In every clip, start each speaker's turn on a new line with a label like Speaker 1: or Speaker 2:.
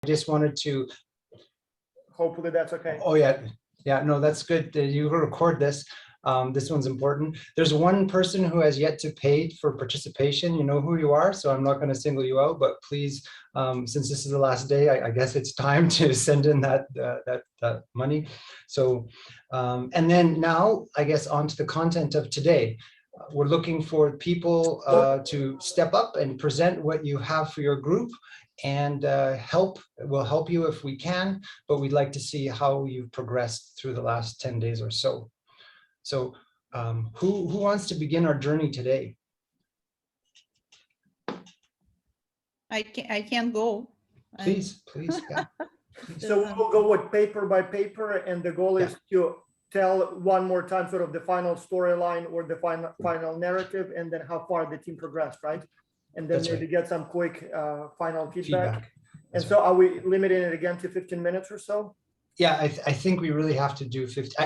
Speaker 1: just wanted to.
Speaker 2: Hopefully that's okay.
Speaker 1: Oh yeah, yeah. No, that's good. You record this. This one's important. There's one person who has yet to pay for participation. You know who you are, so I'm not going to single you out. But please, since this is the last day, I guess it's time to send in that money. So, and then now, I guess, on to the content of today. We're looking for people to step up and present what you have for your group, and we'll help you if we can, but we'd like to see how you've progressed through the last 10 days or so. So who wants to begin our journey today?
Speaker 3: I can go.
Speaker 1: Please, yeah.
Speaker 2: So we'll go with paper by paper, and the goal is to tell one more time sort of the final storyline or the final narrative, and then how far the team progressed, right? And then maybe get some quick final feedback. And so are we limiting it again to 15 minutes or so?
Speaker 1: Yeah, I think we really have to do 50.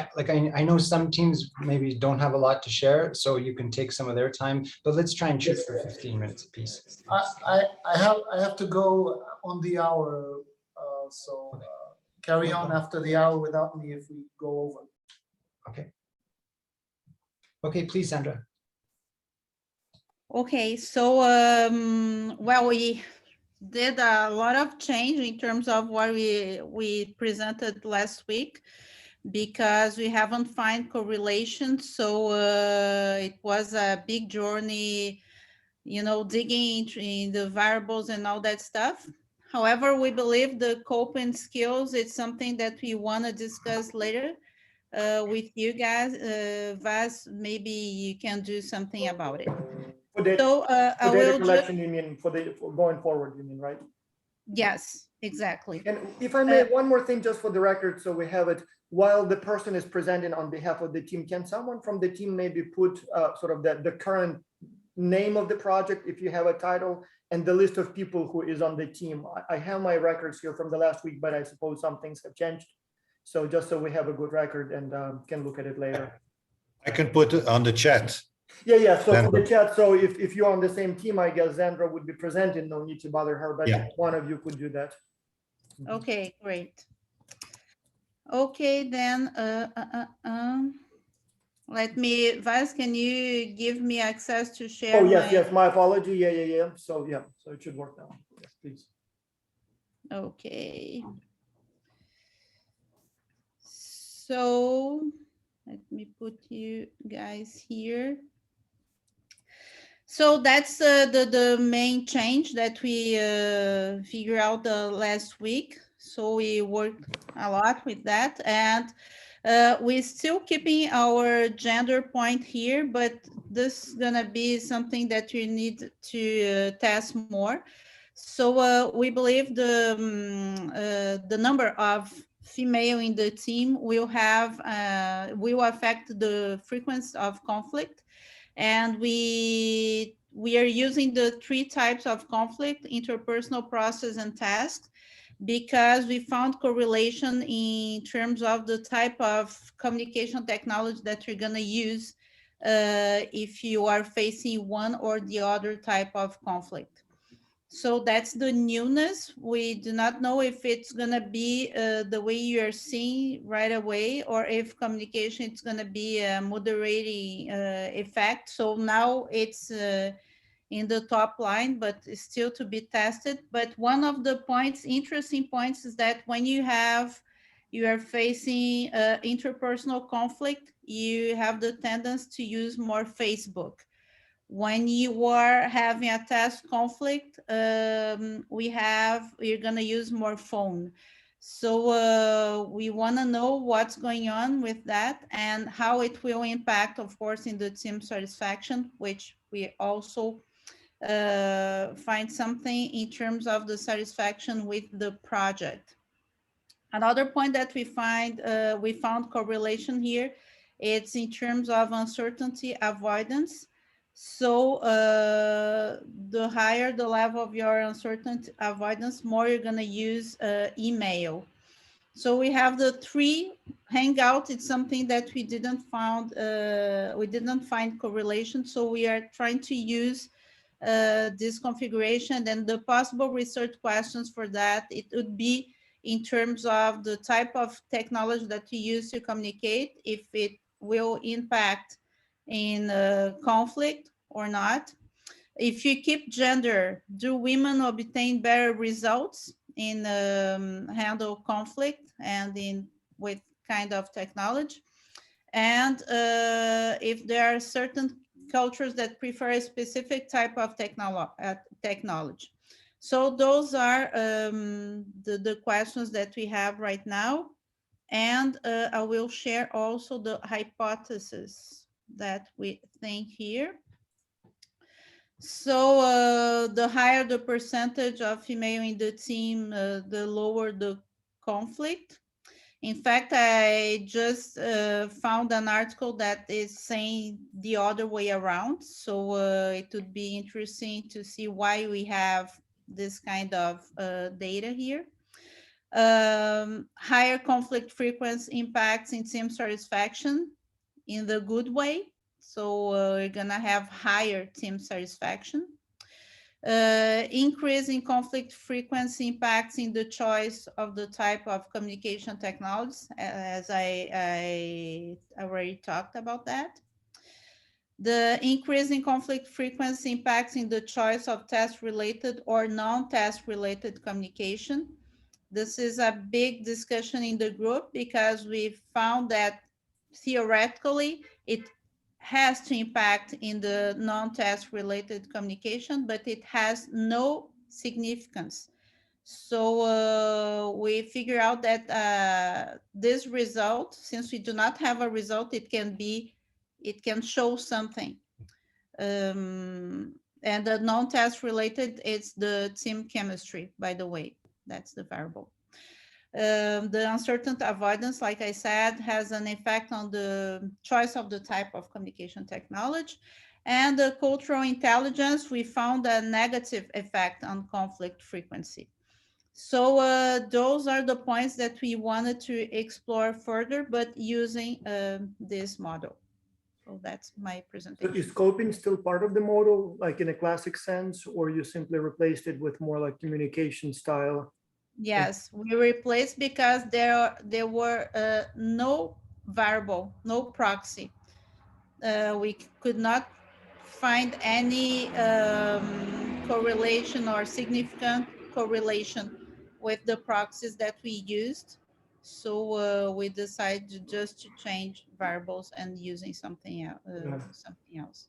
Speaker 1: I know some teams maybe don't have a lot to share, so you can take some of their time, but let's try and shoot for 15 minutes apiece.
Speaker 4: I have to go on the hour, so carry on after the hour without me if we go over.
Speaker 1: Okay, please, Sandra.
Speaker 3: Okay, so well, we did a lot of change in terms of what we presented last week, because we haven't found correlation. So it was a big journey, you know, digging in the variables and all that stuff. However, we believe the coping skills, it's something that we want to discuss later with you guys. Vas, maybe you can do something about it.
Speaker 2: For data,
Speaker 3: So I will
Speaker 2: collection, you mean for going forward, you mean, right?
Speaker 3: Yes, exactly.
Speaker 2: And if I may, one more thing just for the record, so we have it, while the person is presenting on behalf of the team, can someone from the team maybe put sort of the current name of the project, if you have a title, and the list of people who is on the team? I have my records here from the last week, but I suppose some things have changed. So just so we have a good record and can look at it later.
Speaker 5: I can put it on the chat.
Speaker 2: Yeah. So for the chat, so if you're on the same team, I guess Zandra would be presenting, no need to bother her, but one of you could do that.
Speaker 3: Okay, great. Okay, then let me, Vas, can you give me access to share?
Speaker 2: Oh, yes, my apology. Yeah. So it should work now. Yes, please.
Speaker 3: Okay. So let me put you guys here. So that's the main change that we figured out last week. So we worked a lot with that, and we're still keeping our gender point here, but this is gonna be something that we need to test more. So we believe the number of female in the team will affect the frequency of conflict. And we are using the 3 types of conflict: interpersonal, process, and task, because we found correlation in terms of the type of communication technology that you're going to use if you are facing one or the other type of conflict. So that's the newness. We do not know if it's going to be the way you're seeing right away, or if communication is going to be a moderating effect. So now it's in the top line, but it's still to be tested. But one of the interesting points is that when you are facing interpersonal conflict, you have the tendency to use more Facebook. When you are having a task conflict, you're going to use more phone. So we want to know what's going on with that and how it will impact, of course, in the team satisfaction, which we also find something in terms of the satisfaction with the project. Another point that we found correlation here, it's in terms of uncertainty avoidance. So the higher the level of your uncertainty avoidance, more you're going to use email. So we have the 3 Hangout. It's something that we didn't find correlation. So we are trying to use this configuration, then the possible research questions for that, it would be in terms of the type of technology that you use to communicate, if it will impact in conflict or not. If you keep gender, do women obtain better results in handle conflict and in with kind of technology? And if there are certain cultures that prefer a specific type of technology. So those are the questions that we have right now. And I will share also the hypothesis that we think here. So the higher the percentage of female in the team, the lower the conflict. In fact, I just found an article that is saying the other way around. So it would be interesting to see why we have this kind of data here. Higher conflict frequency impacts in team satisfaction in the good way. So we're gonna have higher team satisfaction. Increase in conflict frequency impacts in the choice of the type of communication technologies, as I already talked about that. The increase in conflict frequency impacts in the choice of task-related or non-task-related communication. This is a big discussion in the group because we found that theoretically it has to impact in the non-task related communication, but it has no significance. So we figure out that this result, since we do not have a result, it can show something. And the non-task related is the team chemistry, by the way, that's the variable. The uncertainty avoidance, like I said, has an effect on the choice of the type of communication technology. And the cultural intelligence, we found a negative effect on conflict frequency. So those are the points that we wanted to explore further, but using this model. So that's my presentation.
Speaker 2: So is scoping still part of the model, like in a classic sense, or you simply replaced it with more like communication style?
Speaker 3: Yes, we replaced because there were no variable, no proxy. We could not find any correlation or significant correlation with the proxies that we used. So we decided just to change variables and using something else.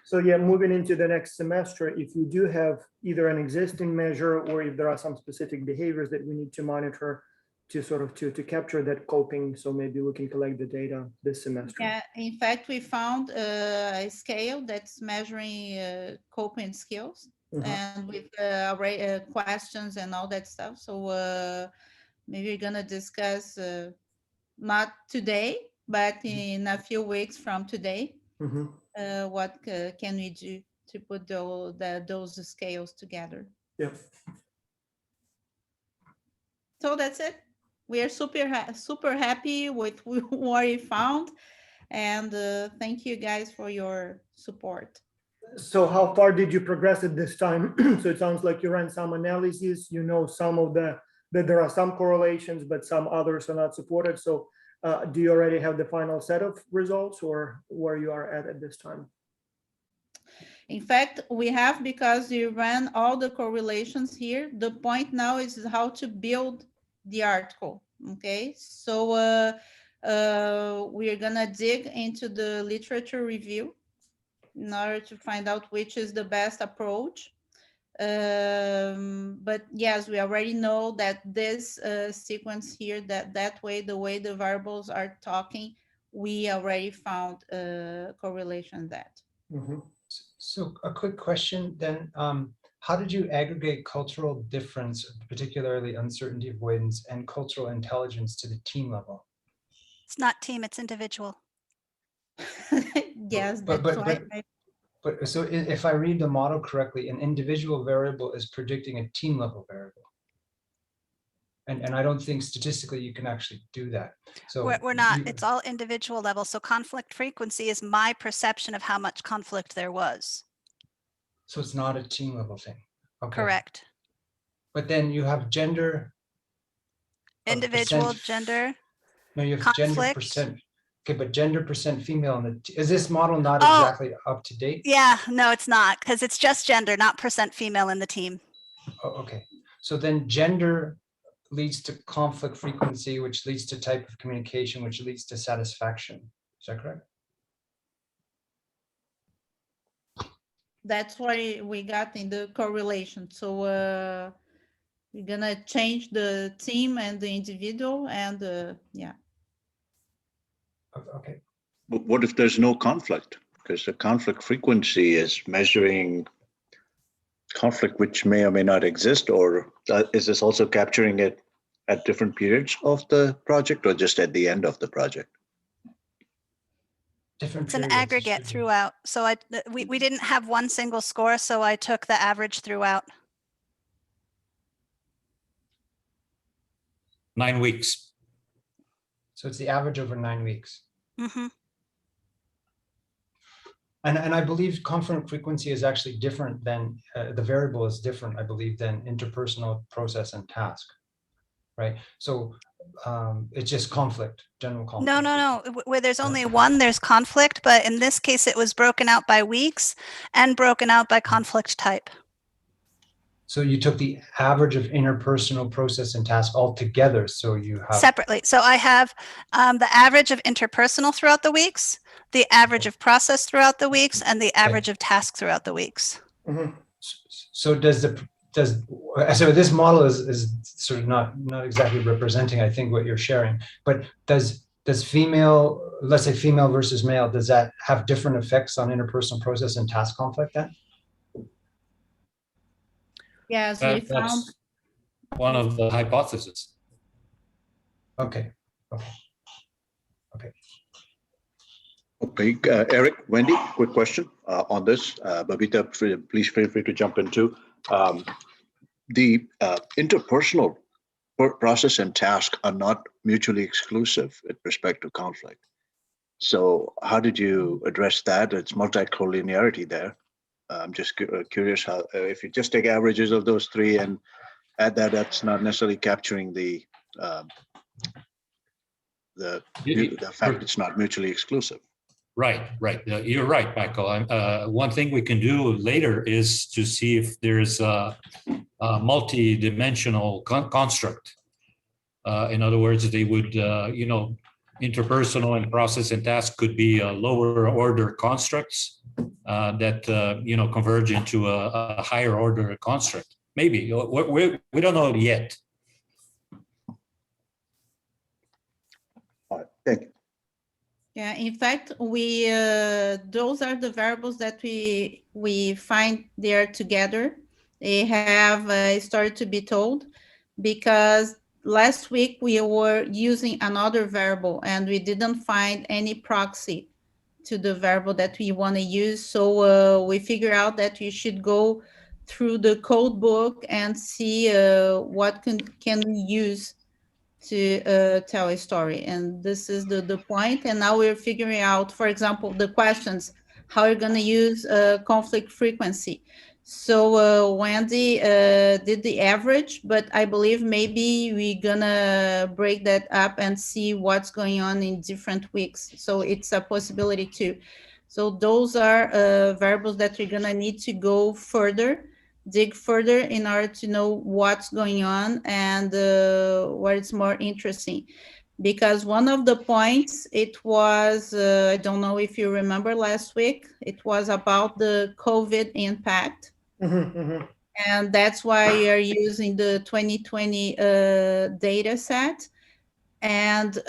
Speaker 2: So yeah, moving into the next semester, if you do have either an existing measure or if there are some specific behaviors that we need to monitor to sort of to capture that coping, so maybe we can collect the data this semester.
Speaker 3: Yeah, in fact, we found a scale that's measuring coping skills and with questions and all that stuff. So maybe we're gonna discuss not today, but in a few weeks from today. What can we do to put those scales together?
Speaker 2: Yeah.
Speaker 3: So that's it. We are super happy with what we found, and thank you guys for your support.
Speaker 2: So how far did you progress at this time? So it sounds like you ran some analyses, you know, some of that there are some correlations, but some others are not supported. So do you already have the final set of results or where you are at this time?
Speaker 3: In fact, we have, because you ran all the correlations here. The point now is how to build the article, okay? So we're gonna dig into the literature review in order to find out which is the best approach. But yes, we already know that this sequence here, that way, the way the variables are talking, we already found a correlation that.
Speaker 1: So a quick question then, how did you aggregate cultural difference, particularly uncertainty avoidance and cultural intelligence to the team level?
Speaker 6: It's not team, it's individual.
Speaker 3: Yes, that's right.
Speaker 1: But so if I read the model correctly, an individual variable is predicting a team level variable. And I don't think statistically you can actually do that. So
Speaker 6: we're not, it's all individual level. So conflict frequency is my perception of how much conflict there was.
Speaker 1: So it's not a team level thing. Okay.
Speaker 6: Correct.
Speaker 1: But then you have gender.
Speaker 6: Individual,
Speaker 1: percent-
Speaker 6: gender.
Speaker 1: No, you have gender
Speaker 6: conflict.
Speaker 1: percent. Okay, but gender percent female in the, is this model not
Speaker 6: Oh.
Speaker 1: exactly up to date?
Speaker 6: Yeah, no, it's not, because it's just gender, not percent female in the team.
Speaker 1: Oh, okay. So then gender leads to conflict frequency, which leads to type of communication, which leads to satisfaction. Is that correct?
Speaker 3: That's why we got in the correlation. So we're gonna change the team and the individual and yeah.
Speaker 1: Okay.
Speaker 7: But what if there's no conflict? Because the conflict frequency is measuring conflict which may or may not exist, or is this also capturing it at different periods of the project or just at the end of the project?
Speaker 1: Different
Speaker 6: It's an
Speaker 1: periods, it
Speaker 6: aggregate
Speaker 1: should be.
Speaker 6: throughout. So we didn't have one single score, so I took the average throughout.
Speaker 5: 9 weeks.
Speaker 1: So it's the average over 9 weeks.
Speaker 6: Hmm.
Speaker 1: And I believe conflict frequency is actually different than, the variable is different, I believe, than interpersonal, process, and task, right? So it's just conflict, general conflict.
Speaker 6: No. Where there's only one, there's conflict, but in this case, it was broken out by weeks and broken out by conflict type.
Speaker 1: So you took the average of interpersonal, process, and task all together, so you have.
Speaker 6: Separately. So I have the average of interpersonal throughout the weeks, the average of process throughout the weeks, and the average of task throughout the weeks.
Speaker 2: Mhm.
Speaker 1: So so this model is sort of not exactly representing, I think, what you're sharing, but does female, let's say female versus male, does that have different effects on interpersonal, process, and task conflict then?
Speaker 3: Yes, we found.
Speaker 5: That's one of the hypotheses.
Speaker 1: Okay.
Speaker 7: Okay, Eric, Wendy, quick question on this. Babita, please feel free to jump in too. The interpersonal process and task are not mutually exclusive with respect to conflict. So how did you address that? It's multi-collinearity there. I'm just curious how, if you just take averages of those three and add that, that's not necessarily capturing the fact it's not mutually exclusive.
Speaker 5: Right. You're right, Michael. One thing we can do later is to see if there's a multi-dimensional construct. In other words, they would, interpersonal and process and task could be lower order constructs that, converge into a higher order construct. Maybe. We don't know yet.
Speaker 7: All right, thank you.
Speaker 3: Yeah, in fact, we those are the variables that we find there together. They have a story to be told, because last week we were using another variable and we didn't find any proxy to the variable that we want to use. So we figure out that we should go through the code book and see what can we use to tell a story. And this is the point. And now we're figuring out, for example, the questions, how you're going to use conflict frequency. So Wendy did the average, but I believe maybe we're going to break that up and see what's going on in different weeks. So it's a possibility too. So those are variables that we're going to need to go further, dig further in order to know what's going on and where it's more interesting. Because one of the points, it was, I don't know if you remember last week, it was about the COVID impact. And that's why you're using the 2020 data set. And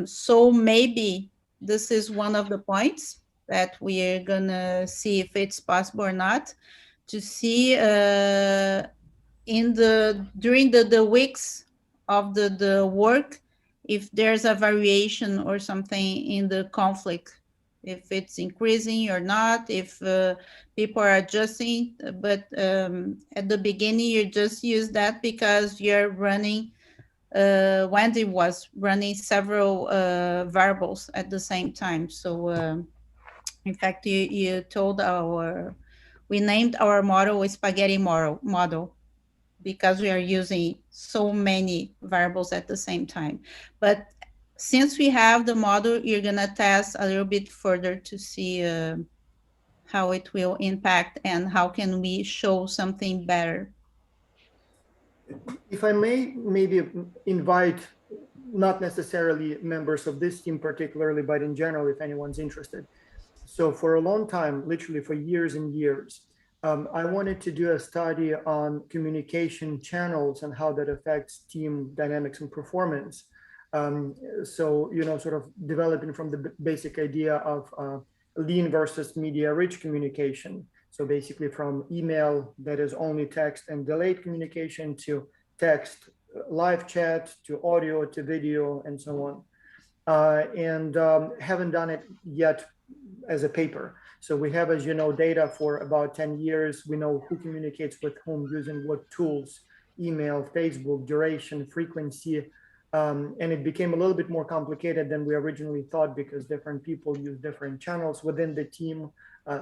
Speaker 3: so maybe this is one of the points that we are gonna see if it's possible or not, to see during the weeks of the work, if there's a variation or something in the conflict, if it's increasing or not, if people are adjusting. But at the beginning, you just use that because you're running, Wendy was running several variables at the same time. So in fact, you told we named our model a spaghetti model because we are using so many variables at the same time. But since we have the model, you're gonna test a little bit further to see how it will impact and how can we show something better.
Speaker 2: If I may maybe invite not necessarily members of this team particularly, but in general, if anyone's interested. So for a long time, literally for years and years, I wanted to do a study on communication channels and how that affects team dynamics and performance. So, you know, sort of developing from the basic idea of lean versus media-rich communication. So basically from email that is only text and delayed communication to text, live chat, to audio, to video, and so on. And haven't done it yet as a paper. So we have, as you know, data for about 10 years. We know who communicates with whom using what tools, email, Facebook, duration, frequency. And it became a little bit more complicated than we originally thought because different people use different channels within the team.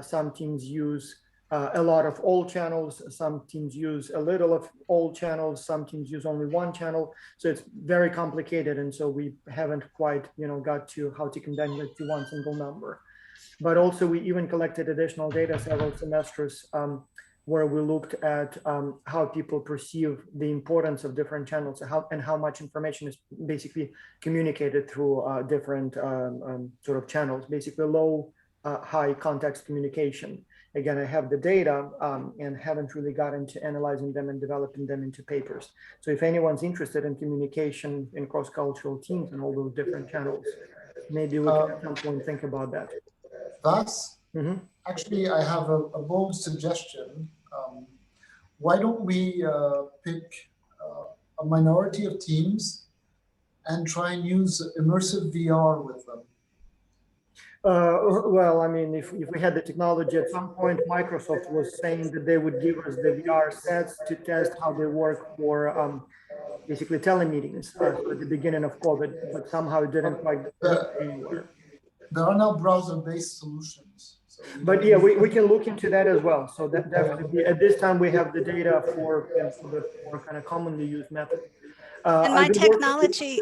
Speaker 2: Some teams use a lot of all channels. Some teams use a little of all channels. Some teams use only one channel. So it's very complicated. And so we haven't quite, you know, got to how to condense it to one single number. But also we even collected additional data several semesters where we looked at how people perceive the importance of different channels and how much information is basically communicated through different sort of channels, basically low, high context communication. Again, I have the data and haven't really gotten to analyzing them and developing them into papers. So if anyone's interested in communication in cross-cultural teams and all those different channels, maybe we can at some point think about that.
Speaker 4: Thus, actually, I have a bold suggestion. Why don't we pick a minority of teams and try and use immersive VR with them?
Speaker 2: Well, I mean, if we had the technology at some point, Microsoft was saying that they would give us the VR sets to test how they work for basically telemeetings at the beginning of COVID, but somehow it didn't quite get anywhere.
Speaker 4: There are now browser-based solutions. So
Speaker 2: but yeah, we can look into that as well. So that definitely, at this time, we have the data for, you know, for the more kind of commonly used method.
Speaker 6: In my technology,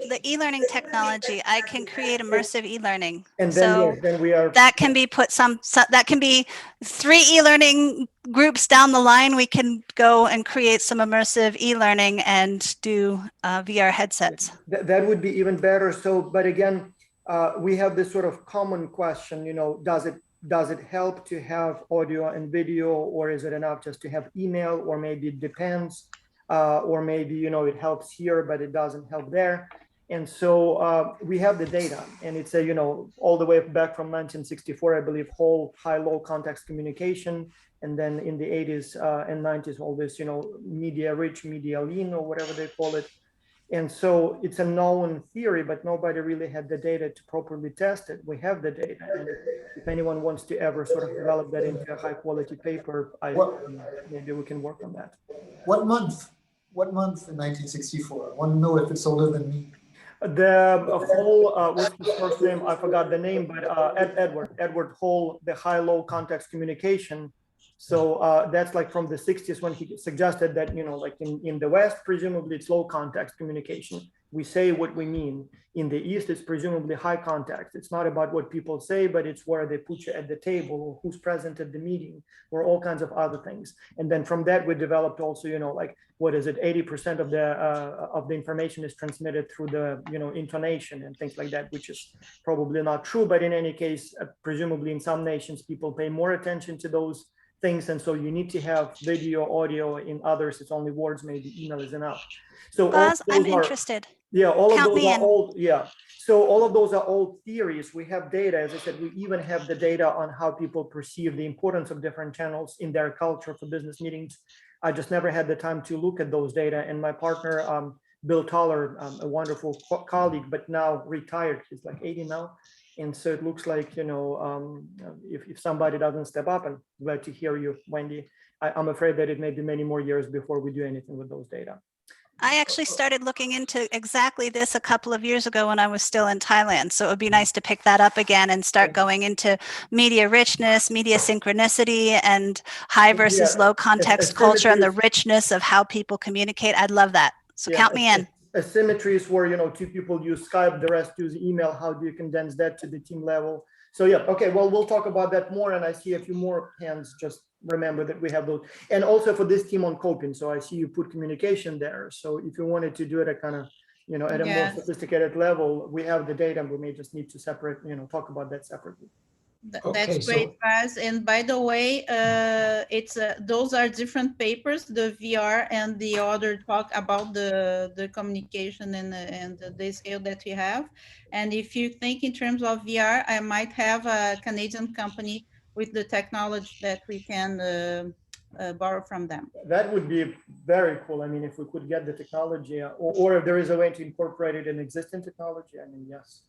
Speaker 6: the e-learning technology, I can create immersive e-learning.
Speaker 2: And then,
Speaker 6: so
Speaker 2: yes, then we are,
Speaker 6: that can be put that can be 3 e-learning groups down the line. We can go and create some immersive e-learning and do VR headsets.
Speaker 2: That would be even better. So, but again, we have this sort of common question, you know, does it help to have audio and video, or is it enough just to have email, or maybe it depends, or maybe, you know, it helps here, but it doesn't help there. And so we have the data, and it's a, you know, all the way back from 1964, I believe, whole high-low context communication. And then in the 80s and 90s, all this, you know, media-rich, media-lean, or whatever they call it. And so it's a known theory, but nobody really had the data to properly test it. We have the data. And if anyone wants to ever sort of develop that into a high quality paper, maybe we can work on that.
Speaker 4: What month? What month in 1964? I want to know if it's older than me.
Speaker 2: The whole, what's his first name? I forgot the name, but Edward Hall, the high-low context communication. So that's like from the 60s when he suggested that, you know, like in the West, presumably it's low context communication. We say what we mean. In the East, it's presumably high context. It's not about what people say, but it's where they put you at the table, or who's present at the meeting, or all kinds of other things. And then from that, we developed also, you know, like, what is it? 80% of the information is transmitted through the, you know, intonation and things like that, which is probably not true. But in any case, presumably in some nations, people pay more attention to those things, and so you need to have video, audio. In others, it's only words. Maybe email is enough. So
Speaker 6: Buzz, I'm interested.
Speaker 2: Yeah, all
Speaker 6: Count
Speaker 2: of those
Speaker 6: me
Speaker 2: are
Speaker 6: in.
Speaker 2: old. Yeah, so all of those are old theories. We have data, as I said. We even have the data on how people perceive the importance of different channels in their culture for business meetings. I just never had the time to look at those data. And my partner, Bill Toller, a wonderful colleague, but now retired. He's like 80 now. And so it looks like, you know, if somebody doesn't step up, and glad to hear you, Wendy, I'm afraid that it may be many more years before we do anything with those data.
Speaker 6: I actually started looking into exactly this a couple of years ago when I was still in Thailand. So it would be nice to pick that up again and start going into media richness, media synchronicity, and high versus
Speaker 2: Yeah,
Speaker 6: low context culture and the
Speaker 2: asymmetries.
Speaker 6: richness of how people communicate. I'd love that. So
Speaker 2: Yeah,
Speaker 6: count me in.
Speaker 2: asymmetries where, you know, two people use Skype, the rest use email. How do you condense that to the team level? So yeah, okay, well, we'll talk about that more. And I see a few more hands. Just remember that we have those. And also for this team on coping. So I see you put communication there. So if you wanted to do it at kind of, you know, at a more
Speaker 3: Yes.
Speaker 2: sophisticated level, we have the data and we may just need to separate, you know, talk about that separately.
Speaker 1: Okay,
Speaker 3: That's great, Paz. And by the way, it's those are different papers. The VR and the other talk about the communication and the scale that we have. And if you think in terms of VR, I might have a Canadian company with the technology that we can borrow from them.
Speaker 2: That would be very cool. I mean, if we could get the technology, or if there is a way to incorporate it in existing technology, I mean, yes.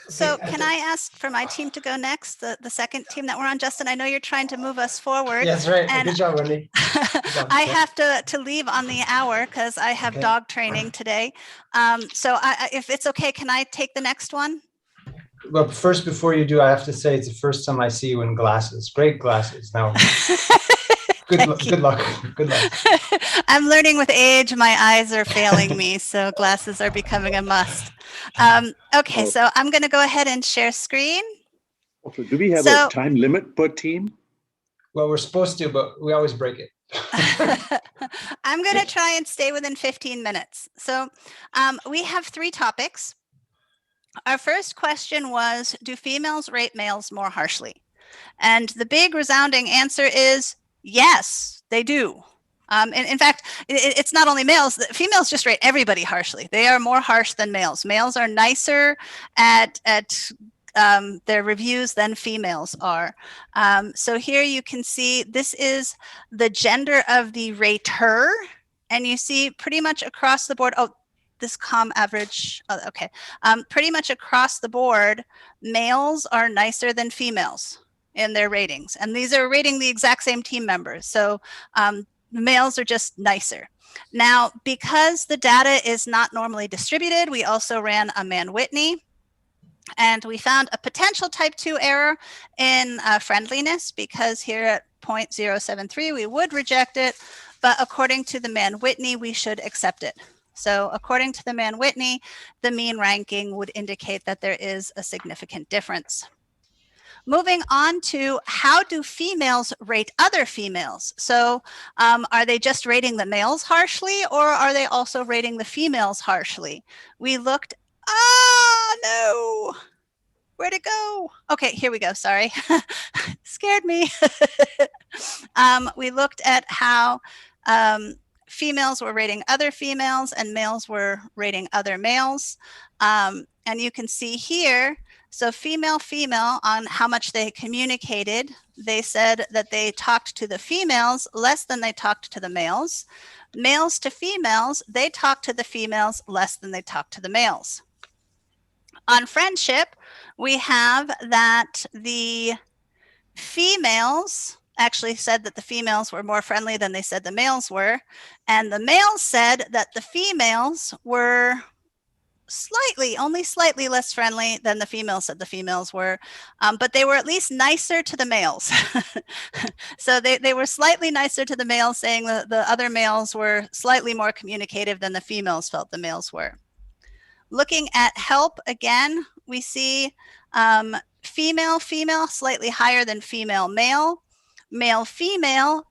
Speaker 6: So
Speaker 1: Okay,
Speaker 6: can I ask for my team to go next, the second team that we're on? Justin, I know you're trying to move us forward.
Speaker 1: Yes, right.
Speaker 6: And
Speaker 1: Good job, Wendy. job.
Speaker 6: I
Speaker 1: Yeah.
Speaker 6: have to leave on the hour because I have
Speaker 1: Okay.
Speaker 6: dog training today. So if it's okay, can I take the next one?
Speaker 1: Well, first, before you do, I have to say it's the first time I see you in glasses. Great glasses. Now, good luck. Good luck.
Speaker 6: I'm learning with age. My eyes are failing me, so glasses are becoming a must. Okay, so I'm going to go ahead and share screen.
Speaker 7: Also, do we have a time limit per team?
Speaker 1: Well, we're supposed to, but we always break it.
Speaker 6: I'm going to try and stay within 15 minutes. So we have 3 topics. Our first question was, do females rate males more harshly? And the big resounding answer is yes, they do. In fact, it's not only males. Females just rate everybody harshly. They are more harsh than males. Males are nicer at their reviews than females are. So here you can see this is the gender of the rater. And you see pretty much across the board, this com average, okay. Pretty much across the board, males are nicer than females in their ratings. And these are rating the exact same team members. So males are just nicer. Now, because the data is not normally distributed, we also ran a Mann-Whitney. And we found a potential type 2 error in friendliness, because here at 0.073, we would reject it. But according to the Mann-Whitney, we should accept it. So according to the Mann-Whitney, the mean ranking would indicate that there is a significant difference. Moving on to, how do females rate other females? So are they just rating the males harshly, or are they also rating the females harshly? We looked, no, where'd it go? Okay, here we go, sorry. Scared me. We looked at how females were rating other females and males were rating other males. And you can see here, so female on how much they communicated, they said that they talked to the females less than they talked to the males. Males to females, they talked to the females less than they talked to the males. On friendship, we have that the females actually said that the females were more friendly than they said the males were. And the males said that the females were only slightly less friendly than the females said the females were, but they were at least nicer to the males. So they were slightly nicer to the males, saying that the other males were slightly more communicative than the females felt the males were. Looking at help again, we see female slightly higher than female, male,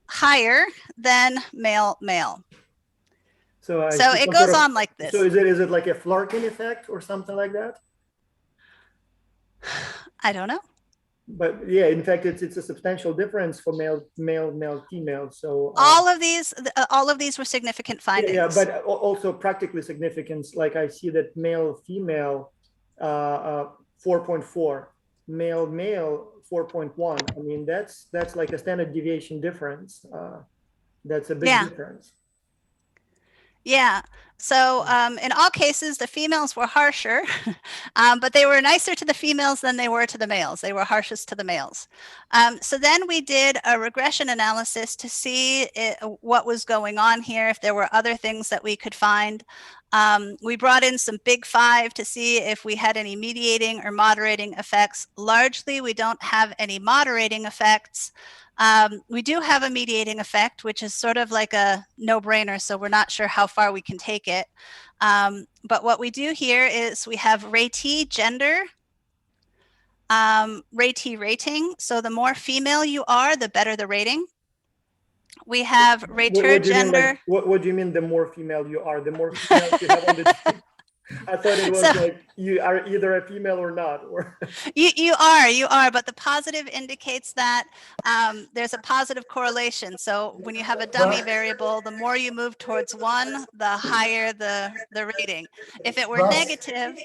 Speaker 6: higher than male. So it goes on like this.
Speaker 2: So is it like a Flarkin effect or something like that?
Speaker 6: I don't know.
Speaker 2: But yeah, in fact, it's a substantial difference for male, female. So
Speaker 6: all of these were significant findings.
Speaker 2: Yeah, but also practically significant. Like I see that male, female, 4.4, male, 4.1. I mean, that's like a standard deviation difference. That's a big difference.
Speaker 6: Yeah. So in all cases, the females were harsher, but they were nicer to the females than they were to the males. They were harshest to the males. So then we did a regression analysis to see what was going on here, if there were other things that we could find. We brought in some big five to see if we had any mediating or moderating effects. Largely, we don't have any moderating effects. We do have a mediating effect, which is sort of like a no-brainer, so we're not sure how far we can take it. But what we do here is we have ratee gender, ratee rating. So the more female you are, the better the rating. We have rater gender.
Speaker 2: What do you mean the more female you are? The more females you have on the team? I thought it was like you are either a female or not. Or
Speaker 6: you are, but the positive indicates that there's a positive correlation. So when you have a dummy variable, the more you move towards one, the higher the rating. If it were negative.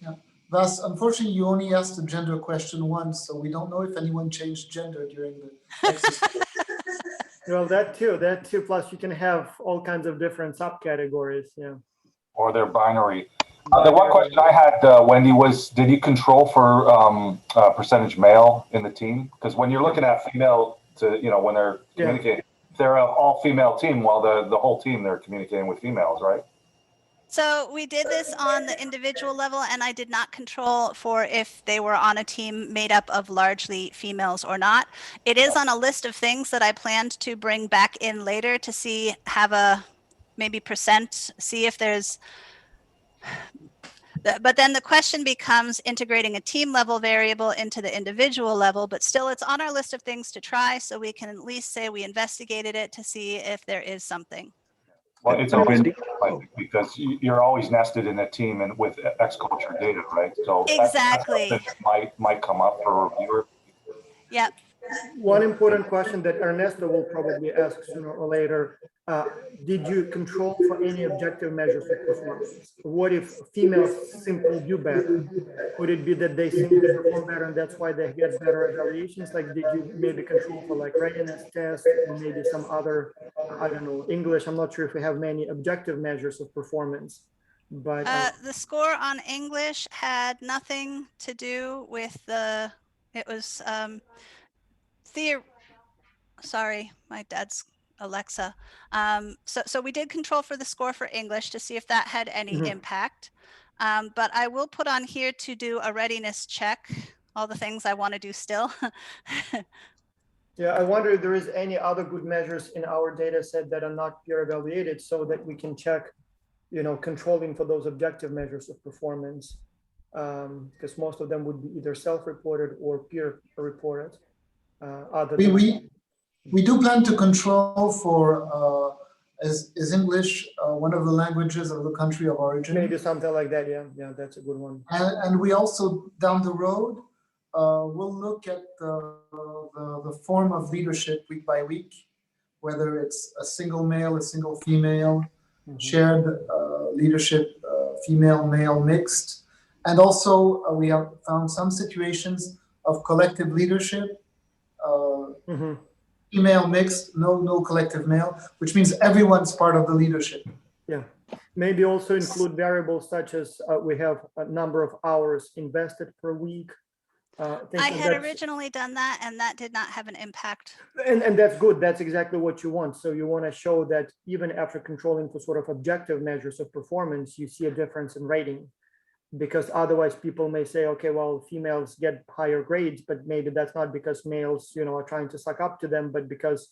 Speaker 4: Yeah. Thus, unfortunately, you only asked the gender question once, so we don't know if anyone changed gender during the exercise.
Speaker 2: Well, that too. Plus, you can have all kinds of different subcategories. Yeah.
Speaker 8: Or they're binary. The one question I had, Wendy, was did you control for percentage male in the team? Because when you're looking at female to, when they're communicating, they're an all-female team, while the whole team, they're communicating with females, right?
Speaker 6: So we did this on the individual level, and I did not control for if they were on a team made up of largely females or not. It is on a list of things that I planned to bring back in later to see, have a maybe percent, see if there's, but then the question becomes integrating a team level variable into the individual level, but still it's on our list of things to try, so we can at least say we investigated it to see if there is something.
Speaker 8: Well, it's always because you're always nested in a team and with X culture data, right? So
Speaker 6: exactly,
Speaker 8: that might come up for a reviewer.
Speaker 6: Yep.
Speaker 2: One important question that Ernesto will probably ask sooner or later, did you control for any objective measures of performance? What if females simply do better? Would it be that they simply perform better and that's why they get better evaluations? Like, did you maybe control for like readiness tests or maybe some other, I don't know, English? I'm not sure if we have many objective measures of performance. But
Speaker 6: the score on English had nothing to do with it was, sorry, my dad's Alexa. So we did control for the score for English to see if that had any impact. But I will put on here to do a readiness check, all the things I want to do still.
Speaker 2: Yeah, I wonder if there is any other good measures in our data set that are not peer evaluated so that we can check, controlling for those objective measures of performance, because most of them would be either self-reported or peer reported.
Speaker 4: We do plan to control for is English one of the languages of the country of origin?
Speaker 2: Maybe something like that. Yeah, that's a good one.
Speaker 4: And we also down the road we'll look at the form of leadership week by week, whether it's a single male, a single female, shared leadership, female, male, mixed, and also we have found some situations of collective leadership. Female mixed, no collective male, which means everyone's part of the leadership.
Speaker 2: Yeah, maybe also include variables such as we have a number of hours invested per week.
Speaker 6: I had originally done that, and that did not have an impact.
Speaker 2: And that's good. That's exactly what you want. So you want to show that even after controlling for sort of objective measures of performance, you see a difference in rating. Because otherwise people may say, okay, well, females get higher grades, but maybe that's not because males, are trying to suck up to them, but because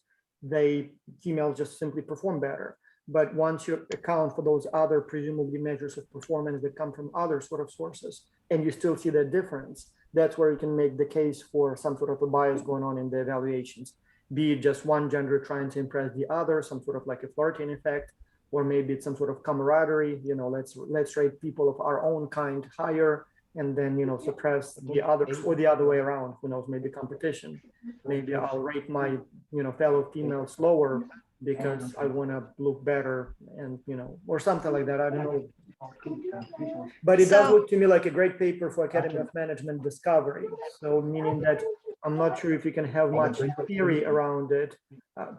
Speaker 2: females just simply perform better. But once you account for those other presumably measures of performance that come from other sort of sources, and you still see that difference, that's where you can make the case for some sort of a bias going on in the evaluations, be it just one gender trying to impress the other, some sort of like a flirting effect, or maybe it's some sort of camaraderie, let's rate people of our own kind higher and then, suppress the others, or the other way around, who knows, maybe competition. Maybe I'll rate my, fellow females lower because I want to look better and, or something like that. I don't know. But it does look to me like a great paper for Academy of Management discovery. So meaning that I'm not sure if you can have much theory around it.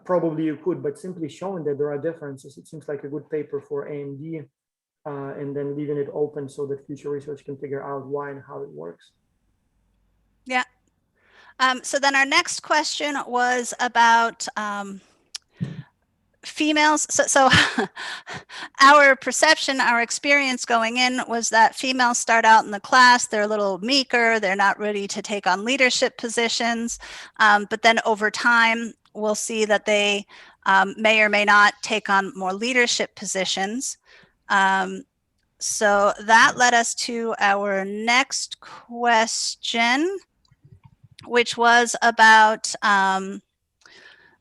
Speaker 2: Probably you could, but simply showing that there are differences, it seems like a good paper for AMD, and then leaving it open so that future research can figure out why and how it works.
Speaker 6: Yeah. So then our next question was about females. So our perception, our experience going in was that females start out in the class, they're a little meeker, they're not ready to take on leadership positions. But then over time, we'll see that they may or may not take on more leadership positions. So that led us to our next question, which was about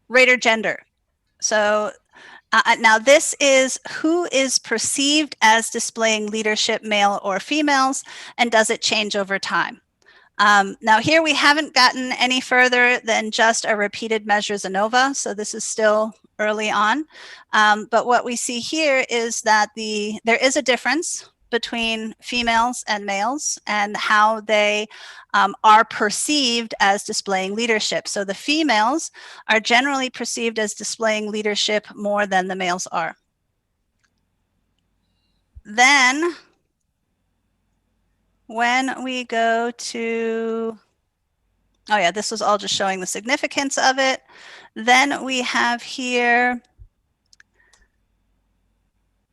Speaker 6: rate or gender. So now this is who is perceived as displaying leadership, male or females, and does it change over time? Now here we haven't gotten any further than just a repeated measures Anova, so this is still early on. But what we see here is that there is a difference between females and males and how they are perceived as displaying leadership. So the females are generally perceived as displaying leadership more than the males are. Then when we go to, oh yeah, this was all just showing the significance of it. Then we have here,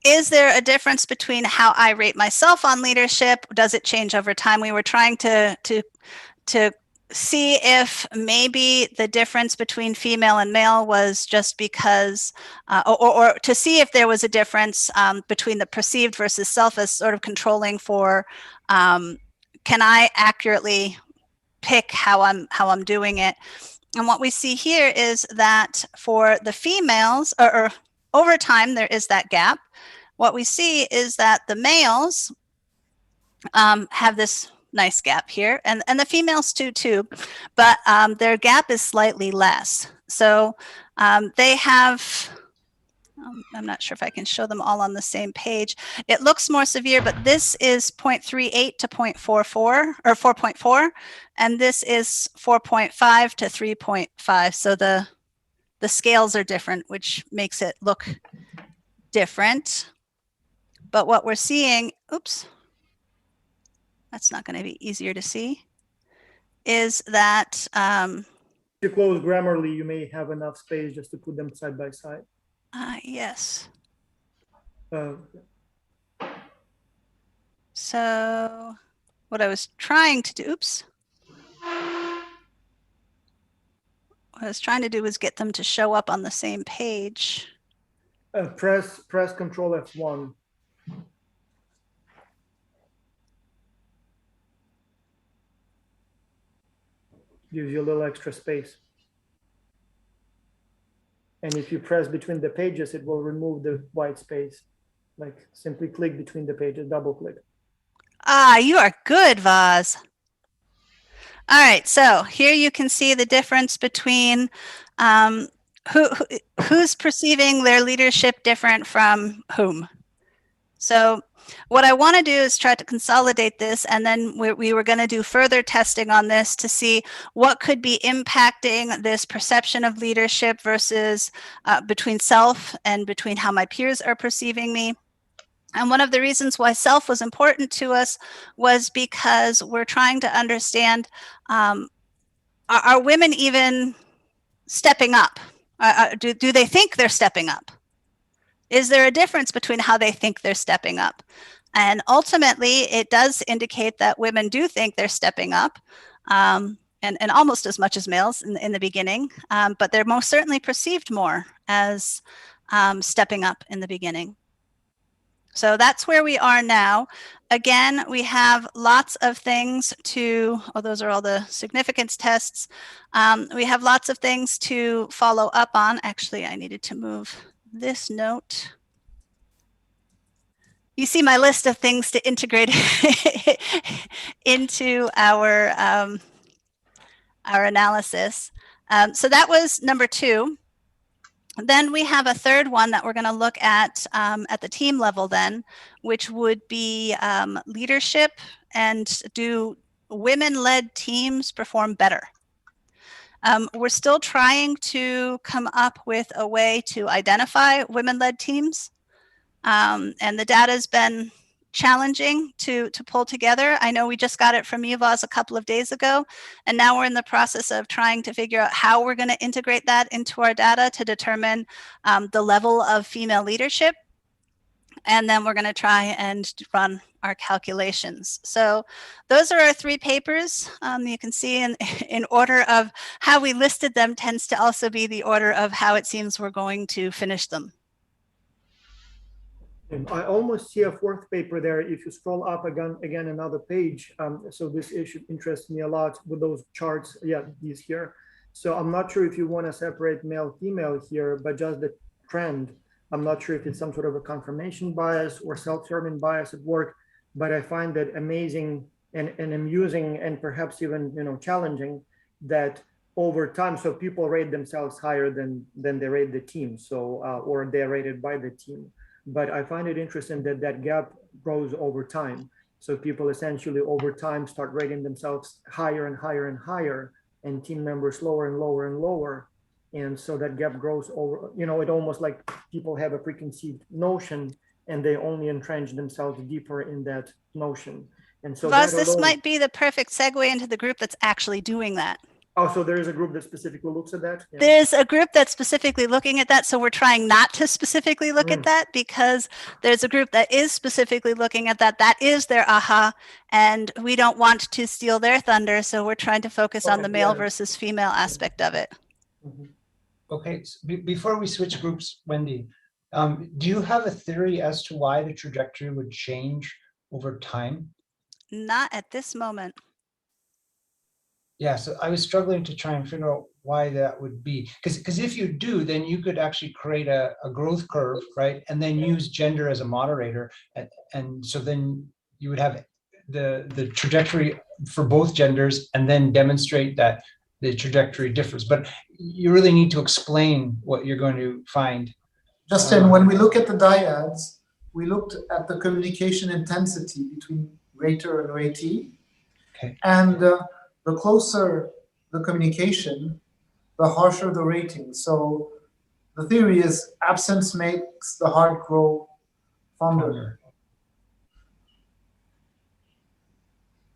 Speaker 6: is there a difference between how I rate myself on leadership? Does it change over time? We were trying to see if maybe the difference between female and male was just because, or to see if there was a difference between the perceived versus self as sort of controlling for, can I accurately pick how I'm doing it? And what we see here is that for the females, or over time, there is that gap. What we see is that the males have this nice gap here, and the females too, but their gap is slightly less. So they have, I'm not sure if I can show them all on the same page. It looks more severe, but this is 0.38 to 0.44 or 4.4, and this is 4.5 to 3.5. So the scales are different, which makes it look different. But what we're seeing, oops, that's not going to be easier to see, is that
Speaker 2: if you close Grammarly, you may have enough space just to put them side by side.
Speaker 6: Yes.
Speaker 2: Uh,
Speaker 6: So what I was trying to do, oops. What I was trying to do was get them to show up on the same page.
Speaker 2: press Control F1. Gives you a little extra space. And if you press between the pages, it will remove the white space. Like simply click between the pages, double click.
Speaker 6: Ah, you are good, Vaz. All right, so here you can see the difference between who's perceiving their leadership different from whom. So what I want to do is try to consolidate this, and then we were going to do further testing on this to see what could be impacting this perception of leadership versus between self and between how my peers are perceiving me. And one of the reasons why self was important to us was because we're trying to understand, are women even stepping up? Do they think they're stepping up? Is there a difference between how they think they're stepping up? And ultimately, it does indicate that women do think they're stepping up, and almost as much as males in the beginning, but they're most certainly perceived more as stepping up in the beginning. So that's where we are now. Again, we have lots of things to, oh, those are all the significance tests. We have lots of things to follow up on. Actually, I needed to move this note. You see my list of things to integrate into our analysis. So that was number 2. Then we have a third one that we're going to look at the team level then, which would be leadership, and do women-led teams perform better? We're still trying to come up with a way to identify women-led teams. And the data has been challenging to pull together. I know we just got it from UVAS a couple of days ago, and now we're in the process of trying to figure out how we're going to integrate that into our data to determine the level of female leadership. And then we're going to try and run our calculations. So those are our 3 papers. You can see in order of how we listed them tends to also be the order of how it seems we're going to finish them.
Speaker 2: I almost see a 4th paper there. If you scroll up again another page. So this issue interests me a lot with those charts. Yeah, these here. So I'm not sure if you want to separate male, female here, but just the trend. I'm not sure if it's some sort of a confirmation bias or self-serving bias at work, but I find that amazing and amusing and perhaps even, you know, challenging that over time, so people rate themselves higher than they rate the team. So, or they're rated by the team. But I find it interesting that that gap grows over time. So people essentially over time start rating themselves higher and higher and higher, and team members lower and lower and lower. And so that gap grows over, you know, it almost like people have a preconceived notion and they only entrench themselves deeper in that notion. And so
Speaker 6: this might be the perfect segue into the group that's actually doing that.
Speaker 2: Oh, so there is a group that specifically looks at that? Yeah.
Speaker 6: There's a group that's specifically looking at that. So we're trying not to specifically look at that, because there's a group that is specifically looking at that. That is their aha. And we don't want to steal their thunder. So we're trying to focus on the male versus female aspect of it.
Speaker 1: Okay, so before we switch groups, Wendy, do you have a theory as to why the trajectory would change over time?
Speaker 6: Not at this moment.
Speaker 1: Yeah, so I was struggling to try and figure out why that would be. Because if you do, then you could actually create a growth curve, right? And then use gender as a moderator. And so then you would have the trajectory for both genders and then demonstrate that the trajectory differs. But you really need to explain what you're going to find.
Speaker 4: Justin, when we look at the dyads, we looked at the communication intensity between rater and ratee.
Speaker 1: Okay.
Speaker 4: And the closer the communication, the harsher the rating. So the theory is absence makes the heart grow fonder.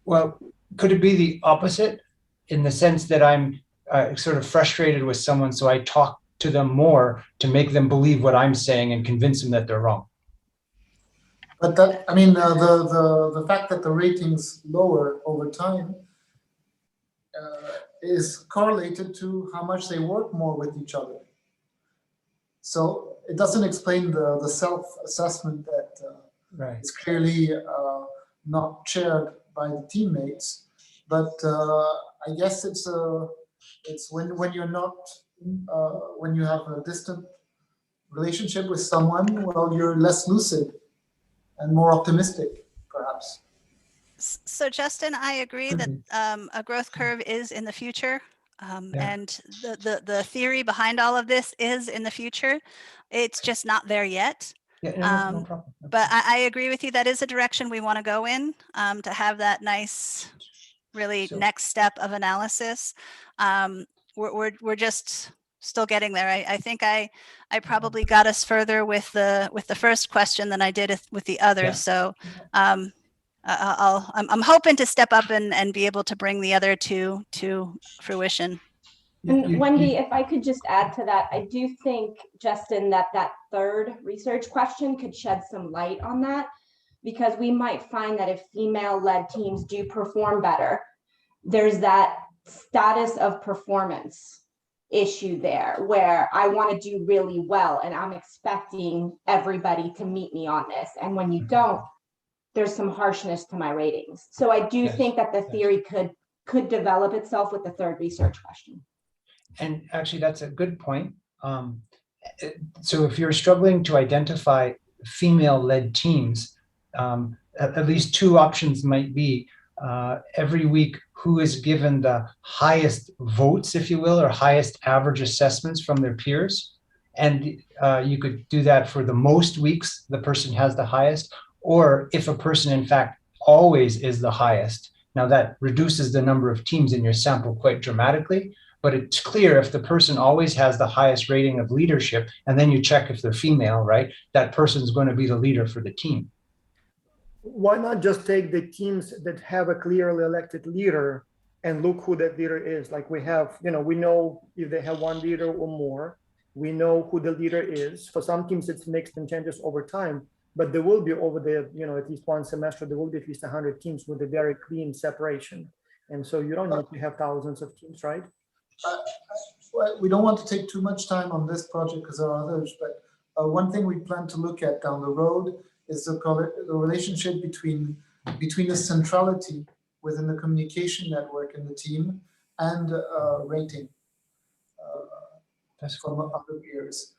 Speaker 1: Well, could it be the opposite, in the sense that I'm sort of frustrated with someone, so I talk to them more to make them believe what I'm saying and convince them that they're wrong?
Speaker 4: But that, I mean, the fact that the ratings lower over time is correlated to how much they work more with each other. So it doesn't explain the self-assessment that is clearly not shared by the teammates. But I guess it's when you're not when you have a distant relationship with someone, well, you're less lucid and more optimistic, perhaps.
Speaker 6: So Justin, I agree that a growth curve is in the future. And the theory behind all of this is in the future. It's just not there yet.
Speaker 1: No problem.
Speaker 6: But I agree with you. That is a direction we want to go in, to have that nice, really next step of analysis. We're just still getting there. I think I probably got us further with the first question than I did with the other. Yeah. So I'm hoping to step up and be able to bring the other two to fruition.
Speaker 9: And Wendy, if I could just add to that, I do think, Justin, that third research question could shed some light on that, because we might find that if female-led teams do perform better, there's that status of performance issue there, where I want to do really well and I'm expecting everybody to meet me on this. And when you don't, there's some harshness to my ratings. So I do think that the theory could develop itself with the third research question.
Speaker 1: And actually, that's a good point. So if you're struggling to identify female-led teams, at least two options might be every week who is given the highest votes, if you will, or highest average assessments from their peers. And you could do that for the most weeks the person has the highest, or if a person in fact always is the highest. Now that reduces the number of teams in your sample quite dramatically, but it's clear if the person always has the highest rating of leadership, and then you check if they're female, right? That person's going to be the leader for the team.
Speaker 2: Why not just take the teams that have a clearly elected leader and look who that leader is? Like we have, we know if they have one leader or more, we know who the leader is. For some teams, it's mixed and changes over time, but there will be over the, at least one semester, there will be at least 100 teams with a very clean separation. And so you don't need to have thousands of teams, right?
Speaker 4: Well, we don't want to take too much time on this project because there are others, but one thing we plan to look at down the road is the relationship between the centrality within the communication network in the team and rating from other peers.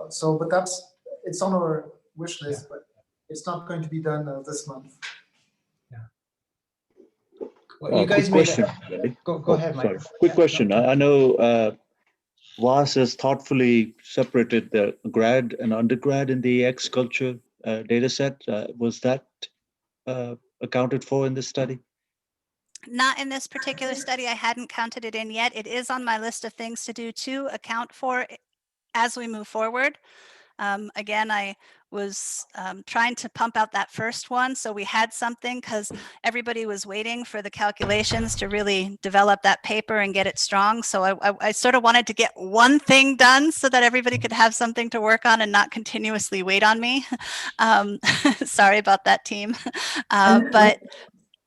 Speaker 4: So, but it's on our wish list, but it's not going to be done this month.
Speaker 1: Well, you guys
Speaker 7: quick
Speaker 1: made
Speaker 7: question.
Speaker 1: go ahead, Mike.
Speaker 7: Sorry. Quick question. I know VAS has thoughtfully separated the grad and undergrad in the EX culture data set. Was that accounted for in this study?
Speaker 6: Not in this particular study. I hadn't counted it in yet. It is on my list of things to do to account for as we move forward. Again, I was trying to pump out that first one, so we had something because everybody was waiting for the calculations to really develop that paper and get it strong. So I sort of wanted to get one thing done so that everybody could have something to work on and not continuously wait on me. Sorry about that, team. But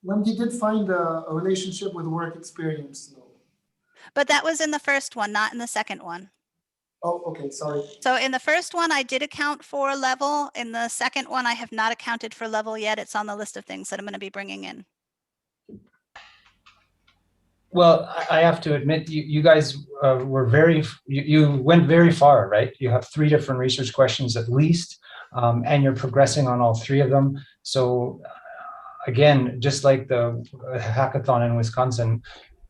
Speaker 4: when you did find a relationship with work experience, though.
Speaker 6: But that was in the first one, not in the second one.
Speaker 4: Oh, okay, sorry.
Speaker 6: So in the first one, I did account for level. In the second one, I have not accounted for level yet. It's on the list of things that I'm going to be bringing in.
Speaker 1: Well, I have to admit, you guys were you went very far, right? You have 3 different research questions at least, and you're progressing on all 3 of them. So again, just like the hackathon in Wisconsin,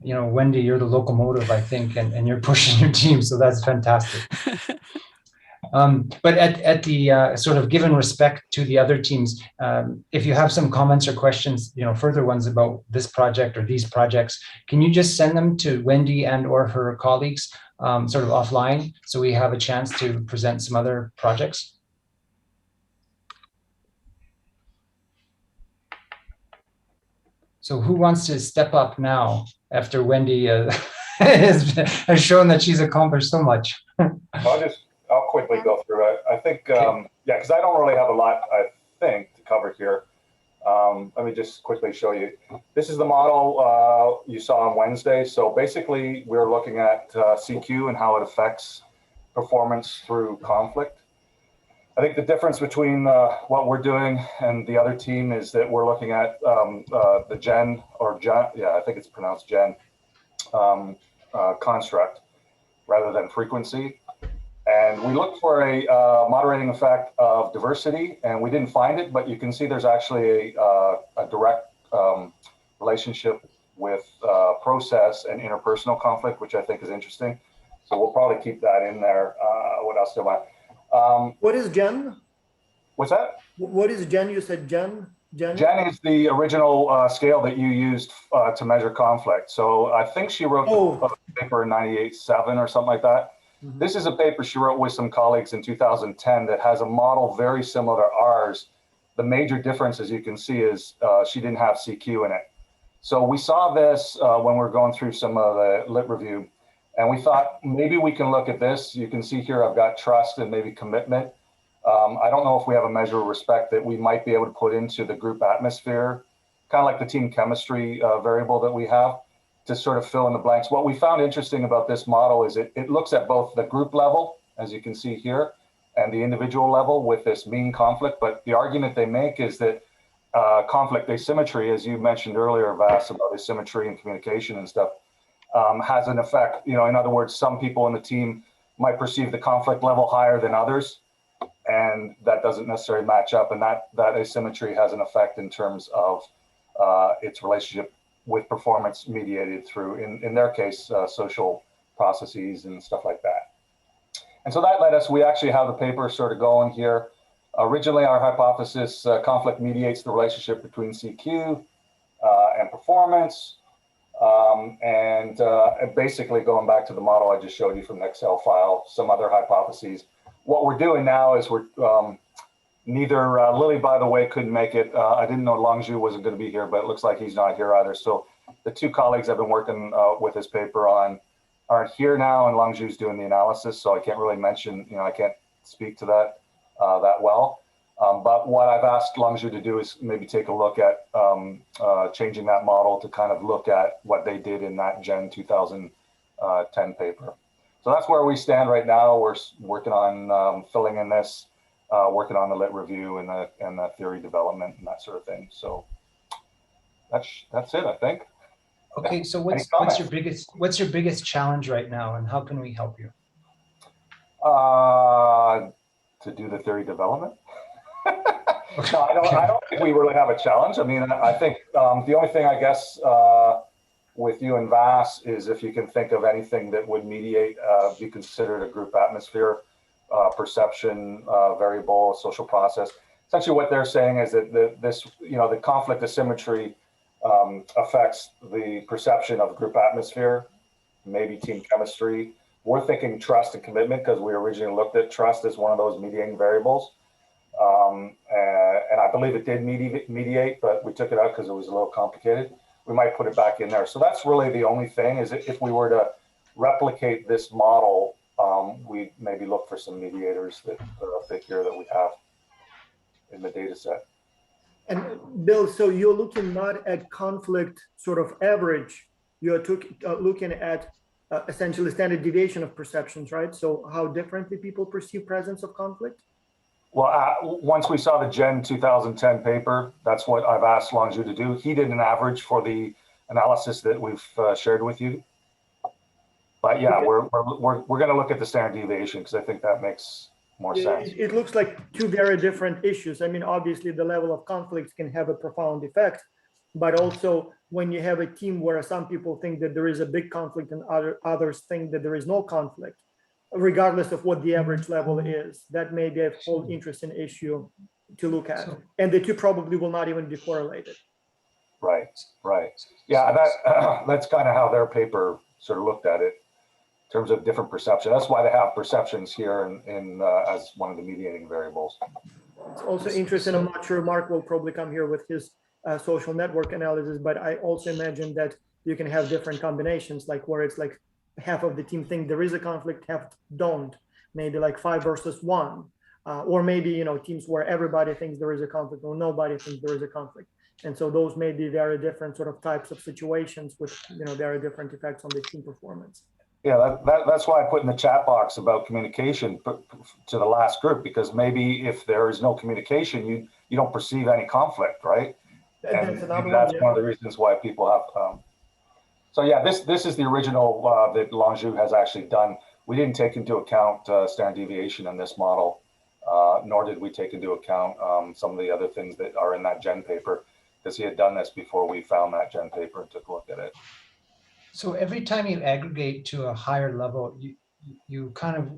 Speaker 1: Wendy, you're the locomotive, I think, and you're pushing your team. So that's fantastic. But at the sort of given respect to the other teams, if you have some comments or questions, further ones about this project or these projects, can you just send them to Wendy and or her colleagues sort of offline so we have a chance to present some other projects? So who wants to step up now after Wendy has shown that she's accomplished so much?
Speaker 8: I'll quickly go through it. I think, yeah, because I don't really have a lot, I think, to cover here. Let me just quickly show you. This is the model you saw on Wednesday. So basically, we're looking at CQ and how it affects performance through conflict. I think the difference between what we're doing and the other team is that we're looking at the gen, yeah, I think it's pronounced gen, construct rather than frequency. And we looked for a moderating effect of diversity, and we didn't find it, but you can see there's actually a direct relationship with process and interpersonal conflict, which I think is interesting. So we'll probably keep that in there. What else do I want?
Speaker 2: What is gen?
Speaker 8: What's that?
Speaker 2: What is gen? You said gen?
Speaker 8: Gen is the original scale that you used to measure conflict. So I think she wrote the paper in 98.7 or something like that. Mm-hmm. This is a paper she wrote with some colleagues in 2010 that has a model very similar to ours. The major difference, as you can see, is she didn't have CQ in it. So we saw this when we were going through some of the lit review, and we thought maybe we can look at this. You can see here I've got trust and maybe commitment. I don't know if we have a measure of respect that we might be able to put into the group atmosphere, kind of like the team chemistry variable that we have, to sort of fill in the blanks. What we found interesting about this model is it looks at both the group level, as you can see here, and the individual level with this mean conflict. But the argument they make is that conflict asymmetry, as you mentioned earlier, Vas, about asymmetry and communication and stuff, has an effect. In other words, some people in the team might perceive the conflict level higher than others, and that doesn't necessarily match up. And that asymmetry has an effect in terms of its relationship with performance mediated through, in their case, social processes and stuff like that. And so that led us, we actually have the paper sort of going here. Originally, our hypothesis, conflict mediates the relationship between CQ and performance. And basically going back to the model I just showed you from the Excel file, some other hypotheses. What we're doing now is we're neither Lily, by the way, couldn't make it. I didn't know Longju wasn't going to be here, but it looks like he's not here either. So the two colleagues I've been working with his paper on aren't here now, and Longju's doing the analysis, so I can't really mention, I can't speak to that that well. But what I've asked Longju to do is maybe take a look at changing that model to kind of look at what they did in that Gen 2010 paper. So that's where we stand right now. We're working on filling in this, working on the lit review and the theory development and that sort of thing. So that's it, I think.
Speaker 1: Okay, so what's your biggest challenge right now, and how can we help you?
Speaker 8: To do the theory development. No, I don't think we really have a challenge. I mean, I think the only thing, I guess, with you and Vas is if you can think of anything that would mediate, be considered a group atmosphere, perception, variable, social process. Essentially what they're saying is that the conflict asymmetry affects the perception of group atmosphere, maybe team chemistry. We're thinking trust and commitment because we originally looked at trust as one of those mediating variables. And I believe it did mediate, but we took it out because it was a little complicated. We might put it back in there. So that's really the only thing, is if we were to replicate this model, we maybe look for some mediators that fit here that we have in the data set.
Speaker 2: And Bill, so you're looking not at conflict sort of average, you're looking at essentially standard deviation of perceptions, right? So how differently people perceive presence of conflict?
Speaker 8: Well, once we saw the Gen 2010 paper, that's what I've asked Longju to do. He did an average for the analysis that we've shared with you. But yeah, okay. we're going to look at the standard deviation because I think that makes more sense.
Speaker 2: It looks like two very different issues. I mean, obviously the level of conflict can have a profound effect, but also when you have a team where some people think that there is a big conflict and others think that there is no conflict, regardless of what the average level is, that may be a whole interesting issue to look at. And the two probably will not even be correlated.
Speaker 8: Right. Yeah, that's kind of how their paper sort of looked at it in terms of different perception. That's why they have perceptions here in as one of the mediating variables.
Speaker 2: It's also interesting. I'm not sure Mark will probably come here with his social network analysis, but I also imagine that you can have different combinations, like where it's like half of the team think there is a conflict, half don't, maybe like 5 versus 1, or maybe, teams where everybody thinks there is a conflict or nobody thinks there is a conflict. And so those may be very different sort of types of situations with, very different effects on the team performance.
Speaker 8: Yeah, that's why I put in the chat box about communication to the last group, because maybe if there is no communication, you don't perceive any conflict, right? And that's one of the reasons why people have. So yeah, this is the original that Longju has actually done. We didn't take into account standard deviation in this model, nor did we take into account some of the other things that are in that Gen paper, because he had done this before we found that Gen paper and took a look at it.
Speaker 1: So every time you aggregate to a higher level, you kind of,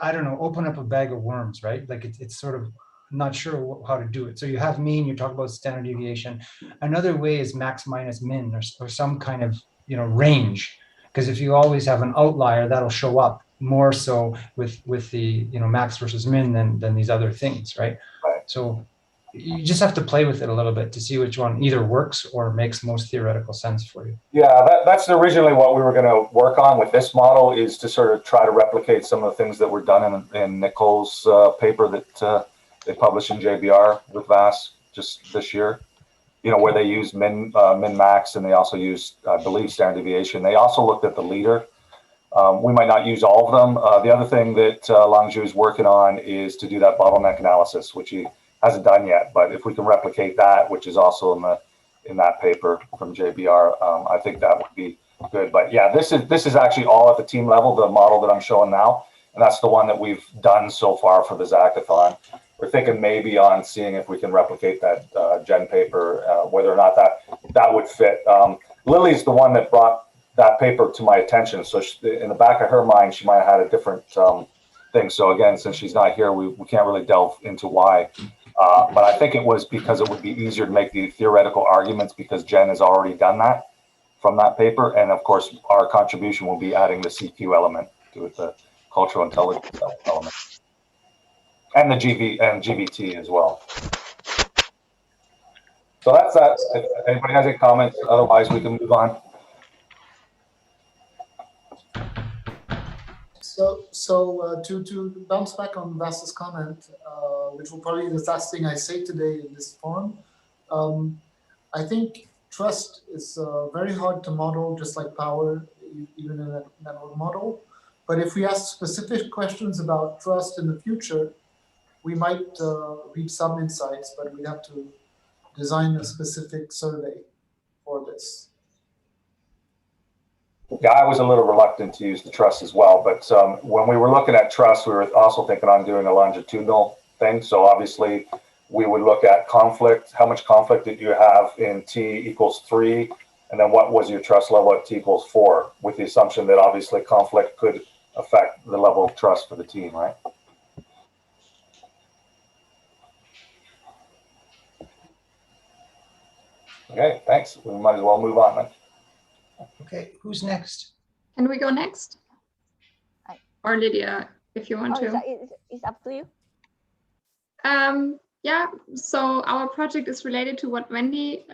Speaker 1: I don't know, open up a bag of worms, right? Like it's sort of not sure how to do it. So you have mean, you talk about standard deviation. Another way is max minus min or some kind of, range. Because if you always have an outlier, that'll show up more so with the, max versus min than these other things, right? So you just have to play with it a little bit to see which one either works or makes most theoretical sense for you.
Speaker 8: Yeah, that's originally what we were going to work on with this model, is to sort of try to replicate some of the things that were done in Nicole's paper that they published in JBR with Vas just this year, where they used min max, and they also used, I believe, standard deviation. They also looked at the leader. We might not use all of them. The other thing that Longju is working on is to do that bottleneck analysis, which he hasn't done yet. But if we can replicate that, which is also in that paper from JBR, I think that would be good. But yeah, this is actually all at the team level, the model that I'm showing now, and that's the one that we've done so far for the Xackathon. We're thinking maybe on seeing if we can replicate that Gen paper, whether or not that would fit. Lily's the one that brought that paper to my attention. So in the back of her mind, she might have had a different thing. So again, since she's not here, we can't really delve into why. But I think it was because it would be easier to make the theoretical arguments because Jen has already done that from that paper. And of course, our contribution will be adding the CQ element to it, the cultural intelligence element, and the GBT as well. So that's that. If anybody has any comments, otherwise we can move on.
Speaker 4: So to bounce back on Vas's comment, which will probably be the last thing I say today in this forum, I think trust is very hard to model, just like power, even in a network model. But if we ask specific questions about trust in the future, we might reach some insights, but we'd have to design a specific survey for this.
Speaker 8: Yeah, I was a little reluctant to use the trust as well, but when we were looking at trust, we were also thinking on doing a longitudinal thing. So obviously we would look at conflict. How much conflict did you have in T=3? And then what was your trust level at T=4, with the assumption that obviously conflict could affect the level of trust for the team, right? Okay, thanks. We might as well move on then.
Speaker 1: Okay, who's next?
Speaker 10: Can we go next? Or Lydia, if you want to.
Speaker 11: It's up to you.
Speaker 10: Yeah, so our project is related to what Wendy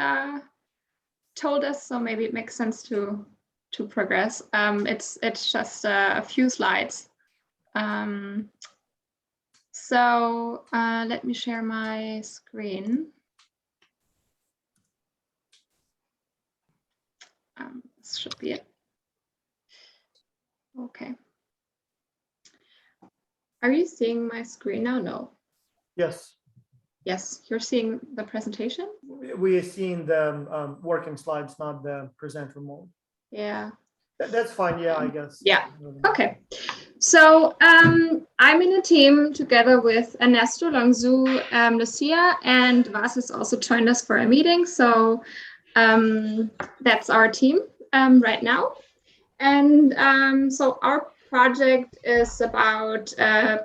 Speaker 10: told us, so maybe it makes sense to progress. It's just a few slides. So let me share my screen. This should be it. Okay. Are you seeing my screen now? No.
Speaker 2: Yes.
Speaker 10: Yes, you're seeing the presentation?
Speaker 2: We are seeing the working slides, not the presenter mode.
Speaker 10: Yeah.
Speaker 2: That's fine. Yeah, I guess.
Speaker 10: Yeah. Okay. So I'm in a team together with Ernesto, Longzhu, Lucia, and Vas has also joined us for a meeting. So that's our team right now. And so our project is about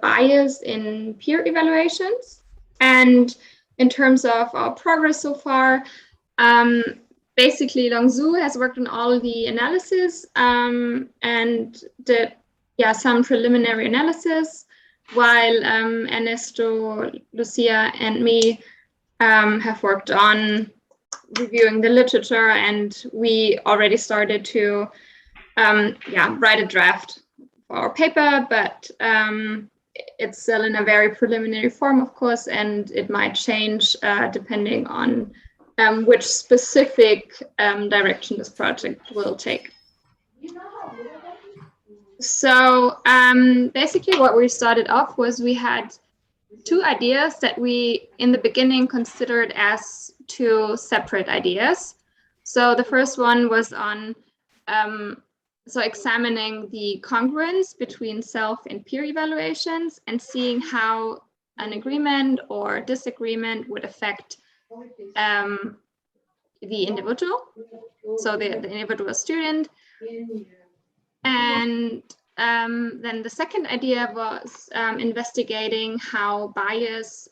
Speaker 10: bias in peer evaluations. And in terms of our progress so far, basically Longzhu has worked on all the analysis and did some preliminary analysis, while Ernesto, Lucia, and me have worked on reviewing the literature, and we already started to write a draft for our paper, but it's still in a very preliminary form, of course, and it might change depending on which specific direction this project will take. So basically what we started off was we had two ideas that we in the beginning considered as two separate ideas. So the first one was on examining the congruence between self and peer evaluations and seeing how an agreement or disagreement would affect the individual, so the individual student. And then the second idea was investigating how bias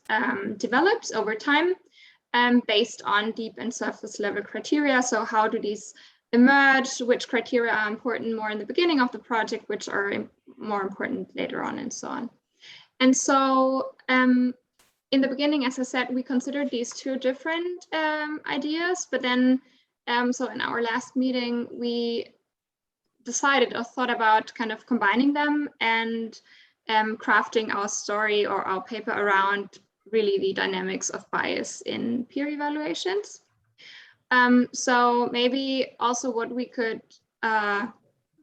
Speaker 10: develops over time based on deep and surface level criteria. So how do these emerge, which criteria are important more in the beginning of the project, which are more important later on, and so on. And so in the beginning, as I said, we considered these two different ideas, but then so in our last meeting, we decided or thought about kind of combining them and crafting our story or our paper around really the dynamics of bias in peer evaluations. So maybe also what we could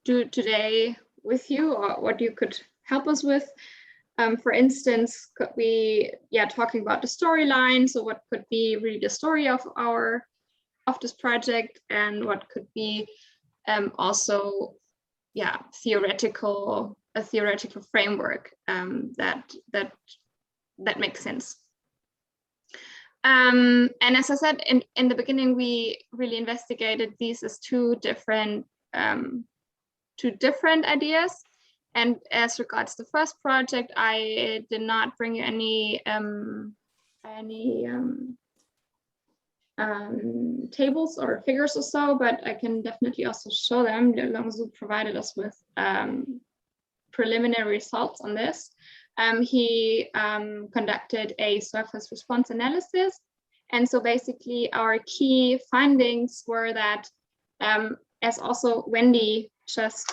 Speaker 10: do today with you, or what you could help us with. For instance, could we, talking about the storyline. So what could be really the story of this project, and what could be also, a theoretical framework that makes sense. And as I said in the beginning, we really investigated these as two different ideas. And as regards the first project, I did not bring you any tables or figures or so, but I can definitely also show them. Longzhu provided us with preliminary results on this. He conducted a surface response analysis. And so basically our key findings were that, as also Wendy just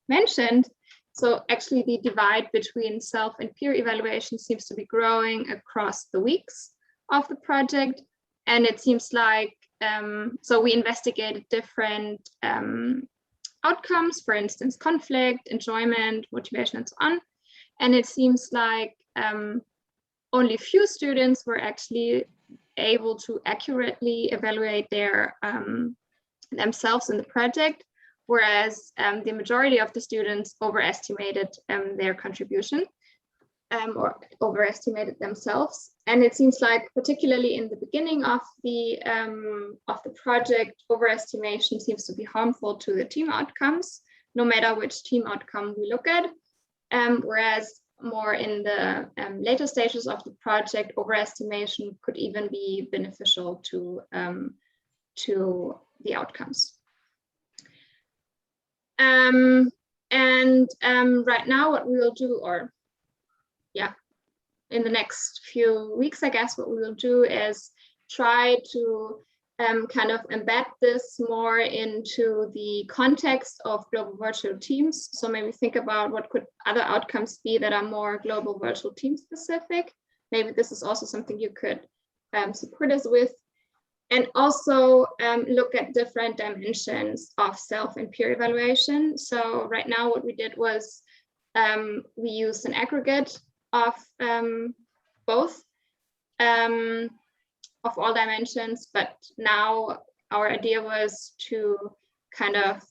Speaker 10: mentioned, so actually the divide between self and peer evaluation seems to be growing across the weeks of the project. And it seems like, so we investigated different outcomes, for instance, conflict, enjoyment, motivation, and so on. And it seems like only few students were actually able to accurately evaluate their themselves in the project, whereas the majority of the students overestimated their contribution or overestimated themselves. And it seems like, particularly in the beginning of the project, overestimation seems to be harmful to the team outcomes, no matter which team outcome we look at. Whereas more in the later stages of the project, overestimation could even be beneficial to the outcomes. Right now, what we will do, or in the next few weeks, I guess, what we will do is try to kind of embed this more into the context of global virtual teams. So maybe think about what could other outcomes be that are more global virtual team specific. Maybe this is also something you could support us with. And also look at different dimensions of self and peer evaluation. So right now what we did was we used an aggregate of both of all dimensions, but now our idea was to kind of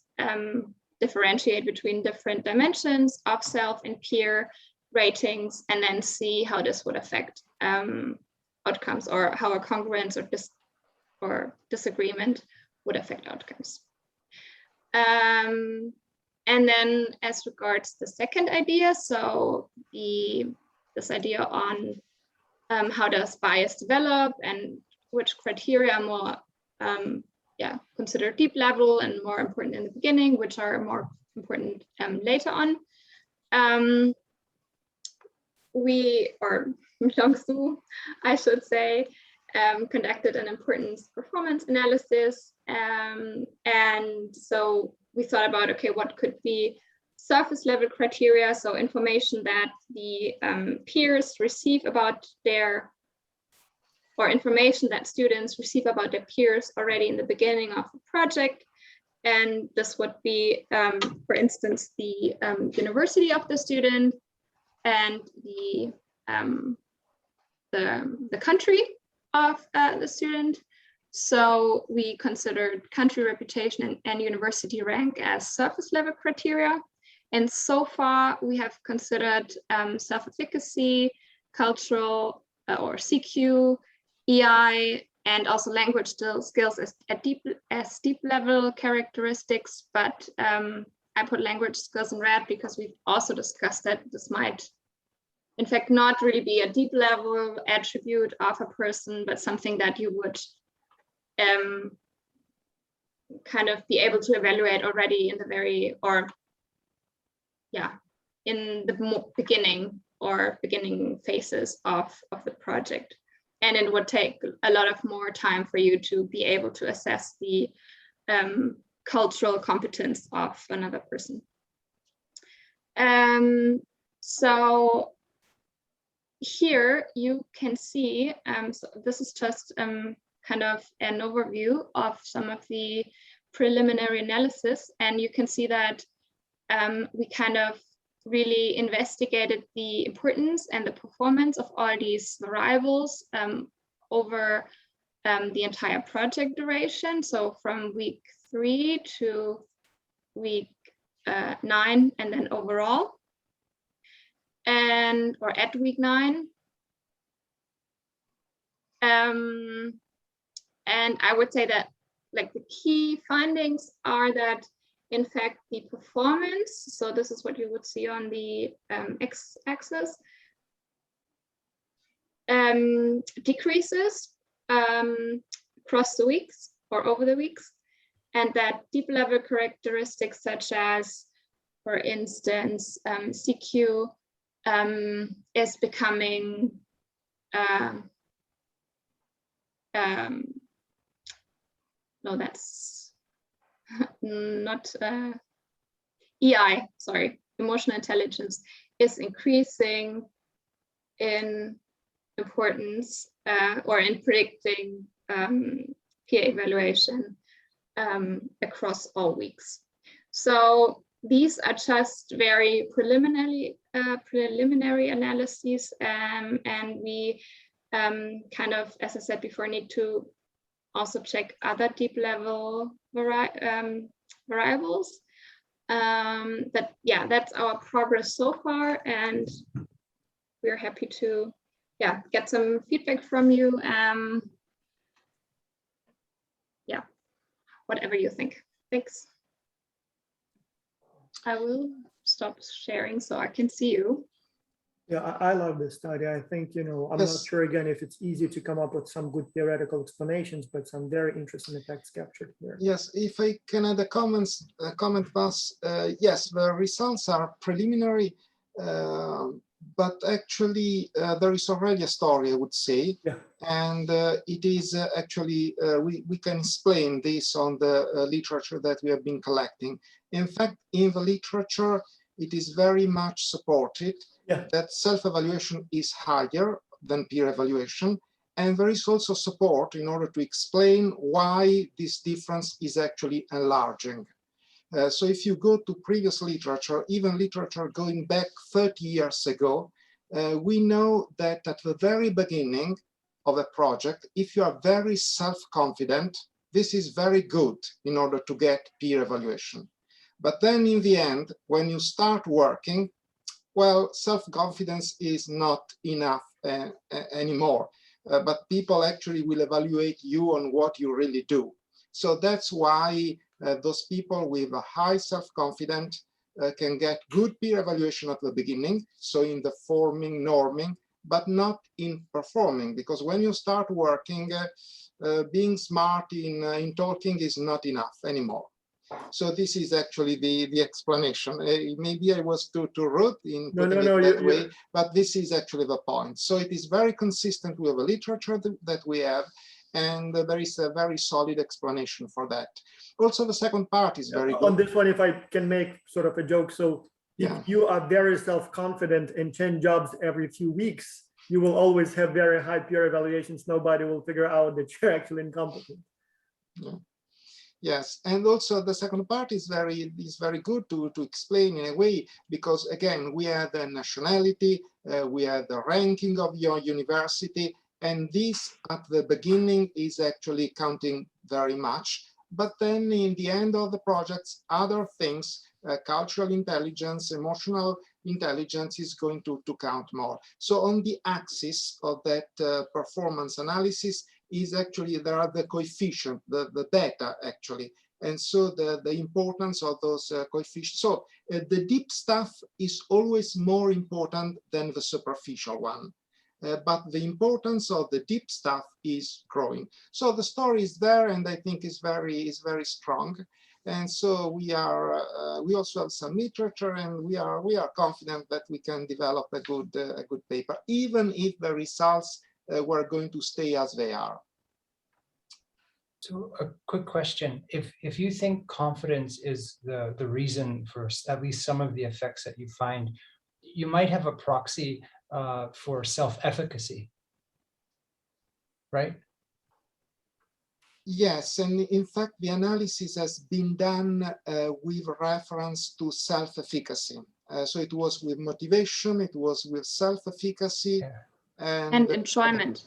Speaker 10: differentiate between different dimensions of self and peer ratings, and then see how this would affect outcomes, or how a congruence or disagreement would affect outcomes. And then as regards the second idea, so this idea on how does bias develop and which criteria are more considered deep level and more important in the beginning, which are more important later on. Longzhu, I should say, conducted an importance performance analysis. And so we thought about, okay, what could be surface level criteria, so information that the peers receive about their, or information that students receive about their peers already in the beginning of the project. And this would be, for instance, the university of the student and the country of the student. So we considered country reputation and university rank as surface level criteria. And so far we have considered self-efficacy, cultural or CQ, EI, and also language skills as deep level characteristics. But I put language skills in red because we've also discussed that this might, in fact, not really be a deep level attribute of a person, but something that you would kind of be able to evaluate already in the very, or in the beginning phases of the project. And it would take a lot of more time for you to be able to assess the cultural competence of another person. So here you can see, so this is just kind of an overview of some of the preliminary analysis. And you can see that we kind of really investigated the importance and the performance of all these variables over the entire project duration. So from week 3 to week 9, and then overall, or at week 9. And I would say that, like, the key findings are that, in fact, the performance, so this is what you would see on the x-axis, decreases across the weeks or over the weeks, and that deep level characteristics such as, for instance, CQ is becoming no, that's not EI, sorry, emotional intelligence is increasing in importance or in predicting peer evaluation across all weeks. So these are just very preliminary analyses, and we kind of, as I said before, need to also check other deep level variables. That's our progress so far, and we're happy to get some feedback from you. Whatever you think. Thanks. I will stop sharing so I can see you.
Speaker 2: Yeah, I love this study. I think, I'm not sure again if it's easy to come up with some good theoretical explanations, but some very interesting effects captured here.
Speaker 11: Yes, if I can add a comment, Bas, yes, the results are preliminary, but actually there is already a story, I would say, and it is actually, we can explain this on the literature that we have been collecting. In fact, in the literature, it is very much supported that self-evaluation is higher than peer evaluation, and there is also support in order to explain why this difference is actually enlarging. So if you go to previous literature, even literature going back 30 years ago, we know that at the very beginning of a project, if you are very self-confident, this is very good in order to get peer evaluation. But then in the end, when you start working, well, self-confidence is not enough anymore, but people actually will evaluate you on what you really do. So that's why those people with a high self-confidence can get good peer evaluation at the beginning, so in the forming, norming, but not in performing, because when you start working, being smart in talking is not enough anymore. So this is actually the explanation. Maybe I was too rude in putting it that way, but this is actually the point. So it is very consistent with the literature that we have, and there is a very solid explanation for that. Also, the second part is very good.
Speaker 2: On this one, if I can make sort of a joke, so if you are very self-confident and change jobs every few weeks, you will always have very high peer evaluations. Nobody will figure out that you're actually incompetent.
Speaker 11: Yes, and also the second part is very good to explain in a way, because again, we have the nationality, we have the ranking of your university, and this at the beginning is actually counting very much. But then in the end of the projects, other things, cultural intelligence, emotional intelligence is going to count more. So on the axis of that performance analysis is actually, there are the coefficient, the beta actually. And so the importance of those coefficients. So the deep stuff is always more important than the superficial one. But the importance of the deep stuff is growing. So the story is there, and I think is very strong. And so we also have some literature, and we are confident that we can develop a good paper, even if the results were going to stay as they are.
Speaker 1: So a quick question: if you think confidence is the reason for at least some of the effects that you find, you might have a proxy for self-efficacy, right?
Speaker 11: Yes, and in fact, the analysis has been done with reference to self-efficacy. So it was with motivation, it was with self-efficacy,
Speaker 10: and enjoyment.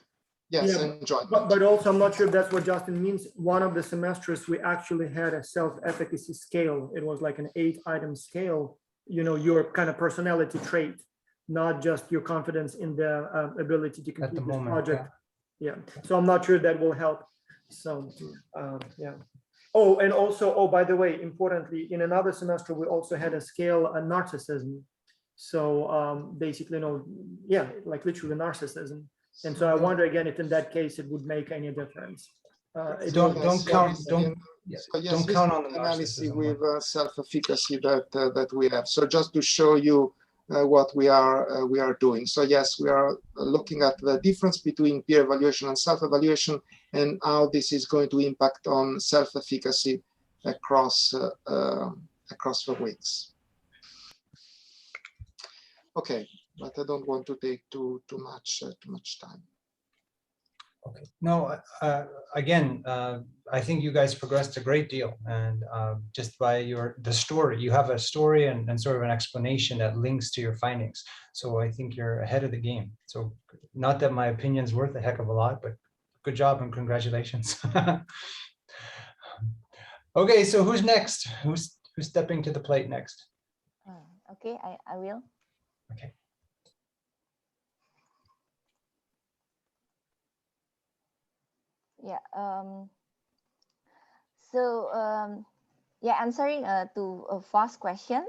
Speaker 11: Yes, enjoyment.
Speaker 2: But also, I'm not sure if that's what Justin means. One of the semesters, we actually had a self-efficacy scale. It was like an 8-item scale, your kind of personality trait, not just your confidence in the ability to complete this project. Yeah. So I'm not sure that will help. So, yeah. Oh, and also, by the way, importantly, in another semester, we also had a scale, a narcissism. So basically, like literally narcissism. And so I wonder again if in that case it would make any difference.
Speaker 1: Don't count. Don't. Yeah,
Speaker 11: So yes,
Speaker 1: don't
Speaker 11: this
Speaker 1: count on the
Speaker 11: analysis
Speaker 1: narcissism
Speaker 11: with self-efficacy that we have. So just to show you what we are doing. So yes, we are looking at the difference between peer evaluation and self-evaluation, and how this is going to impact on self-efficacy across across the weeks. Okay, but I don't want to take too much time.
Speaker 1: Okay. No, again, I think you guys progressed a great deal, and just by the story, you have a story and sort of an explanation that links to your findings. So I think you're ahead of the game. So not that my opinion's worth a heck of a lot, but good job and congratulations. Okay, so who's next? Who's stepping to the plate next?
Speaker 12: Okay, I will.
Speaker 1: Okay.
Speaker 12: Yeah. Yeah, answering to a first question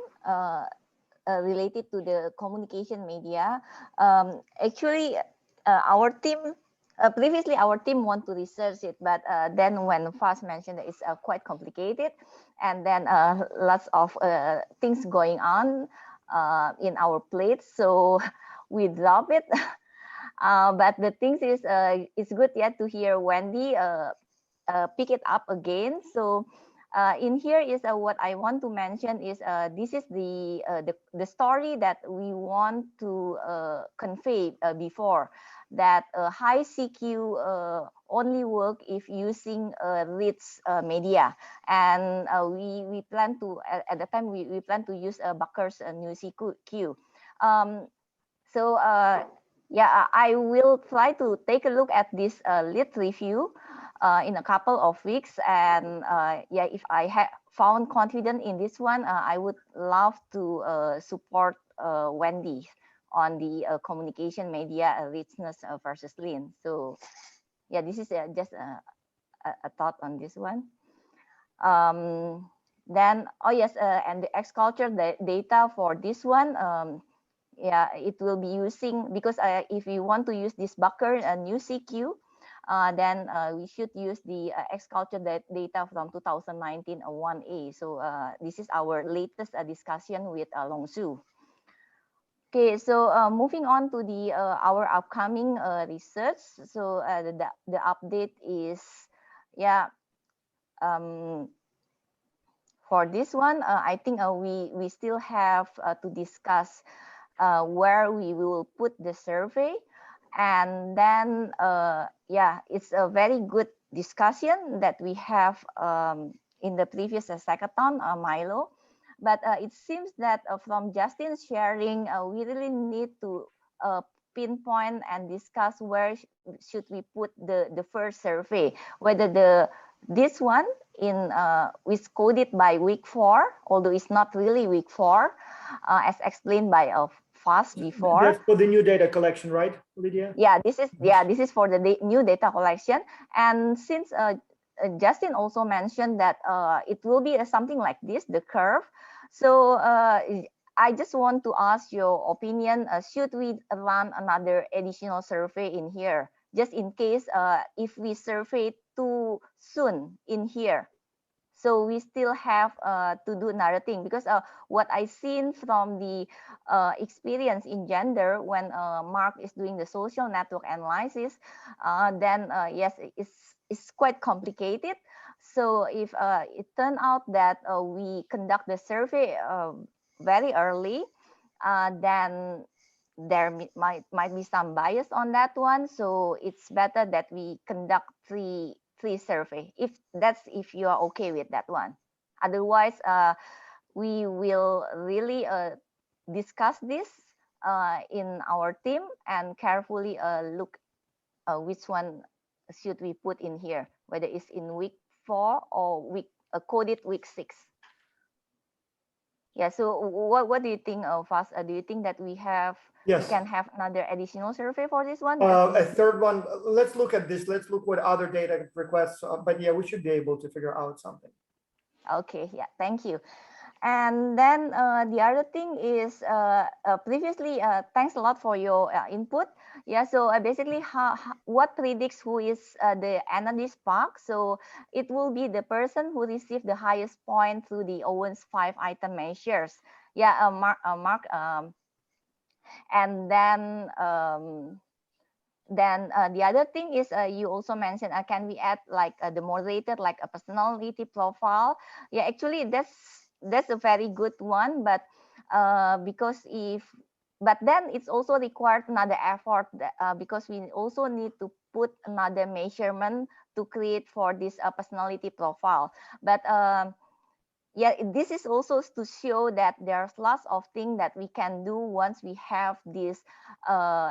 Speaker 12: related to the communication media. Actually, our team previously our team want to research it, but then when Faz mentioned that it's quite complicated, and then lots of things going on in our plate, so we drop it. But the thing is, it's good yet to hear Wendy pick it up again. So in here is what I want to mention is this is the story that we want to convey before, that high CQ only work if using rich media, and we plan to at the time we plan to use Bucker's new CQ. Yeah, I will try to take a look at this lit review in a couple of weeks, and yeah, if I found confident in this one, I would love to support Wendy on the communication media richness versus lean. So yeah, this is just a thought on this one. Then, oh yes, and the X culture data for this one, yeah, it will be using, because if we want to use this Bucker new CQ, then we should use the X culture data from 2019 1A. So this is our latest discussion with Longsu. Okay, so moving on to the our upcoming research. So the update is, yeah, for this one, I think we still have to discuss where we will put the survey, and then yeah, it's a very good discussion that we have in the previous Xackathon, Milo. But it seems that from Justin's sharing, we really need to pinpoint and discuss where should we put the first survey, whether this one in is coded by week 4, although it's not really week 4, as explained by Faz before.
Speaker 2: That's for the new data collection, right, Lydia?
Speaker 12: Yeah, this is for the new data collection. And since Justin also mentioned that it will be something like this, the curve. So I just want to ask your opinion. Should we run another additional survey in here, just in case if we survey too soon in here? So we still have to do another thing, because what I've seen from the experience in gender, when Mark is doing the social network analysis, then yes, it's quite complicated. So if it turned out that we conduct the survey very early, then there might be some bias on that one. So it's better that we conduct three survey, if you are okay with that one. Otherwise, we will really discuss this in our team and carefully look which one should we put in here, whether it's in week 4 or coded week 6. Yeah, so what do you think of us? Do you think that we can have another additional survey for this one?
Speaker 2: A third one. Let's look at this. Let's look what other data requests. But yeah, we should be able to figure out something.
Speaker 12: Okay, yeah, thank you. And then the other thing is, previously, thanks a lot for your input. Yeah, so basically what predicts who is the energy spark? So it will be the person who received the highest point through the Owen's 5-item measures. Yeah, Mark. And then the other thing is you also mentioned, can we add like the moderator, like a personality profile? Yeah, actually that's a very good one, but but then it's also required another effort because we also need to put another measurement to create for this personality profile. But yeah, this is also to show that there's lots of things that we can do once we have this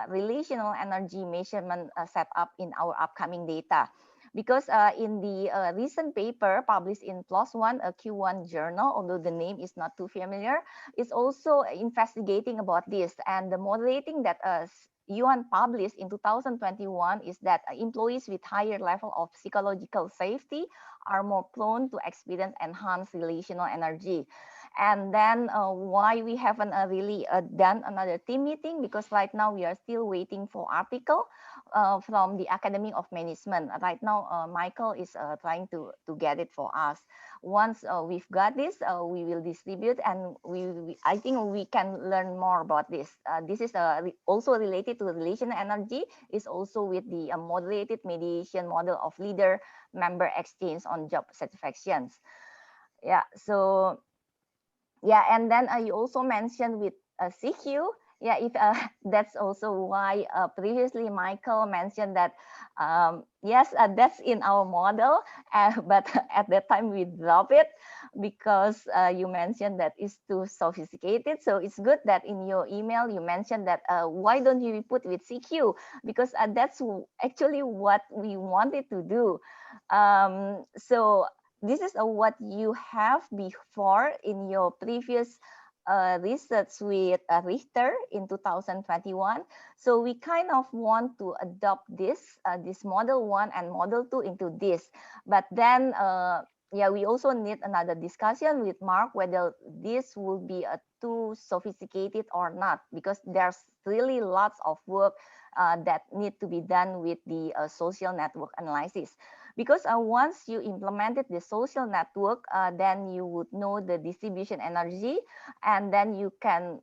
Speaker 12: relational energy measurement set up in our upcoming data. Because in the recent paper published in PLOS ONE, a Q1 journal, although the name is not too familiar, is also investigating about this. And the moderating that Yuan published in 2021 is that employees with higher level of psychological safety are more prone to experience enhanced relational energy. And then why we haven't really done another team meeting, because right now we are still waiting for article from the Academy of Management. Right now, Michael is trying to get it for us. Once we've got this, we will distribute, and I think we can learn more about this. This is also related to relational energy, is also with the moderated mediation model of leader-member exchange on job satisfactions. Yeah, so yeah, and then you also mentioned with CQ. Yeah, if that's also why previously Michael mentioned that yes, that's in our model, but at that time we drop it because you mentioned that it's too sophisticated. So it's good that in your email you mentioned that why don't you put with CQ, because that's actually what we wanted to do. So this is what you have before in your previous research with Richter in 2021. So we kind of want to adopt this model 1 and model 2 into this. But then, yeah, we also need another discussion with Mark whether this will be too sophisticated or not, because there's really lots of work that need to be done with the social network analysis. Because once you implemented the social network, then you would know the distribution energy, and then you can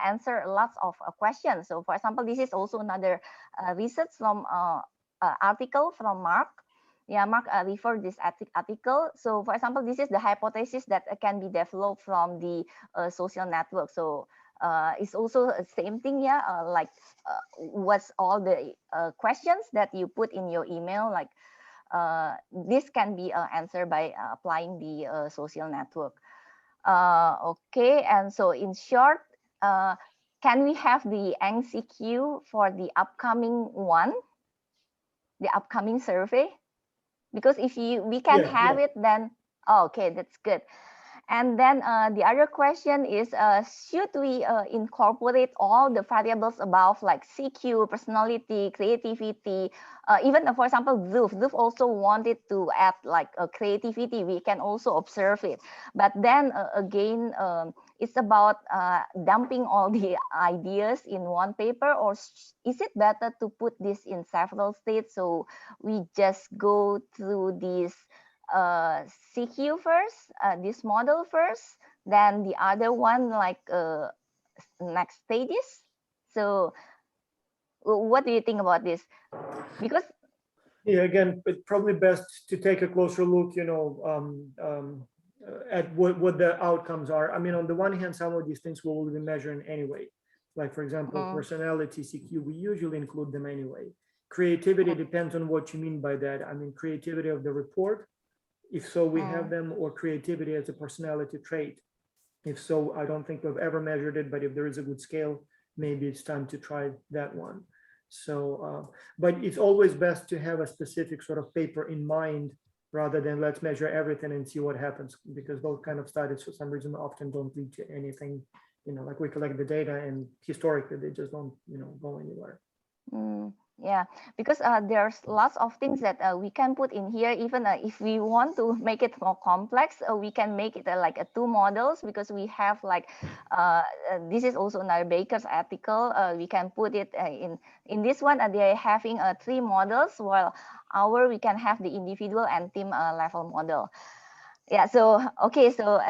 Speaker 12: answer lots of questions. So for example, this is also another research from article from Mark. Yeah, Mark referred this article. So for example, this is the hypothesis that can be developed from the social network. So it's also the same thing, yeah, like what's all the questions that you put in your email, like this can be answered by applying the social network. Okay, and so in short, can we have the NCQ for the upcoming one, the upcoming survey? Because if we can have it, then okay, that's good. And then the other question is, should we incorporate all the variables above, like CQ, personality, creativity, even for example, Zuf also wanted to add like creativity, we can also observe it. But then again, it's about dumping all the ideas in one paper, or is it better to put this in several states? So we just go through this CQ first, this model first, then the other one like next stages. So what do you think about this? Because
Speaker 2: yeah, again, it's probably best to take a closer look, you know, at what the outcomes are. I mean, on the one hand, some of these things we will be measuring anyway. Like for example, personality, CQ, we usually include them anyway. Creativity depends on what you mean by that. I mean, creativity of the report, if so, we have them, or creativity as a personality trait. If so, I don't think we've ever measured it, but if there is a good scale, maybe it's time to try that one. So, but it's always best to have a specific sort of paper in mind rather than let's measure everything and see what happens, because those kind of studies for some reason often don't lead to anything, you know, like we collect the data and historically they just don't, you know, go anywhere.
Speaker 12: Yeah, because there's lots of things that we can put in here. Even if we want to make it more complex, we can make it like two models, because we have like this is also another Baker's article. We can put it in this one. They're having 3 models, while we can have the individual and team level model. Yeah, so okay, so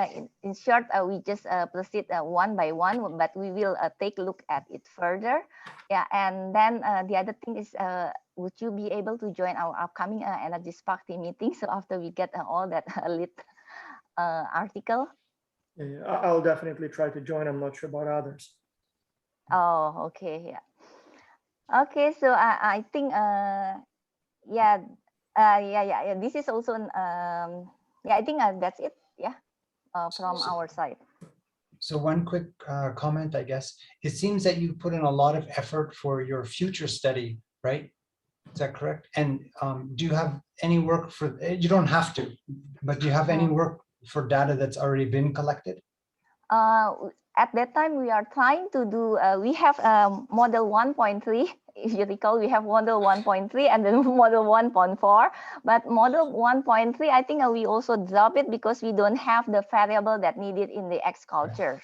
Speaker 12: in short, we just proceed one by one, but we will take a look at it further. Yeah, and then the other thing is, would you be able to join our upcoming Energy Spark team meeting? So after we get all that lit article.
Speaker 2: Yeah, I'll definitely try to join. I'm not sure about others.
Speaker 12: Oh, okay, yeah. Okay, so I think yeah, yeah. This is also yeah, I think that's it. Yeah, from our side.
Speaker 1: So one quick comment, I guess. It seems that you put in a lot of effort for your future study, right? Is that correct? And do you have any work for, you don't have to, but do you have any work for data that's already been collected?
Speaker 12: At that time, we are trying to do, we have model 1.3. If you recall, we have model 1.3 and then model 1.4. But model 1.3, I think we also drop it because we don't have the variable that needed in the X cultures.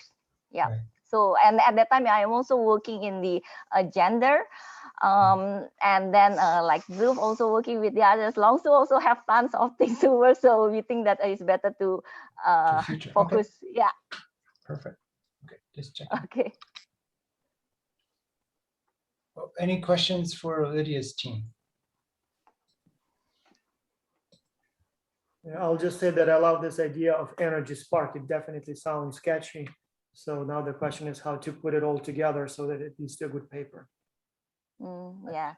Speaker 12: Yeah. Right. So, and at that time, I am also working in the gender. And then like Zulf also working with the others. Longsu also have tons of things to work. So we think that it's better to focus. Okay. Yeah.
Speaker 1: Perfect. Okay, just check.
Speaker 12: Okay.
Speaker 1: Well, any questions for Lydia's team?
Speaker 2: Yeah, I'll just say that I love this idea of Energy Spark. It definitely sounds sketchy. So now the question is how to put it all together so that it leads to a good paper.
Speaker 12: Yeah,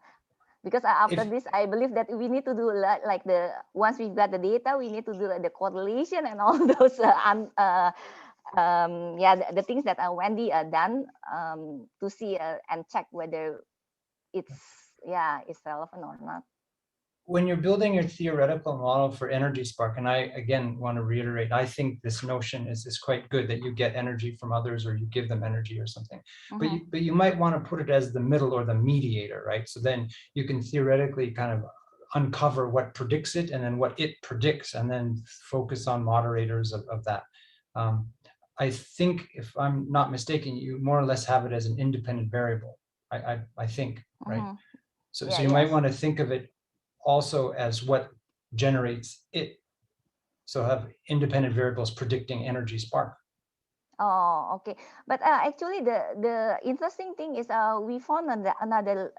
Speaker 12: because after this, I believe that we need to do like once we got the data, we need to do the correlation and all those yeah, the things that Wendy done to see and check whether it's relevant or not.
Speaker 1: When you're building your theoretical model for Energy Spark, and I again want to reiterate, I think this notion is quite good that you get energy from others or you give them energy or something. But you might want to put it as the middle or the mediator, right? So then you can theoretically kind of uncover what predicts it and then what it predicts, and then focus on moderators of that. I think, if I'm not mistaken, you more or less have it as an independent variable. I think, right? So you might want to think of it also as what generates it. So have independent variables predicting Energy Spark.
Speaker 12: Oh, okay. But actually, the interesting thing is we found another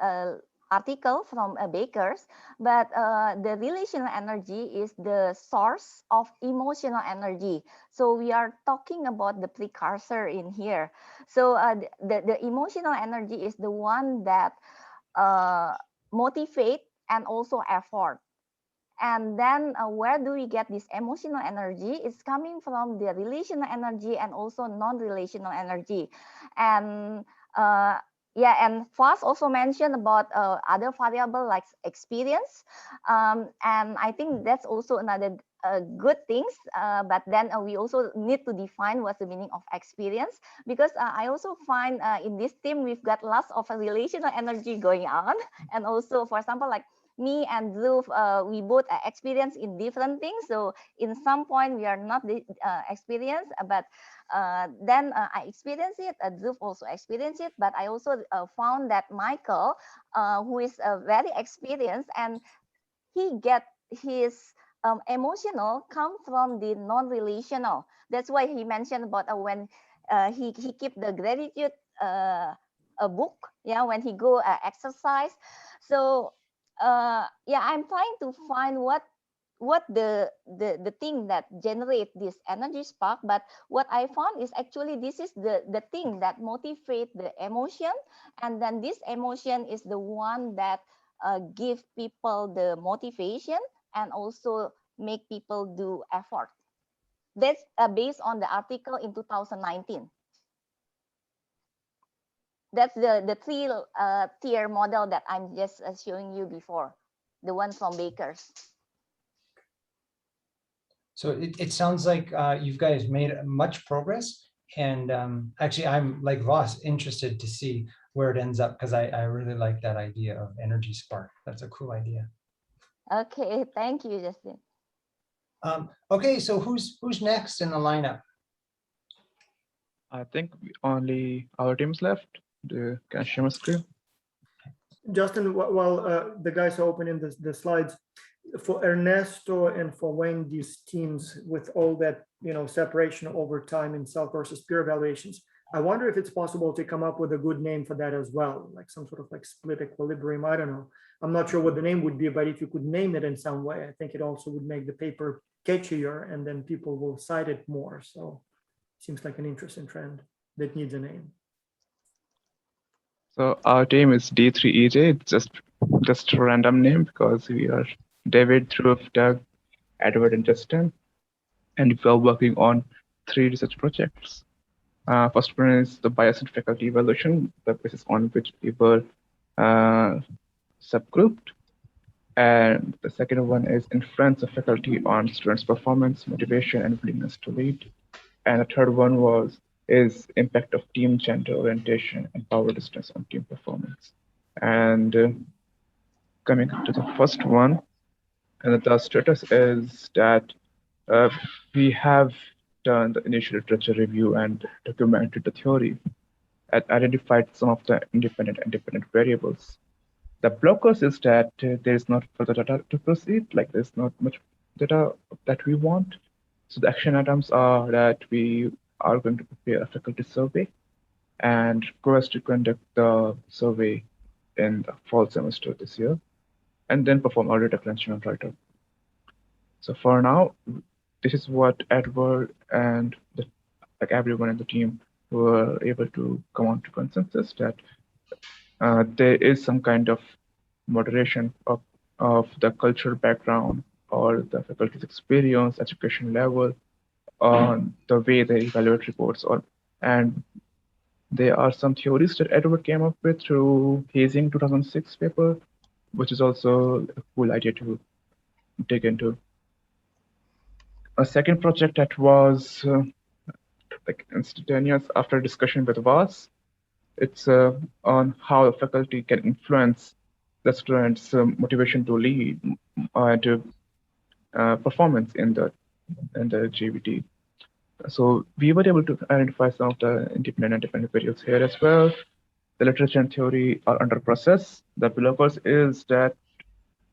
Speaker 12: article from Baker's, but the relational energy is the source of emotional energy. So we are talking about the precursor in here. So the emotional energy is the one that motivate and also effort. And then where do we get this emotional energy? It's coming from the relational energy and also non-relational energy. And yeah, and Fas also mentioned about other variable like experience. And I think that's also another good things. But then we also need to define what's the meaning of experience, because I also find in this team, we've got lots of relational energy going on. And also, for example, like me and Zulf, we both experience in different things. So in some point, we are not experienced, but then I experienced it. Zulf also experienced it, but I also found that Michael, who is very experienced, and he get his emotional come from the non-relational. That's why he mentioned about when he keep the gratitude a book, yeah, when he go exercise. So yeah, I'm trying to find what the thing that generate this energy spark. But what I found is actually this is the thing that motivate the emotion, and then this emotion is the one that give people the motivation and also make people do effort. That's based on the article in 2019. That's the three tier model that I'm just showing you before, the one from Baker's.
Speaker 1: So it sounds like you guys made much progress. And actually, I'm like Voss, interested to see where it ends up, because I really like that idea of energy spark. That's a cool idea.
Speaker 12: Okay, thank you, Justin.
Speaker 1: Okay, so who's next in the lineup?
Speaker 13: I think only our team's left. Can I share my screen?
Speaker 2: Justin, while the guys are opening the slides, for Ernesto and for Wendy's teams, with all that, you know, separation over time in self versus peer evaluations, I wonder if it's possible to come up with a good name for that as well, like some sort of like split equilibrium. I don't know. I'm not sure what the name would be, but if you could name it in some way, I think it also would make the paper catchier, and then people will cite it more. So seems like an interesting trend that needs a name.
Speaker 13: So our team is D3EJ. It's just a random name because we are David, Dhruv, Doug, Edward, and Justin, and we are working on 3 research projects. First one is the bias in faculty evaluation, the basis on which we were subgrouped. And the second one is influence of faculty on students' performance, motivation, and willingness to lead. And the third one is impact of team gender orientation and power distance on team performance. And coming to the first one, and the status is that we have done the initial literature review and documented the theory and identified some of the independent and dependent variables. The blockers is that there is not further data to proceed, like there's not much data that we want. So the action items are that we are going to prepare a faculty survey and request to conduct the survey in the fall semester this year, and then perform our data crunching and write-up. So for now, this is what Edward and like everyone in the team were able to come on to consensus that there is some kind of moderation of the cultural background or the faculty's experience, education level on the way they evaluate reports. And there are some theories that Edward came up with through hazing 2006 paper, which is also a cool idea to dig into. A second project that was like instantaneous after discussion with Vas, it's on how the faculty can influence the students' motivation to lead to performance in the GVT. So we were able to identify some of the independent and dependent variables here as well. The literature and theory are under process. The blockers is that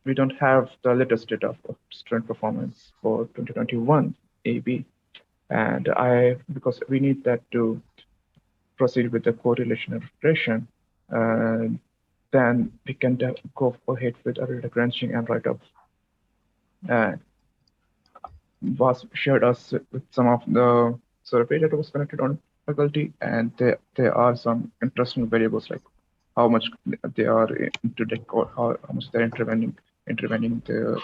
Speaker 13: we don't have the latest data for student performance for 2021 AB. And because we need that to proceed with the correlation and regression, then we can go ahead with our data crunching and write-up. Was shared us with some of the survey that was conducted on faculty, and there are some interesting variables like how much they are into the or how much they're intervening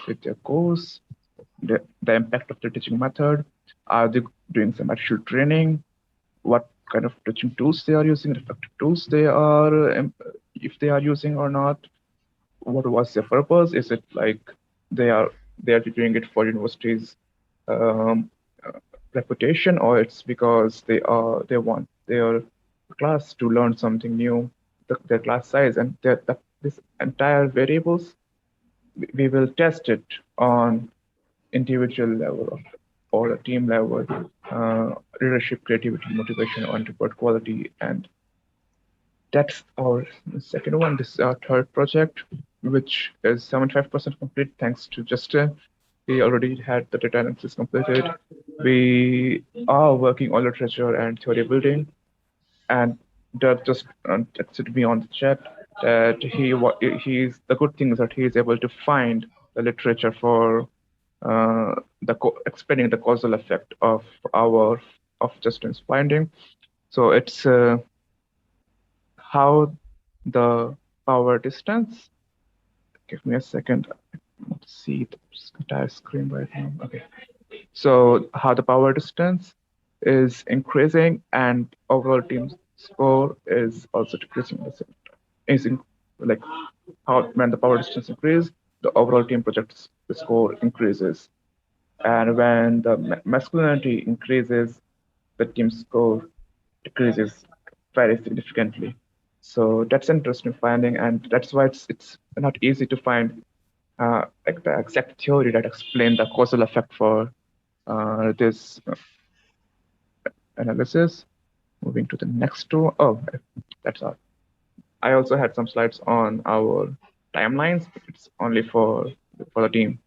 Speaker 13: with their course, the impact of the teaching method. Are they doing some actual training? What kind of teaching tools they are using, effective tools they are, if they are using or not? What was their purpose? Is it like they are doing it for universities' reputation, or it's because they want their class to learn something new, their class size, and this entire variables, we will test it on individual level or a team level, leadership, creativity, motivation, on report quality, and that's our second one. This is our third project, which is 75% complete thanks to Justin. We already had the data analysis completed. We are working on literature and theory building, and Doug just texted me on the chat that he's the good thing is that he is able to find the literature for explaining the causal effect of Justin's finding. So it's how the power distance. Give me a second. Let's see the entire screen right now. Okay. So how the power distance is increasing and overall team score is also decreasing. Like how when the power distance increases, the overall team project the score increases. And when the masculinity increases, the team score decreases very significantly. So that's interesting finding, and that's why it's not easy to find like the exact theory that explains the causal effect for this analysis. Moving to the next two. Oh, that's all. I also had some slides on our timelines, but it's only for the team.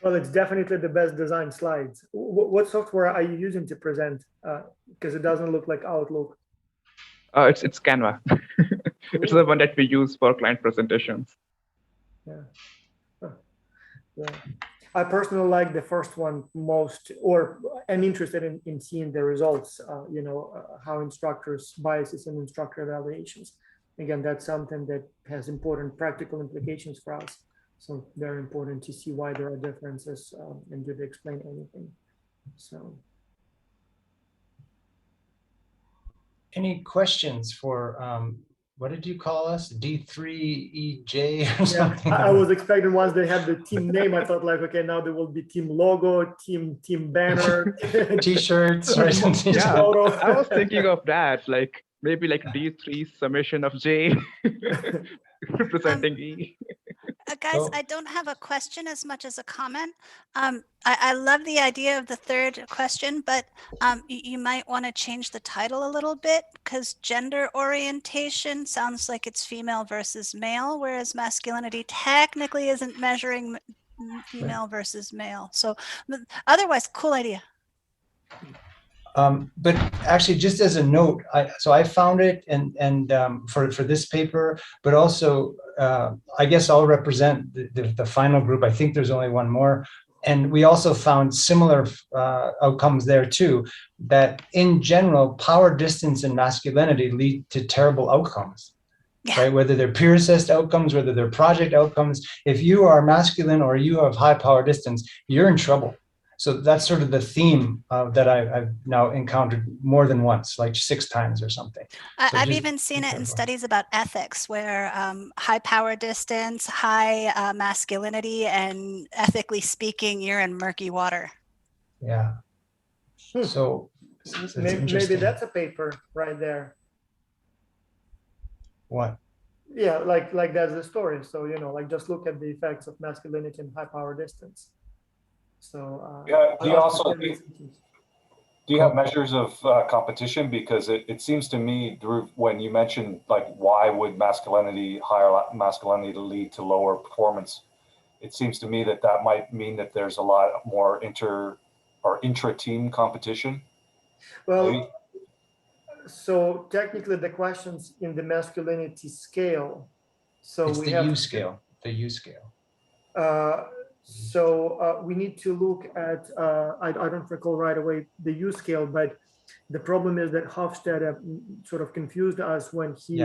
Speaker 2: Well, it's definitely the best design slides. What software are you using to present? Because it doesn't look like Outlook.
Speaker 13: It's Canva. It's the one that we use for client presentations.
Speaker 2: Yeah. Yeah. I personally like the first one most, or am interested in seeing the results, how instructors biases and instructor evaluations. Again, that's something that has important practical implications for us. So very important to see why there are differences and do they explain anything. So.
Speaker 1: Any questions for, what did you call us? D3EJ or something?
Speaker 2: Yeah, I was expecting once they have the team name, I thought like, okay, now there will be team logo, team banner,
Speaker 1: T-shirts or something.
Speaker 13: Yeah, I was thinking of that, like maybe like D3 summation of J representing E.
Speaker 6: Guys, I don't have a question as much as a comment. I love the idea of the third question, but you might want to change the title a little bit, because gender orientation sounds like it's female versus male, whereas masculinity technically isn't measuring female versus male. So otherwise, cool idea.
Speaker 1: But actually, just as a note, I found it and for this paper, but also I guess I'll represent the final group. I think there's only one more, and we also found similar outcomes there too. That in general, power distance and masculinity lead to terrible outcomes. Yeah. Right? Whether they're peer assessed outcomes, whether they're project outcomes. If you are masculine or you have high power distance, you're in trouble. So that's sort of the theme that I've now encountered more than once, like 6 times or something. So
Speaker 6: I've even seen it in studies about ethics where high power distance, high masculinity, and ethically speaking, you're in murky water.
Speaker 1: Yeah. So
Speaker 2: maybe that's a paper right there.
Speaker 1: What?
Speaker 2: Yeah, like that's the story. So, like just look at the effects of masculinity and high power distance. So
Speaker 8: yeah, do you have measures of competition? Because it seems to me, Dhruv, when you mentioned like why would higher masculinity lead to lower performance, it seems to me that might mean that there's a lot more intra-team competition.
Speaker 2: Well,
Speaker 8: maybe?
Speaker 2: So technically the questions in the masculinity scale. So
Speaker 1: it's the U scale. The U scale.
Speaker 2: So we need to look at, I don't recall right away the U scale, but the problem is that Hofstede sort of confused us when he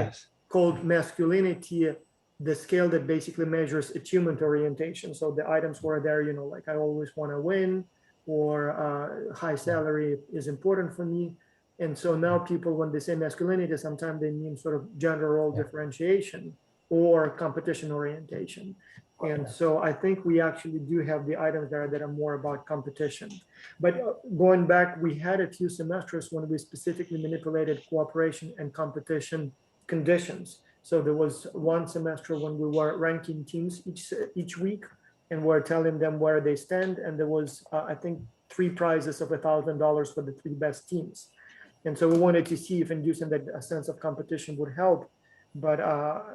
Speaker 2: called masculinity the scale that basically measures achievement orientation. So the items were there, like I always want to win, or high salary is important for me. And so now people, when they say masculinity, sometimes they mean sort of gender role differentiation or competition orientation. And so I think we actually do have the items there that are more about competition. But going back, we had a few semesters when we specifically manipulated cooperation and competition conditions. So there was one semester when we were ranking teams each week, and we're telling them where they stand. And there was, I think, 3 prizes of $1,000 for the 3 best teams. And so we wanted to see if inducing that a sense of competition would help. But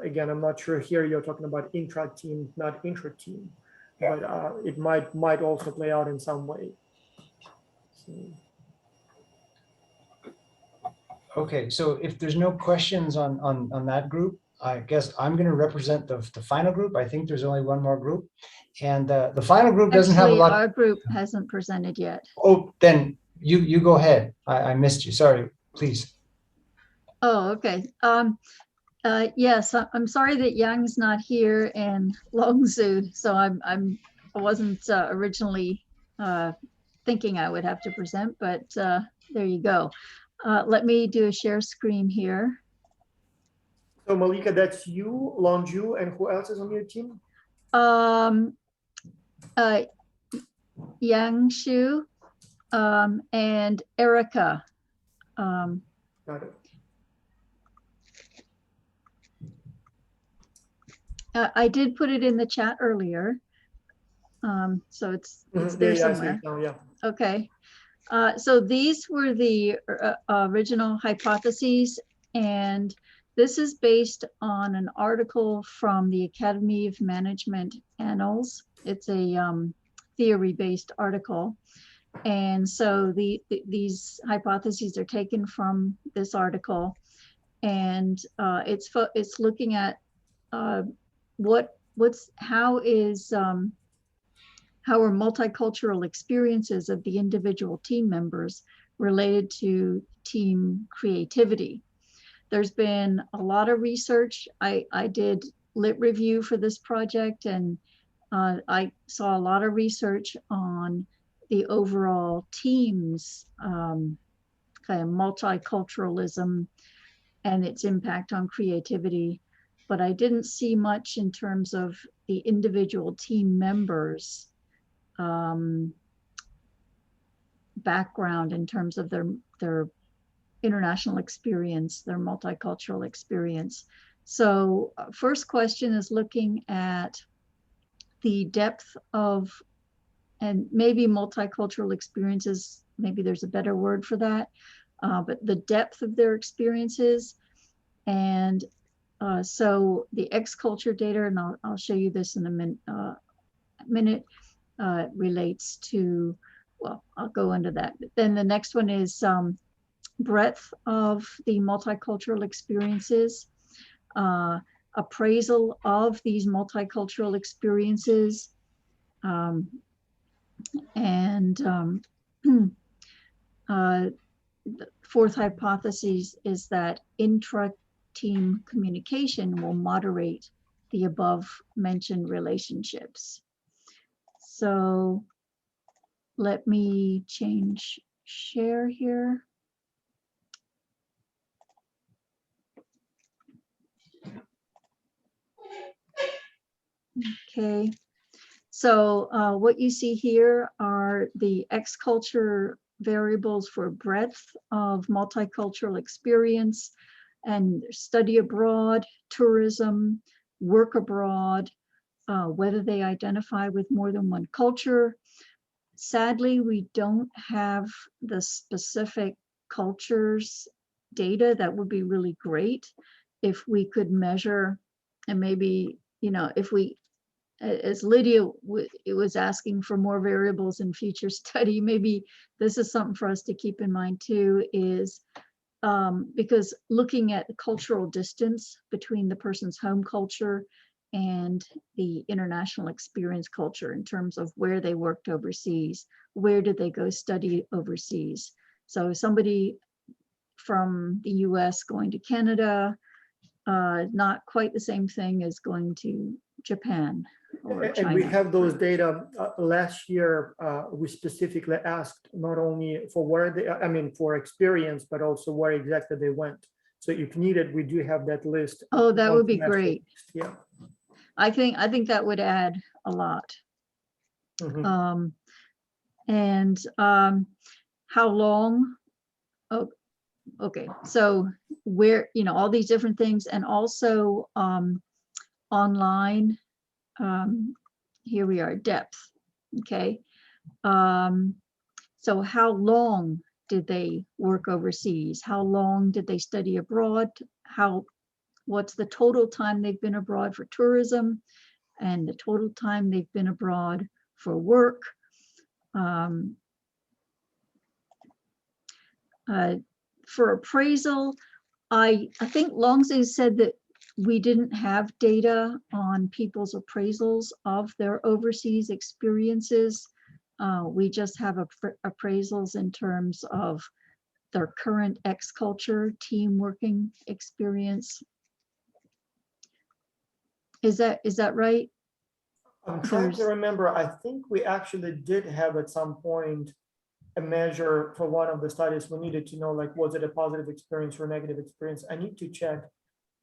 Speaker 2: again, I'm not sure here you're talking about intra-team, not intra-team. Yeah. But it might also play out in some way. So.
Speaker 1: Okay, so if there's no questions on that group, I guess I'm going to represent the final group. I think there's only one more group. And the final group doesn't have a lot.
Speaker 14: Our group hasn't presented yet.
Speaker 1: Oh, then you go ahead. I missed you. Sorry, please.
Speaker 14: Oh, okay. Yes, I'm sorry that Yang's not here and Longzhu. So I wasn't originally thinking I would have to present, but there you go. Let me do a share screen here.
Speaker 2: So Malika, that's you, Longzhu, and who else is on your team?
Speaker 14: Yang Shu and Erica.
Speaker 2: Got it.
Speaker 14: I did put it in the chat earlier. So it's there somewhere.
Speaker 2: Yeah.
Speaker 14: Okay. So these were the original hypotheses, and this is based on an article from the Academy of Management Annals. It's a theory-based article. And so these hypotheses are taken from this article, and it's looking at how are multicultural experiences of the individual team members related to team creativity. There's been a lot of research. I did lit review for this project, and I saw a lot of research on the overall team's kind of multiculturalism and its impact on creativity. But I didn't see much in terms of the individual team members' background in terms of their international experience, their multicultural experience. So first question is looking at the depth of, and maybe multicultural experiences, maybe there's a better word for that, but the depth of their experiences. And so the X culture data, and I'll show you this in a minute, relates to, well, I'll go into that. Then the next one is breadth of the multicultural experiences, appraisal of these multicultural experiences, and the fourth hypothesis is that intra-team communication will moderate the above mentioned relationships. So let me change share here. Okay, so what you see here are the X culture variables for breadth of multicultural experience and study abroad, tourism, work abroad, whether they identify with more than one culture. Sadly, we don't have the specific cultures data. That would be really great if we could measure, and maybe, you know, if we, as Lydia was asking for more variables in future study, maybe this is something for us to keep in mind too, is because looking at the cultural distance between the person's home culture and the international experience culture in terms of where they worked overseas, where did they go study overseas. So somebody from the US going to Canada, not quite the same thing as going to Japan or China.
Speaker 2: And we have those data. Last year, we specifically asked not only for where they, I mean, for experience, but also where exactly they went. So if needed, we do have that list.
Speaker 14: Oh, that would be great.
Speaker 2: Yeah.
Speaker 14: I think that would add a lot.
Speaker 2: Mm-hmm.
Speaker 14: How long? Oh, okay. So where, you know, all these different things, and also online. Here we are, depth. Okay. So how long did they work overseas? How long did they study abroad? What's the total time they've been abroad for tourism and the total time they've been abroad for work? For appraisal, I think Longzhi said that we didn't have data on people's appraisals of their overseas experiences. We just have appraisals in terms of their current X culture team working experience. Is that right?
Speaker 2: I'm trying to remember. I think we actually did have at some point a measure for one of the studies. We needed to know, like, was it a positive experience or negative experience? I need to check,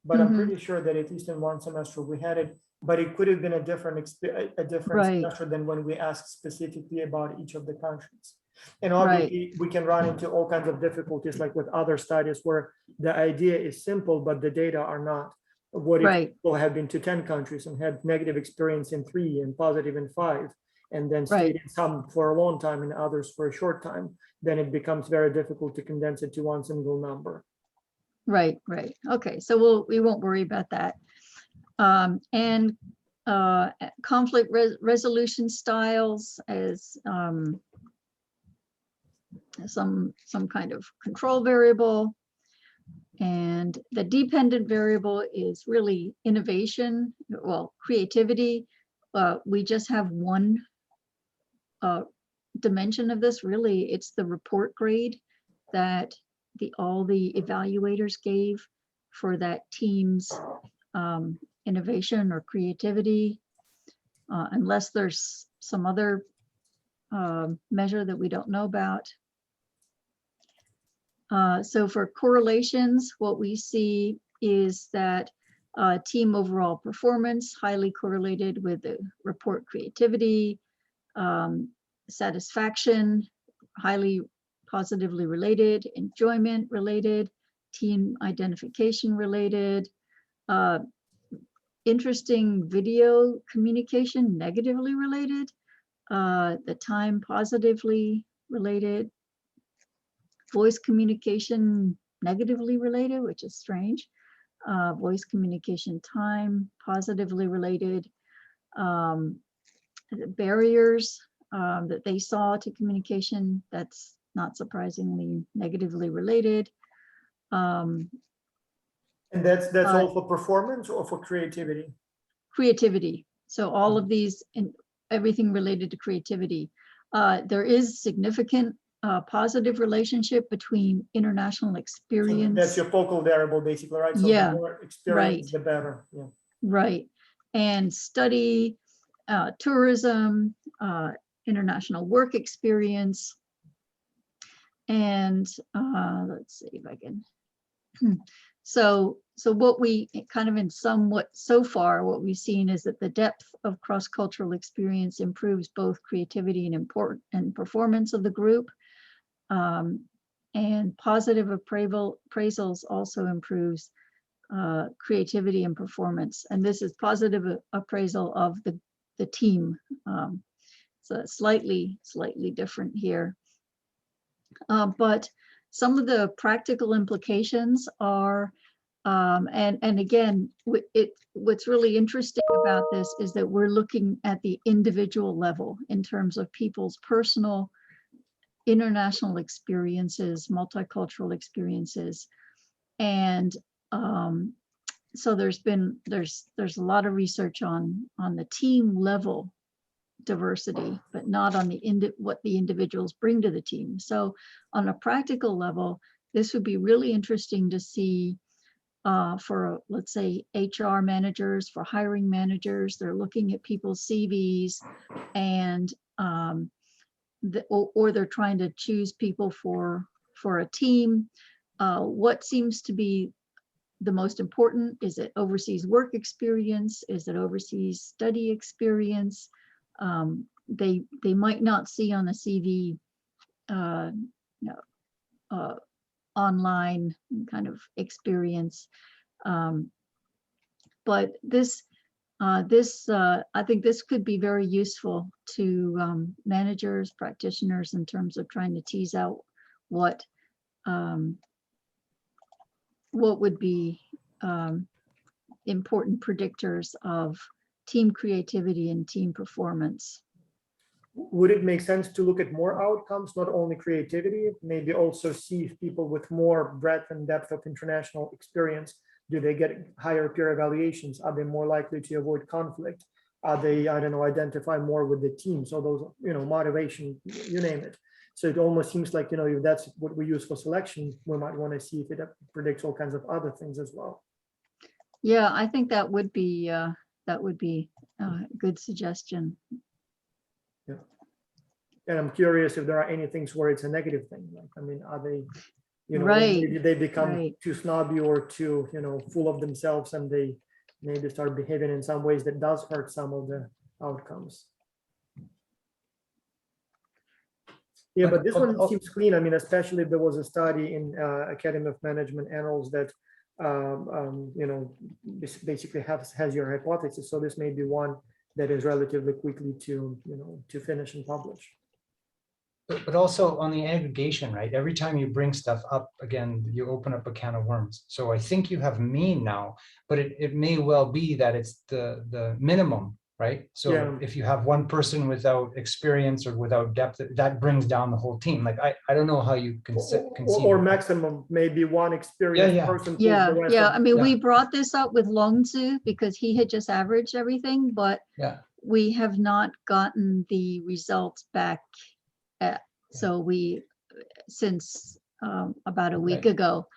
Speaker 2: but I'm pretty sure that at least in one semester we had it, but it could have been a different semester than when we asked specifically about each of the countries. And obviously we can run into all kinds of difficulties, like with other studies where the idea is simple, but the data are not. What if
Speaker 14: Right.
Speaker 2: people have been to 10 countries and had negative experience in 3 and positive in 5, and then
Speaker 14: Right.
Speaker 2: stayed in some for a long time and others for a short time, then it becomes very difficult to condense it to one single number.
Speaker 14: Right, right. Okay, so we won't worry about that. And conflict resolution styles as some kind of control variable. And the dependent variable is really innovation, well, creativity. We just have one dimension of this, really. It's the report grade that all the evaluators gave for that team's innovation or creativity, unless there's some other measure that we don't know about. So for correlations, what we see is that team overall performance highly correlated with the report creativity, satisfaction highly positively related, enjoyment related, team identification related, interesting video communication negatively related, the time positively related, voice communication negatively related, which is strange, voice communication time positively related, the barriers that they saw to communication, that's not surprisingly negatively related.
Speaker 2: And that's all for performance or for creativity?
Speaker 14: Creativity. So all of these and everything related to creativity. There is significant positive relationship between international experience.
Speaker 2: So that's your focal variable, basically, right? So
Speaker 14: yeah,
Speaker 2: the more experience,
Speaker 14: right.
Speaker 2: the better. Yeah.
Speaker 14: Right. And study, tourism, international work experience. And let's see if I can. So what we kind of in somewhat so far, what we've seen is that the depth of cross-cultural experience improves both creativity and performance of the group. And positive appraisals also improves creativity and performance. And this is positive appraisal of the team. So it's slightly different here. But some of the practical implications are, and again, what's really interesting about this is that we're looking at the individual level in terms of people's personal international experiences, multicultural experiences. And so there's a lot of research on the team level diversity, but not on what the individuals bring to the team. So on a practical level, this would be really interesting to see for, let's say, HR managers, for hiring managers. They're looking at people's CVs and or they're trying to choose people for a team. What seems to be the most important? Is it overseas work experience? Is it overseas study experience? They might not see on a CV online kind of experience, but this I think this could be very useful to managers, practitioners in terms of trying to tease out what would be important predictors of team creativity and team performance.
Speaker 2: Would it make sense to look at more outcomes, not only creativity, maybe also see if people with more breadth and depth of international experience, do they get higher peer evaluations? Are they more likely to avoid conflict? Are they, I don't know, identify more with the team? So those, motivation, you name it. So it almost seems like, if that's what we use for selection, we might want to see if it predicts all kinds of other things as well.
Speaker 14: Yeah, I think that would be a good suggestion.
Speaker 2: Yeah. And I'm curious if there are any things where it's a negative thing. Like, I mean, are they,
Speaker 14: right.
Speaker 2: maybe they become
Speaker 14: right.
Speaker 2: too snobby or too, full of themselves, and they maybe start behaving in some ways that does hurt some of the outcomes. Yeah, but this one seems clean. I mean, especially if there was a study in Academy of Management Annals that basically has your hypothesis. So this may be one that is relatively quickly to finish and publish.
Speaker 1: But also on the aggregation, right? Every time you bring stuff up again, you open up a can of worms. So I think you have mean now, but it may well be that it's the minimum, right? So
Speaker 2: Yeah.
Speaker 1: if you have one person without experience or without depth, that brings down the whole team. Like I don't know how you can
Speaker 2: Or maximum, maybe one experienced
Speaker 1: Yeah, yeah.
Speaker 2: person. pulls the
Speaker 14: Yeah,
Speaker 2: rest
Speaker 14: yeah.
Speaker 2: of-
Speaker 14: I mean,
Speaker 1: Yeah.
Speaker 14: we brought this up with Longzhu because he had just averaged everything, but
Speaker 1: Yeah.
Speaker 14: we have not gotten the results back. So since about a week
Speaker 1: Right.
Speaker 14: ago,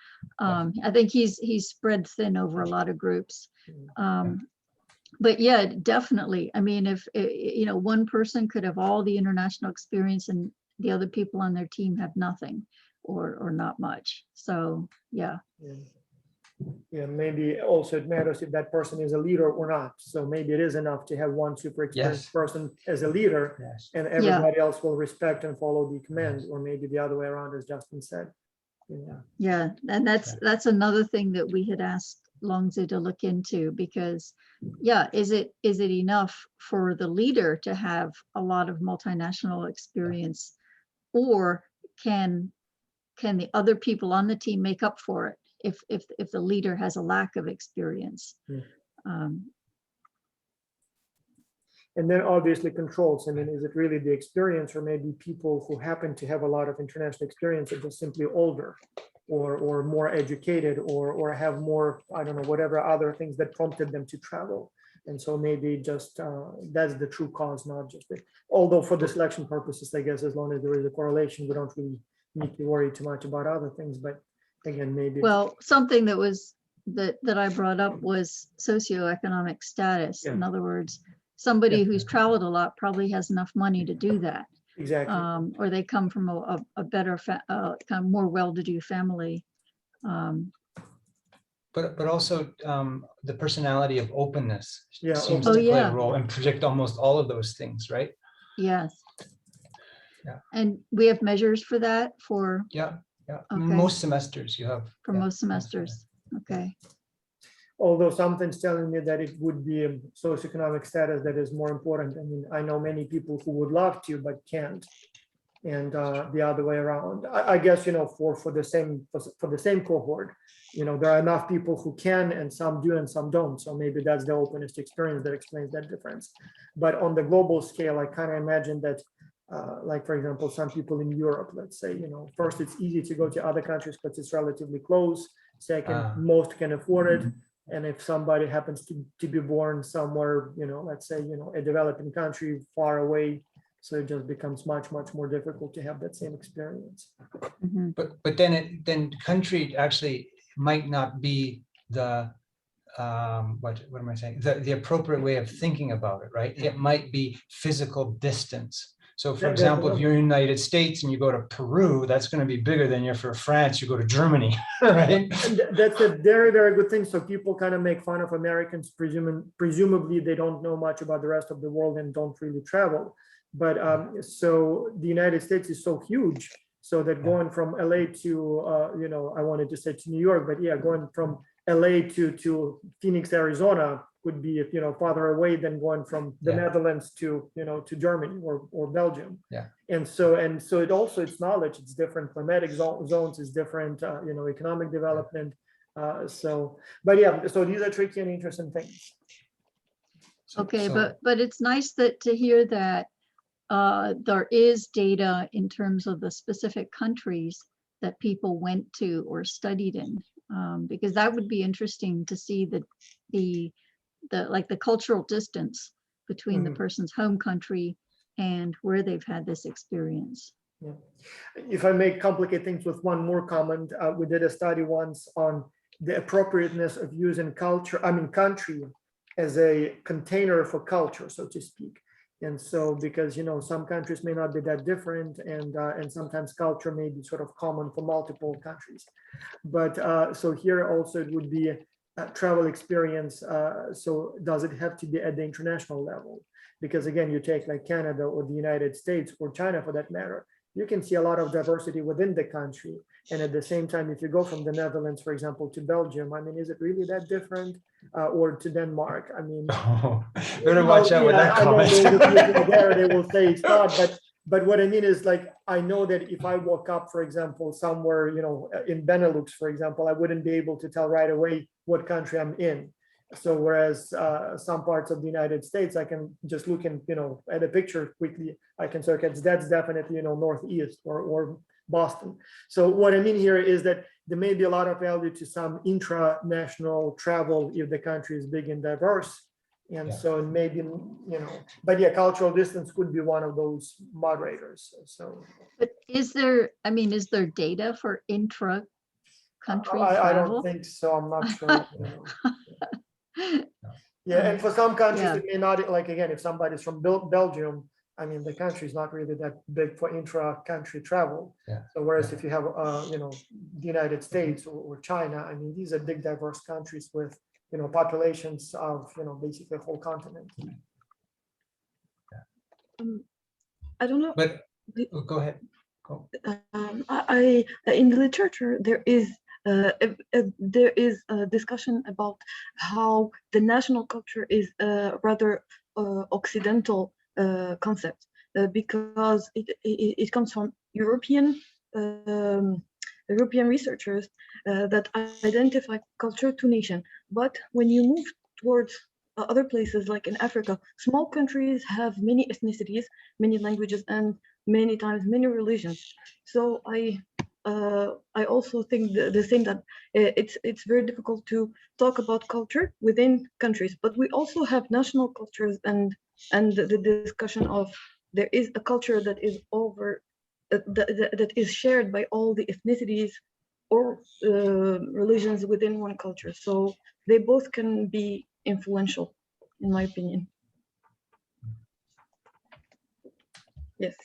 Speaker 14: I think he's spread thin over a lot of groups. But yeah, definitely. I mean, if one person could have all the international experience and the other people on their team have nothing or not much. So yeah.
Speaker 2: Yeah, maybe also it matters if that person is a leader or not. So maybe it is enough to have one super experienced
Speaker 1: Yes.
Speaker 2: person as a leader,
Speaker 1: Yes.
Speaker 2: and everybody else will respect and follow the command, or maybe the other way around, as Justin said.
Speaker 14: Yeah, and that's another thing that we had asked Longzhu to look into, because yeah, is it enough for the leader to have a lot of multinational experience, or can the other people on the team make up for it if the leader has a lack of experience?
Speaker 2: And then obviously controls. I mean, is it really the experience, or maybe people who happen to have a lot of international experience are just simply older, or more educated, or have more, I don't know, whatever other things that prompted them to travel. And so maybe just that's the true cause, not just it. Although for the selection purposes, I guess, as long as there is a correlation, we don't really need to worry too much about other things. But again, maybe.
Speaker 14: Well, something that I brought up was socioeconomic status.
Speaker 2: Yeah.
Speaker 14: In other words, somebody
Speaker 2: Yeah.
Speaker 14: who's traveled a lot probably has enough money to do that.
Speaker 2: Exactly.
Speaker 14: Or they come from a better, kind of more well-to-do family.
Speaker 1: But also the personality of openness
Speaker 2: Yeah.
Speaker 1: seems
Speaker 14: Oh,
Speaker 1: to play
Speaker 14: yeah.
Speaker 1: a role and predict almost all of those things, right?
Speaker 14: Yes.
Speaker 1: Yeah.
Speaker 14: And we have measures for that
Speaker 1: Yeah.
Speaker 14: Okay.
Speaker 1: Most semesters you have.
Speaker 14: for most semesters. Okay.
Speaker 2: Although something's telling me that it would be a socioeconomic status that is more important. I mean, I know many people who would love to, but can't. And the other way around. I guess, for the same cohort, there are enough people who can, and some do and some don't. So maybe that's the openness experience that explains that difference. But on the global scale, I kind of imagine that, like, for example, some people in Europe, let's say, first, it's easy to go to other countries because it's relatively close. Second, most can afford it. And if somebody happens to be born somewhere, let's say, a developing country far away, so it just becomes much more difficult to have that same experience.
Speaker 1: But then country actually might not be the what am I saying? The appropriate way of thinking about it, right? It might be physical distance. So for example, if you're in the United States and you go to Peru, that's going to be bigger than if you're France, you go to Germany, right?
Speaker 2: And that's a very, very good thing. So people kind of make fun of Americans, presumably they don't know much about the rest of the world and don't really travel. But so the United States is so huge, so that going from LA to, I wanted to say to New York, but yeah, going from LA to Phoenix, Arizona would be, farther away than going from the Netherlands to Germany or Belgium.
Speaker 1: Yeah.
Speaker 2: And so it also, it's knowledge, it's different climatic zones, is different, economic development. But yeah, so these are tricky and interesting things.
Speaker 14: Okay, but it's nice to hear that there is data in terms of the specific countries that people went to or studied in, because that would be interesting to see the cultural distance between the person's home country and where they've had this experience.
Speaker 2: Yeah. If I may complicate things with one more comment, we did a study once on the appropriateness of using country as a container for culture, so to speak. And so, because, some countries may not be that different, and sometimes culture may be sort of common for multiple countries. But so here also it would be a travel experience. So does it have to be at the international level? Because again, you take like Canada or the United States or China for that matter, you can see a lot of diversity within the country. And at the same time, if you go from the Netherlands, for example, to Belgium, I mean, is it really that different? Or to Denmark? I mean,
Speaker 1: better watch out with that comment.
Speaker 2: There they will say it's not, but what I mean is, like, I know that if I woke up, for example, somewhere, you know, in Benelux, for example, I wouldn't be able to tell right away what country I'm in. So whereas some parts of the United States, I can just look and, you know, at a picture quickly, I can say, okay, that's definitely, you know, Northeast or Boston. So what I mean here is that there may be a lot of value to some intra-national travel if the country is big and diverse. And so maybe, you know, but yeah, cultural distance could be one of those moderators. So,
Speaker 14: but is there, I mean, is there data for intra-country travel?
Speaker 2: I don't think so. I'm not sure. You know. Yeah, and for some countries, it may not, like, again, if somebody's from Belgium, I mean, the country is not really that big for intra-country travel. So whereas if you have, you know, the United States or China, I mean, these are big, diverse countries with, you know, populations of, you know, basically a whole continent.
Speaker 15: I don't know.
Speaker 1: But go ahead. Go.
Speaker 15: In the literature, there is a discussion about how the national culture is a rather Occidental concept because it comes from European researchers that identify culture to nation. But when you move towards other places, like in Africa, small countries have many ethnicities, many languages, and many times many religions. So I also think the same, that it's very difficult to talk about culture within countries. But we also have national cultures, and the discussion of there is a culture that is that is shared by all the ethnicities or religions within one culture. So they both can be influential, in my opinion. Yes.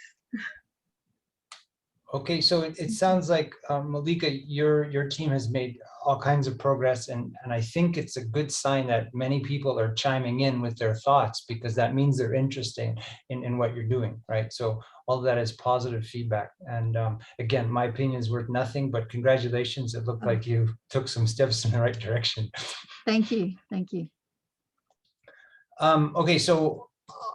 Speaker 1: Okay, so it sounds like Malika, your team has made all kinds of progress, and I think it's a good sign that many people are chiming in with their thoughts, because that means they're interested in what you're doing, right? So all of that is positive feedback. And again, my opinion is worth nothing, but congratulations. It looked like you took some steps in the right direction.
Speaker 14: Thank you. Thank you.
Speaker 1: Okay, so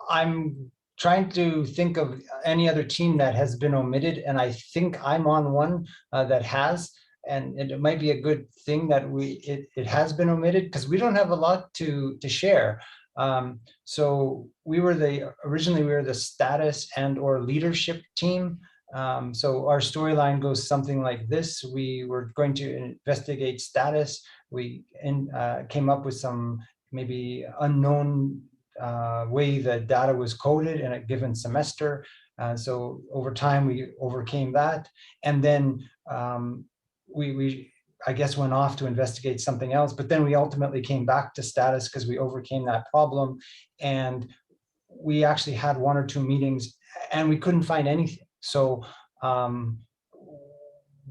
Speaker 1: I'm trying to think of any other team that has been omitted, and I think I'm on one that has, and it might be a good thing that it has been omitted, because we don't have a lot to share. So originally we were the status and or leadership team. So our storyline goes something like this. We were going to investigate status. We came up with some maybe unknown way that data was coded in a given semester. So over time, we overcame that. And then we I guess, went off to investigate something else. But then we ultimately came back to status because we overcame that problem. And we actually had 1 or 2 meetings and we couldn't find anything. So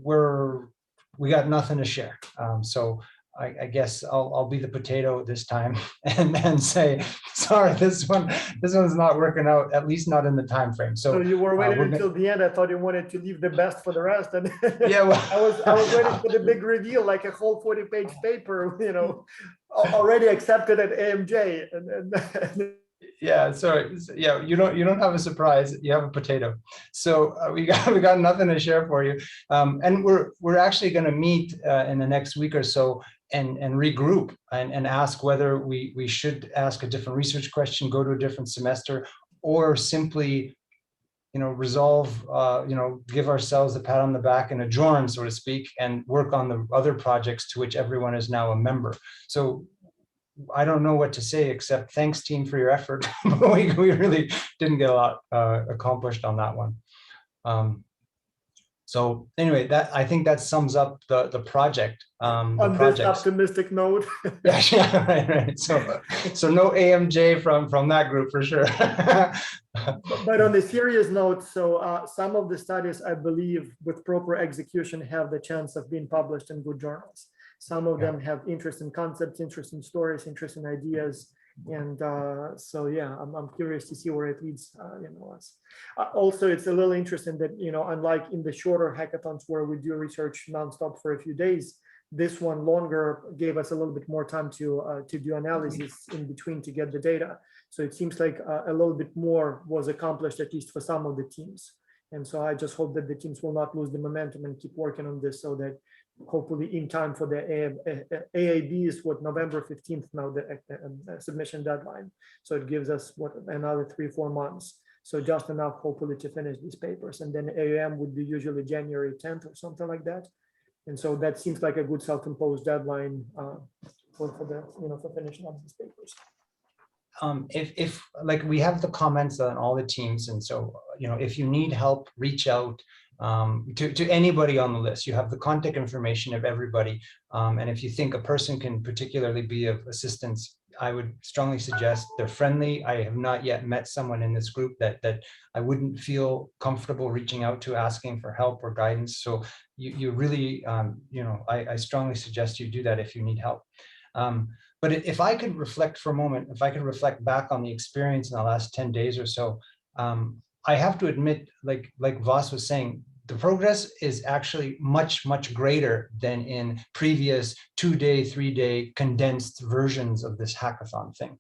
Speaker 1: we got nothing to share. So I guess I'll be the potato this time and then say, sorry, this one's not working out, at least not in the time frame. So
Speaker 2: you were waiting until the end. I thought you wanted to leave the best for the rest. And
Speaker 1: yeah, well,
Speaker 2: I was waiting for the big reveal, like a whole 40-page paper, already accepted at AMJ. And
Speaker 1: yeah, sorry. Yeah, you don't have a surprise. You have a potato. So we got nothing to share for you. And we're actually going to meet in the next week or so and regroup and ask whether we should ask a different research question, go to a different semester, or simply resolve, give ourselves a pat on the back and adjourn, so to speak, and work on the other projects to which everyone is now a member. So I don't know what to say except thanks, team, for your effort. we really didn't get a lot accomplished on that one. So anyway, I think that sums up the project.
Speaker 2: On this optimistic note.
Speaker 1: yeah, right. So no AMJ from that group for sure.
Speaker 2: But on a serious note, so some of the studies, I believe, with proper execution, have the chance of being published in good journals. Some of them have interesting concepts, interesting stories, interesting ideas. And so, yeah, I'm curious to see where it leads, us. Also, it's a little interesting that, unlike in the shorter hackathons where we do research nonstop for a few days, this one longer gave us a little bit more time to do analysis in between to get the data. So it seems like a little bit more was accomplished, at least for some of the teams. And so I just hope that the teams will not lose the momentum and keep working on this, so that hopefully in time for the AAB is what, November 15th now, the submission deadline. So it gives us what, another 3-4 months. So just enough hopefully to finish these papers. And then AAM would be usually January 10th or something like that. And so that seems like a good self-imposed deadline for the, for finishing up these papers.
Speaker 1: If like we have the comments on all the teams, and so if you need help, reach out to anybody on the list. You have the contact information of everybody, and if you think a person can particularly be of assistance, I would strongly suggest they're friendly. I have not yet met someone in this group that I wouldn't feel comfortable reaching out to, asking for help or guidance. So you really I strongly suggest you do that if you need help. But if I could reflect for a moment, if I could reflect back on the experience in the last 10 days or so, I have to admit, like Vas was saying, the progress is actually much, much greater than in previous 2-day, 3-day condensed versions of this hackathon thing.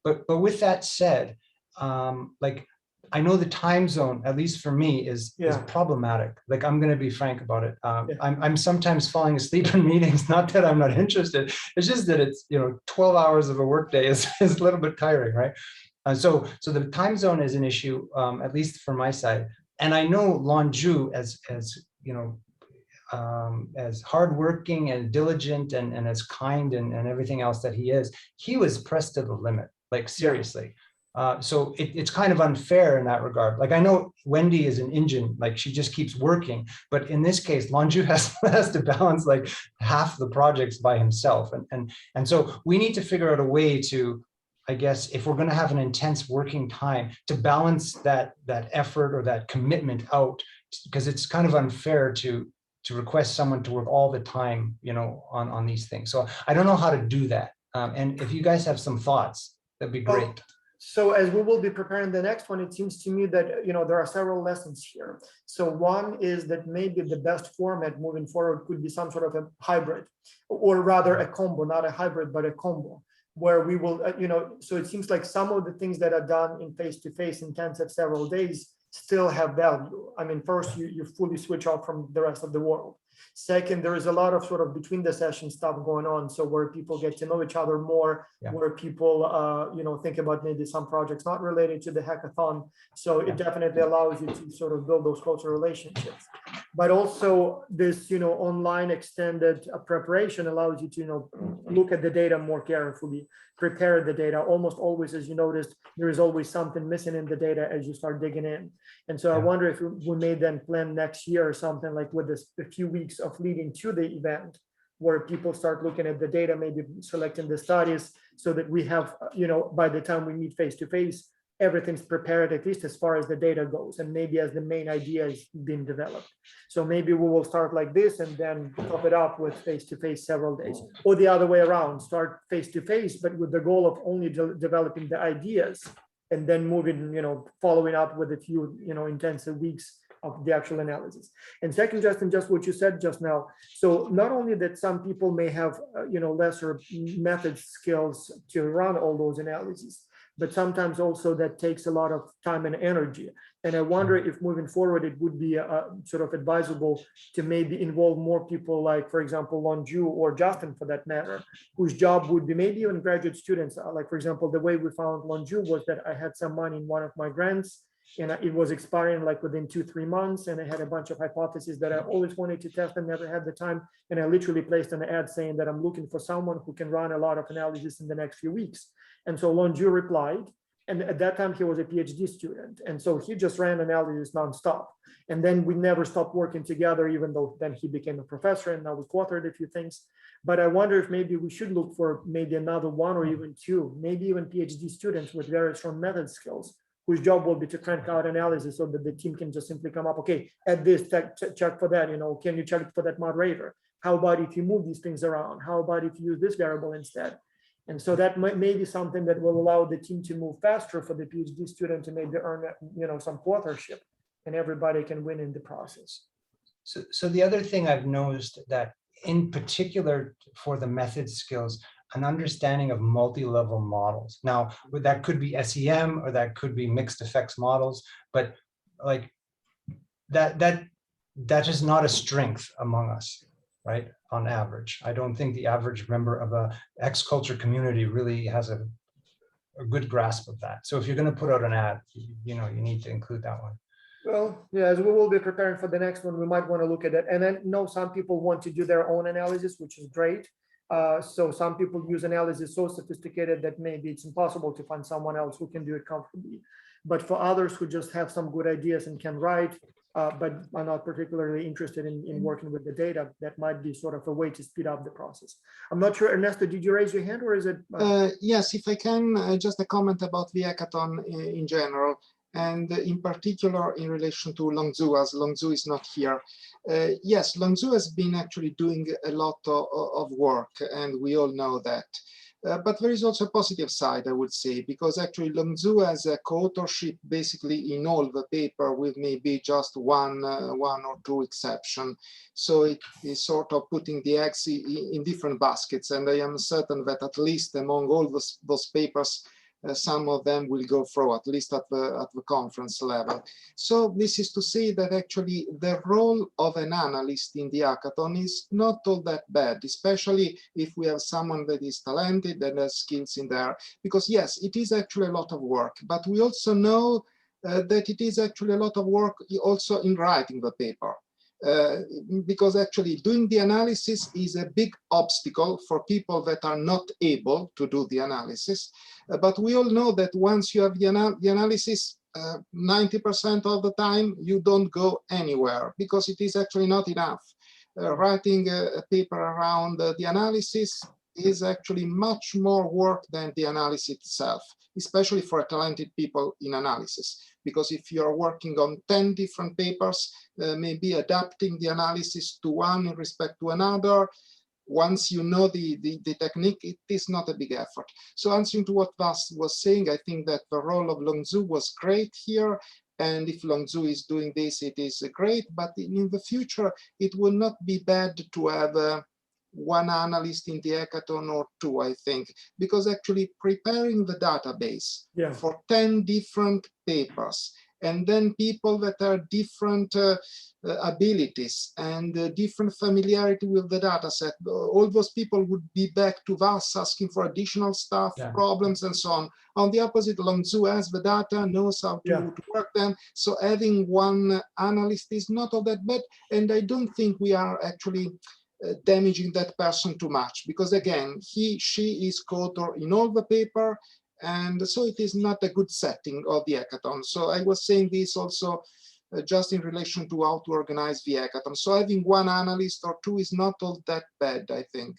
Speaker 1: But with that said, I know the time zone, at least for me, is problematic. Like, I'm going to be frank about it. I'm sometimes falling asleep in meetings. Not that I'm not interested. It's just that it's 12 hours of a workday is a little bit tiring, right? So the time zone is an issue, at least for my side. And I know Lonju as hardworking and diligent and as kind and everything else that he was pressed to the limit, like seriously. So it's kind of unfair in that regard. Like, I know Wendy is an engine, like she just keeps working, but in this case, Lonju has to balance like half the projects by himself. And so we need to figure out a way to, I guess, if we're going to have an intense working time, to balance that effort or that commitment out, because it's kind of unfair to request someone to work all the time, on these things. So I don't know how to do that. And if you guys have some thoughts, that'd be great.
Speaker 2: So as we will be preparing the next one, it seems to me that, there are several lessons here. So one is that maybe the best format moving forward could be some sort of a hybrid, or rather a combo, not a hybrid, but a combo, where we will, so it seems like some of the things that are done in face-to-face intensive several days still have value. I mean, first, you fully switch off from the rest of the world. Second, there is a lot of sort of between the session stuff going on. So where people get to know each other more, where people, think about maybe some projects not related to the hackathon. So it definitely allows you to sort of build those closer relationships. But also this, online extended preparation allows you to, look at the data more carefully, prepare the data. Almost always, as you noticed, there is always something missing in the data as you start digging in. And so I wonder if we may then plan next year or something like with this, a few weeks of leading to the event, where people start looking at the data, maybe selecting the studies, so that we have, by the time we meet face to face, everything's prepared, at least as far as the data goes, and maybe as the main idea is being developed. So maybe we will start like this and then top it up with face-to-face several days, or the other way around, start face-to-face, but with the goal of only developing the ideas, and then moving, following up with a few, intensive weeks of the actual analysis. And second, Justin, just what you said just now. So not only that some people may have, lesser method skills to run all those analyses, but sometimes also that takes a lot of time and energy. And I wonder if moving forward, it would be sort of advisable to maybe involve more people, like, for example, Lonju or Justin for that matter, whose job would be maybe even graduate students. Like, for example, the way we found Lonju was that I had some money in one of my grants, and it was expiring like within 2-3 months. And I had a bunch of hypotheses that I always wanted to test and never had the time. And I literally placed an ad saying that I'm looking for someone who can run a lot of analysis in the next few weeks. And so Lonju replied, and at that time he was a PhD student. And so he just ran analysis nonstop. And then we never stopped working together, even though then he became a professor and now we co-authored a few things. But I wonder if maybe we should look for maybe another 1 or even 2, maybe even PhD students with very strong method skills, whose job will be to crank out analysis so that the team can just simply come up, okay, add this, check for that, can you check for that moderator? How about if you move these things around? How about if you use this variable instead? And so that may be something that will allow the team to move faster for the PhD student to maybe earn, some authorship, and everybody can win in the process.
Speaker 1: So the other thing I've noticed that in particular for the method skills, an understanding of multi-level models. Now, that could be SEM or that could be mixed effects models, but like that is not a strength among us, right? On average, I don't think the average member of a X culture community really has a good grasp of that. So if you're going to put out an ad, you need to include that one.
Speaker 2: Well, yeah, as we will be preparing for the next one, we might want to look at that. And I know some people want to do their own analysis, which is great. So some people use analysis so sophisticated that maybe it's impossible to find someone else who can do it comfortably. But for others who just have some good ideas and can write, but are not particularly interested in working with the data, that might be sort of a way to speed up the process. I'm not sure, Ernesto, did you raise your hand or is it?
Speaker 11: Yes, if I can, just a comment about the hackathon in general, and in particular in relation to Longzhu, as Longzhu is not here. Yes, Longzhu has been actually doing a lot of work, and we all know that. But there is also a positive side, I would say, because actually Longzhu has a co-authorship basically in all the paper with maybe just one or two exceptions. So it is sort of putting the eggs in different baskets. And I am certain that at least among all those papers, some of them will go through, at least at the conference level. So this is to say that actually the role of an analyst in the hackathon is not all that bad, especially if we have someone that is talented and has skills in there. Because yes, it is actually a lot of work, but we also know that it is actually a lot of work also in writing the paper. Because actually doing the analysis is a big obstacle for people that are not able to do the analysis. But we all know that once you have the analysis, 90% of the time you don't go anywhere because it is actually not enough. Writing a paper around the analysis is actually much more work than the analysis itself, especially for talented people in analysis. Because if you're working on 10 different papers, maybe adapting the analysis to one in respect to another, once you know the technique, it is not a big effort. So answering to what Vas was saying, I think that the role of Longzhu was great here. And if Longzhu is doing this, it is great. But in the future, it will not be bad to have one analyst in the hackathon or two, I think, because actually preparing the database for 10 different papers, and then people that are different abilities and different familiarity with the data set, all those people would be back to us asking for additional stuff, problems, and so on. On the opposite, Longzhu has the data, knows how to work them. So having one analyst is not all that bad. And I don't think we are actually damaging that person too much, because again, she is co-author in all the paper, and so it is not a good setting of the hackathon. So I was saying this also just in relation to how to organize the hackathon. So having one analyst or two is not all that bad, I think.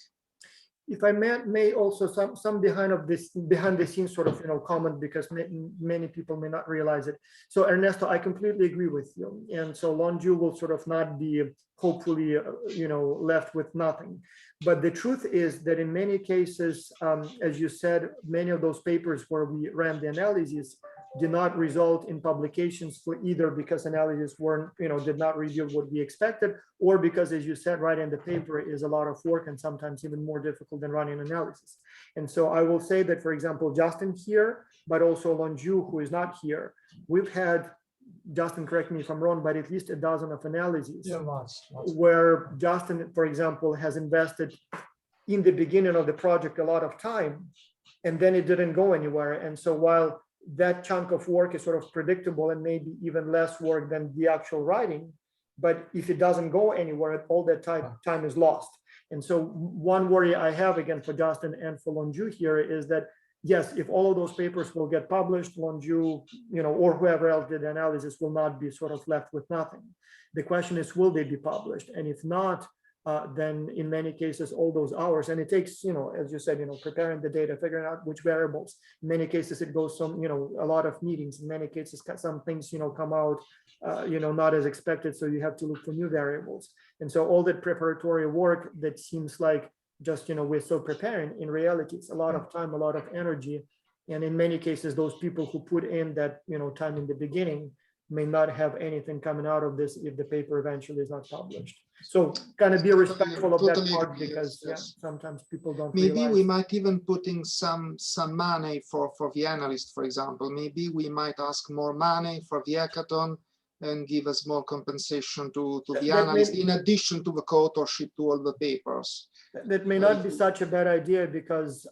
Speaker 2: If I may also some behind the scenes sort of comment, because many people may not realize it. So Ernesto, I completely agree with you, and so Longzhu will sort of not be hopefully left with nothing. But the truth is that in many cases, as you said, many of those papers where we ran the analysis did not result in publications, for either because analysis weren't, did not reveal what we expected, or because, as you said, writing the paper is a lot of work and sometimes even more difficult than running analysis. And so I will say that, for example, Justin here, but also Longzhu, who is not here, we've had, Justin, correct me if I'm wrong, but at least a dozen of analyses.
Speaker 1: Yeah, lots.
Speaker 2: Where Justin, for example, has invested in the beginning of the project a lot of time, and then it didn't go anywhere. And so while that chunk of work is sort of predictable and maybe even less work than the actual writing, but if it doesn't go anywhere, all that time is lost. And so one worry I have, again, for Justin and for Longzhu here is that, yes, if all of those papers will get published, Longzhu, or whoever else did the analysis will not be sort of left with nothing. The question is, will they be published? And if not, then in many cases, all those hours, and it takes, as you said, preparing the data, figuring out which variables. In many cases, it goes some, a lot of meetings. In many cases, some things, come out, not as expected. So you have to look for new variables. And so all that preparatory work that seems like just, we're so preparing. In reality, it's a lot of time, a lot of energy. And in many cases, those people who put in that, time in the beginning may not have anything coming out of this if the paper eventually is not published. So kind of be respectful of that part, because sometimes people don't
Speaker 11: Maybe
Speaker 2: realize.
Speaker 11: we might even put in some money for the analyst, for example. Maybe we might ask more money for the hackathon and give a small compensation to the analyst in addition to the co-authorship to all the papers.
Speaker 2: That may not be such a bad idea, because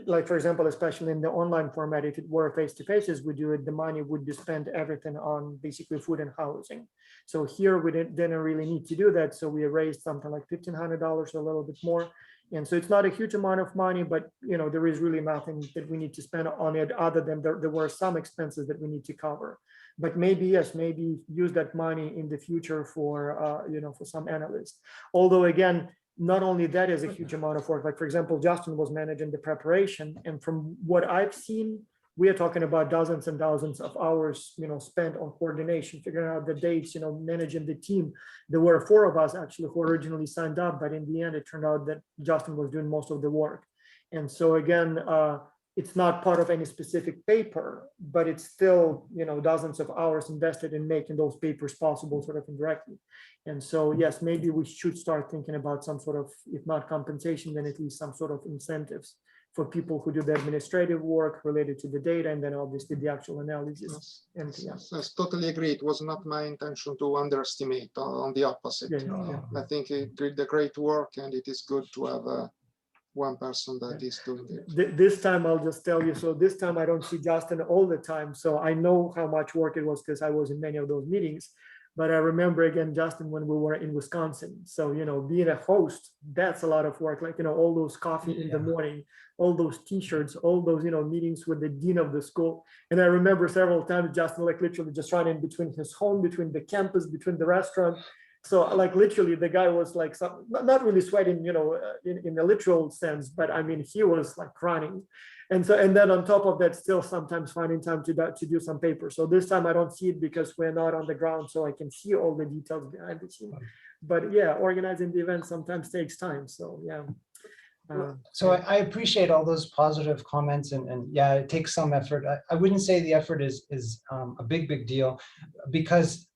Speaker 2: like, for example, especially in the online format, if it were face-to-face as we do it, the money would be spent everything on basically food and housing. So here we didn't really need to do that. So we raised something like $1,500, a little bit more. And so it's not a huge amount of money, but there is really nothing that we need to spend on it, other than there were some expenses that we need to cover. But maybe, yes, maybe use that money in the future for, for some analysts. Although again, not only that is a huge amount of work. Like, for example, Justin was managing the preparation. And from what I've seen, we are talking about dozens and dozens of hours, spent on coordination, figuring out the dates, managing the team. There were 4 of us actually who originally signed up, but in the end, it turned out that Justin was doing most of the work. And so again, it's not part of any specific paper, but it's still, dozens of hours invested in making those papers possible, sort of indirectly. And so, yes, maybe we should start thinking about some sort of, if not compensation, then at least some sort of incentives for people who do the administrative work related to the data, and then obviously the actual analysis.
Speaker 11: Yes, totally agree. It was not my intention to underestimate, on the opposite. I think it did the great work, and it is good to have one person that is doing it.
Speaker 2: This time, I'll just tell you, so this time I don't see Justin all the time, so I know how much work it was because I was in many of those meetings. But I remember, again, Justin, when we were in Wisconsin. So, being a host, that's a lot of work. Like, all those coffee in the morning, all those t-shirts, all those, meetings with the dean of the school. And I remember several times Justin, like, literally just running between his home, between the campus, between the restaurant. So, like, literally the guy was like, not really sweating, in the literal sense, but I mean, he was like running. And so, and then on top of that, still sometimes finding time to do some paper. So this time I don't see it because we're not on the ground, so I can see all the details behind the scene. But yeah, organizing the event sometimes takes time. So yeah.
Speaker 1: So I appreciate all those positive comments, and yeah, it takes some effort. I wouldn't say the effort is a big deal, because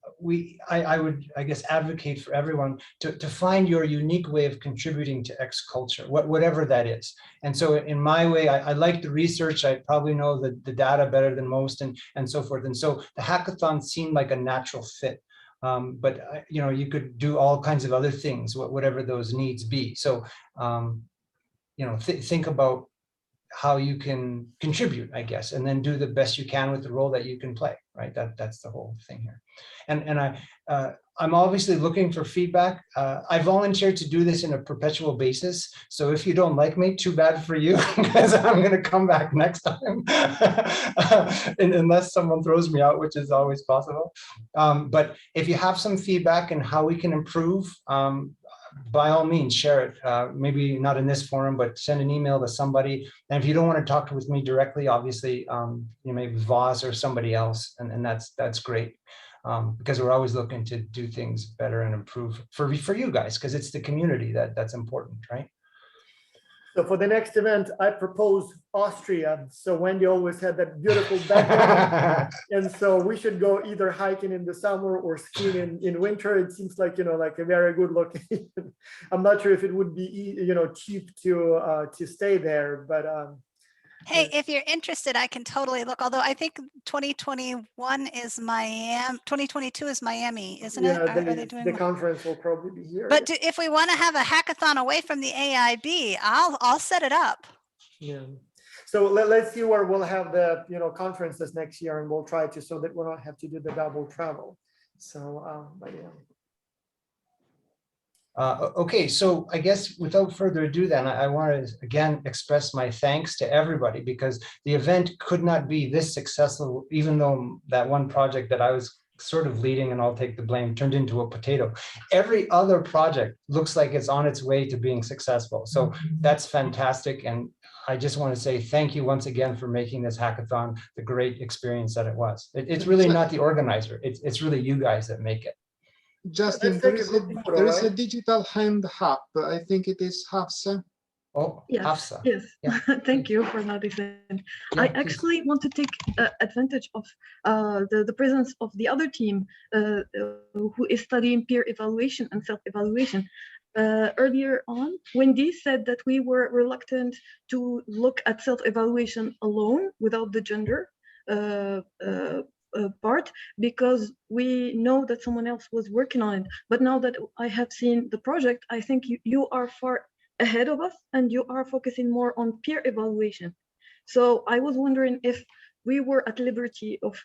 Speaker 1: I would, I guess, advocate for everyone to find your unique way of contributing to X culture, whatever that is. And so in my way, I like the research. I probably know the data better than most, and so forth. And so the hackathon seemed like a natural fit. But you could do all kinds of other things, whatever those needs be. So think about how you can contribute, I guess, and then do the best you can with the role that you can play, right? That's the whole thing here. And I'm obviously looking for feedback. I volunteered to do this in a perpetual basis. So if you don't like me, too bad for you, because I'm going to come back next time, unless someone throws me out, which is always possible. But if you have some feedback and how we can improve, by all means, share it. Maybe not in this forum, but send an email to somebody. And if you don't want to talk with me directly, obviously, maybe Voss or somebody else, and that's great. Because we're always looking to do things better and improve for you guys, because it's the community that's important, right?
Speaker 2: So for the next event, I propose Austria. So Wendy always had that beautiful background. And so we should go either hiking in the summer or skiing in winter. It seems like, like a very good location. I'm not sure if it would be, cheap to stay there, but
Speaker 6: hey, if you're interested, I can totally look. Although I think 2021 is Miami, 2022 is Miami, isn't it? Are they doing
Speaker 2: the conference will probably be here.
Speaker 6: But if we want to have a hackathon away from the AIB, I'll set it up.
Speaker 2: Yeah. So let's see where we'll have the conferences next year, and we'll try to, so that we'll not have to do the double travel. So, but yeah.
Speaker 1: Okay, so I guess without further ado then, I want to again express my thanks to everybody, because the event could not be this successful, even though that one project that I was sort of leading, and I'll take the blame, turned into a potato. Every other project looks like it's on its way to being successful. So that's fantastic. And I just want to say thank you once again for making this hackathon the great experience that it was. It's really not the organizer. It's really you guys that make it.
Speaker 11: Justin,
Speaker 2: Let's
Speaker 11: there
Speaker 2: take a
Speaker 11: is a,
Speaker 2: group photo,
Speaker 11: there is a
Speaker 2: right?
Speaker 11: digital hand hub. I think it is Hafsa.
Speaker 1: Oh,
Speaker 15: Yes,
Speaker 1: Hafsa.
Speaker 15: yes.
Speaker 1: Yeah,
Speaker 15: Thank you for noticing.
Speaker 1: Yeah,
Speaker 15: I
Speaker 1: please.
Speaker 15: actually want to take advantage of the presence of the other team who is studying peer evaluation and self-evaluation. Earlier on, Wendy said that we were reluctant to look at self-evaluation alone without the gender part, because we know that someone else was working on it. But now that I have seen the project, I think you are far ahead of us and you are focusing more on peer evaluation. So I was wondering if we were at liberty of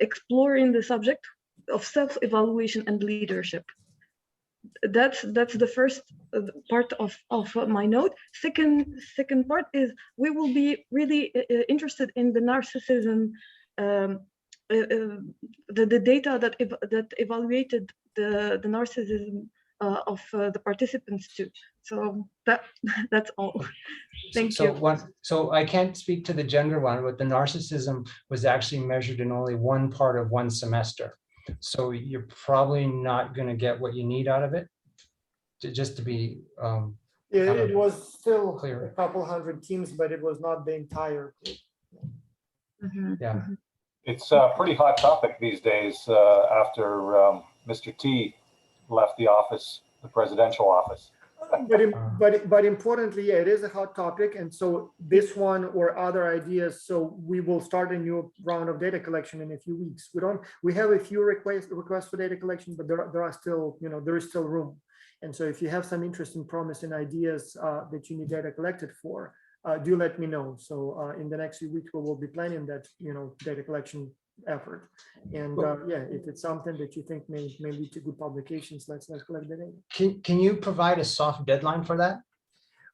Speaker 15: exploring the subject of self-evaluation and leadership. That's the first part of my note. Second part is we will be really interested in the narcissism, the data that evaluated the narcissism of the participants too. So that's all. Thank you.
Speaker 1: So I can't speak to the gender one, but the narcissism was actually measured in only one part of one semester. So you're probably not going to get what you need out of it. Just to be
Speaker 2: it was still
Speaker 1: clear.
Speaker 2: a couple hundred teams, but it was not the entire group.
Speaker 1: Yeah.
Speaker 8: It's a pretty hot topic these days after Mr. T left the office, the presidential office.
Speaker 2: But importantly, yeah, it is a hot topic, and so this one or other ideas. So we will start a new round of data collection in a few weeks. We have a few requests for data collection, but there are still, there is still room. And so if you have some interesting, promising ideas that you need data collected for, do let me know. So in the next few weeks, we will be planning that, data collection effort. And yeah, if it's something that you think may lead to good publications, let's collect the data.
Speaker 1: Can you provide a soft deadline for that?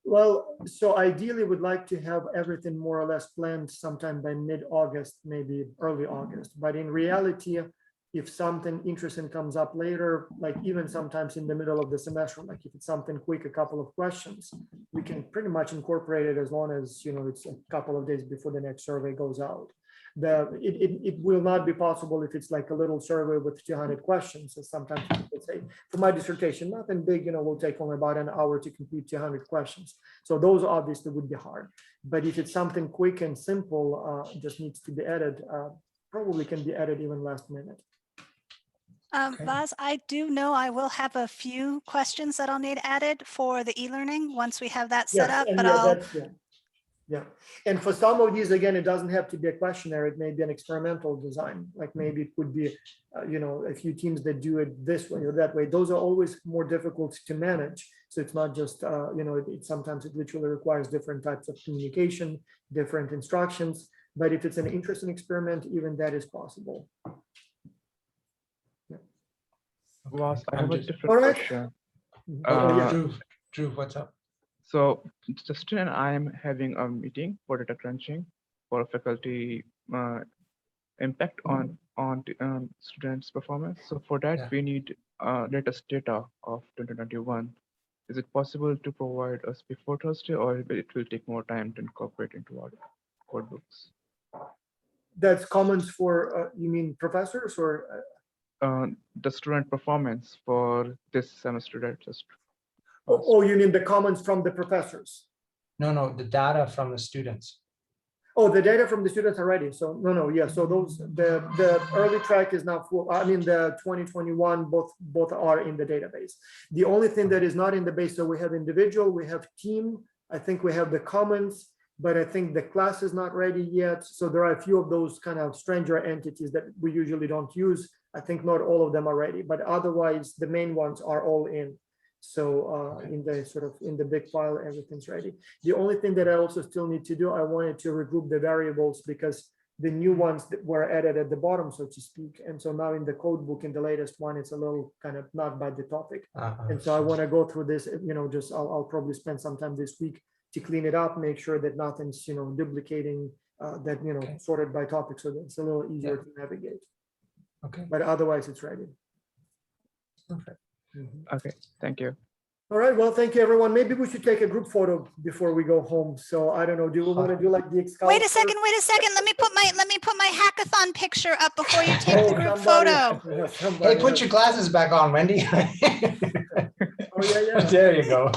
Speaker 2: Well, so ideally would like to have everything more or less planned sometime by mid-August, maybe early August. But in reality, if something interesting comes up later, like even sometimes in the middle of the semester, like if it's something quick, a couple of questions, we can pretty much incorporate it as long as, it's a couple of days before the next survey goes out. It will not be possible if it's like a little survey with 200 questions, as sometimes people say. For my dissertation, nothing big, will take only about an hour to complete 200 questions. So those obviously would be hard. But if it's something quick and simple, just needs to be added, probably can be added even last minute.
Speaker 6: Vaz, I do know I will have a few questions that I'll need added for the e-learning once we have that set up, but
Speaker 2: yeah. And for some of these, again, it doesn't have to be a questionnaire. It may be an experimental design. Like maybe it could be, a few teams that do it this way or that way. Those are always more difficult to manage. So it's not just, sometimes it literally requires different types of communication, different instructions. But if it's an interesting experiment, even that is possible.
Speaker 13: Ross, I have a different question.
Speaker 1: Drew, what's up?
Speaker 13: So Justin and I am having a meeting for data crunching for faculty impact on students' performance. So for that, we need latest data of 2021. Is it possible to provide us before Thursday, or it will take more time to incorporate into our code books?
Speaker 2: That's comments for, you mean professors or?
Speaker 13: The student performance for this semester that just.
Speaker 2: Oh, you mean the comments from the professors?
Speaker 1: No, the data from the students.
Speaker 2: Oh, the data from the students already. So no, yeah. So those the early track is now full. I mean the 2021 both are in the database. The only thing that is not in the base, so we have individual, we have team. I think we have the comments, but I think the class is not ready yet. So there are a few of those kind of stranger entities that we usually don't use. I think not all of them are ready, but otherwise the main ones are all in. So in the big file, everything's ready. The only thing that I also still need to do, I wanted to regroup the variables because the new ones that were added at the bottom, so to speak. And so now in the code book, in the latest one, it's a little kind of not by the topic. And so I want to go through this, I'll probably spend some time this week to clean it up, make sure that nothing's, duplicating sorted by topic. So that it's a little easier to navigate.
Speaker 1: Okay.
Speaker 2: But otherwise it's ready.
Speaker 1: Perfect.
Speaker 13: Okay, thank you.
Speaker 2: All right, well, thank you, everyone. Maybe we should take a group photo before we go home. So I don't know, do we want to do like the
Speaker 6: Wait a second, wait a second. Let me put my hackathon picture up before you take the group
Speaker 2: somebody-
Speaker 6: photo.
Speaker 2: somebody
Speaker 1: Hey, put
Speaker 2: has-
Speaker 1: your glasses back on, Wendy.
Speaker 2: Oh, yeah, yeah.
Speaker 1: There you go.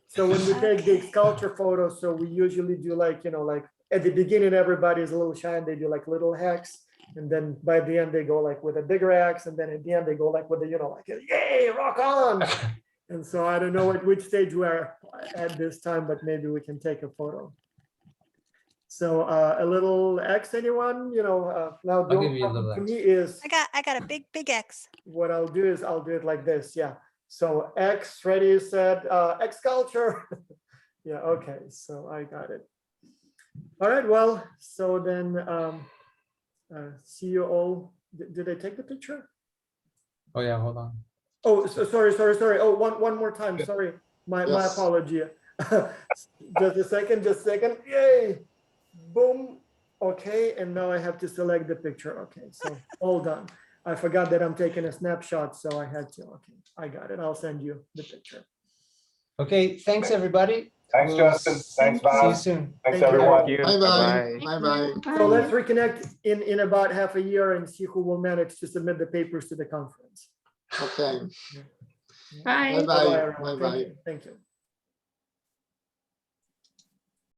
Speaker 2: So when we take the sculpture photo, so we usually do like, like at the beginning, everybody is a little shy and they do like little hacks. And then by the end, they go like with a bigger axe. And then at the end, they go like with the, like, yay, rock on. And so I don't know at which stage we are at this time, but maybe we can take a photo. So a little X, anyone, now the
Speaker 1: I'll give
Speaker 2: only
Speaker 1: you a
Speaker 2: problem
Speaker 1: little
Speaker 2: to
Speaker 1: X.
Speaker 2: me is
Speaker 6: I got a big X.
Speaker 2: what I'll do is I'll do it like this. Yeah. So X, ready, said, X culture. Yeah, okay, so I got it. All right, well, so then see you all. Did I take the picture?
Speaker 1: Oh yeah, hold on.
Speaker 2: Oh, so, sorry. Oh, one more time, sorry. My apology. Just a second. Yay, boom. Okay, and now I have to select the picture. Okay, so all done. I forgot that I'm taking a snapshot, so I had to. Okay, I got it. I'll send you the picture.
Speaker 1: Okay, thanks everybody.
Speaker 8: Thanks, Justin. Thanks,
Speaker 1: See you
Speaker 8: Bob.
Speaker 1: soon.
Speaker 8: Thanks,
Speaker 2: Thank you.
Speaker 8: everyone.
Speaker 11: Bye-bye. Bye-bye.
Speaker 2: So let's reconnect in about half a year and see who will manage to submit the papers to the conference.
Speaker 11: Okay.
Speaker 10: Bye.
Speaker 11: Bye-bye.
Speaker 2: everyone.
Speaker 11: Bye-bye.
Speaker 2: Thank you.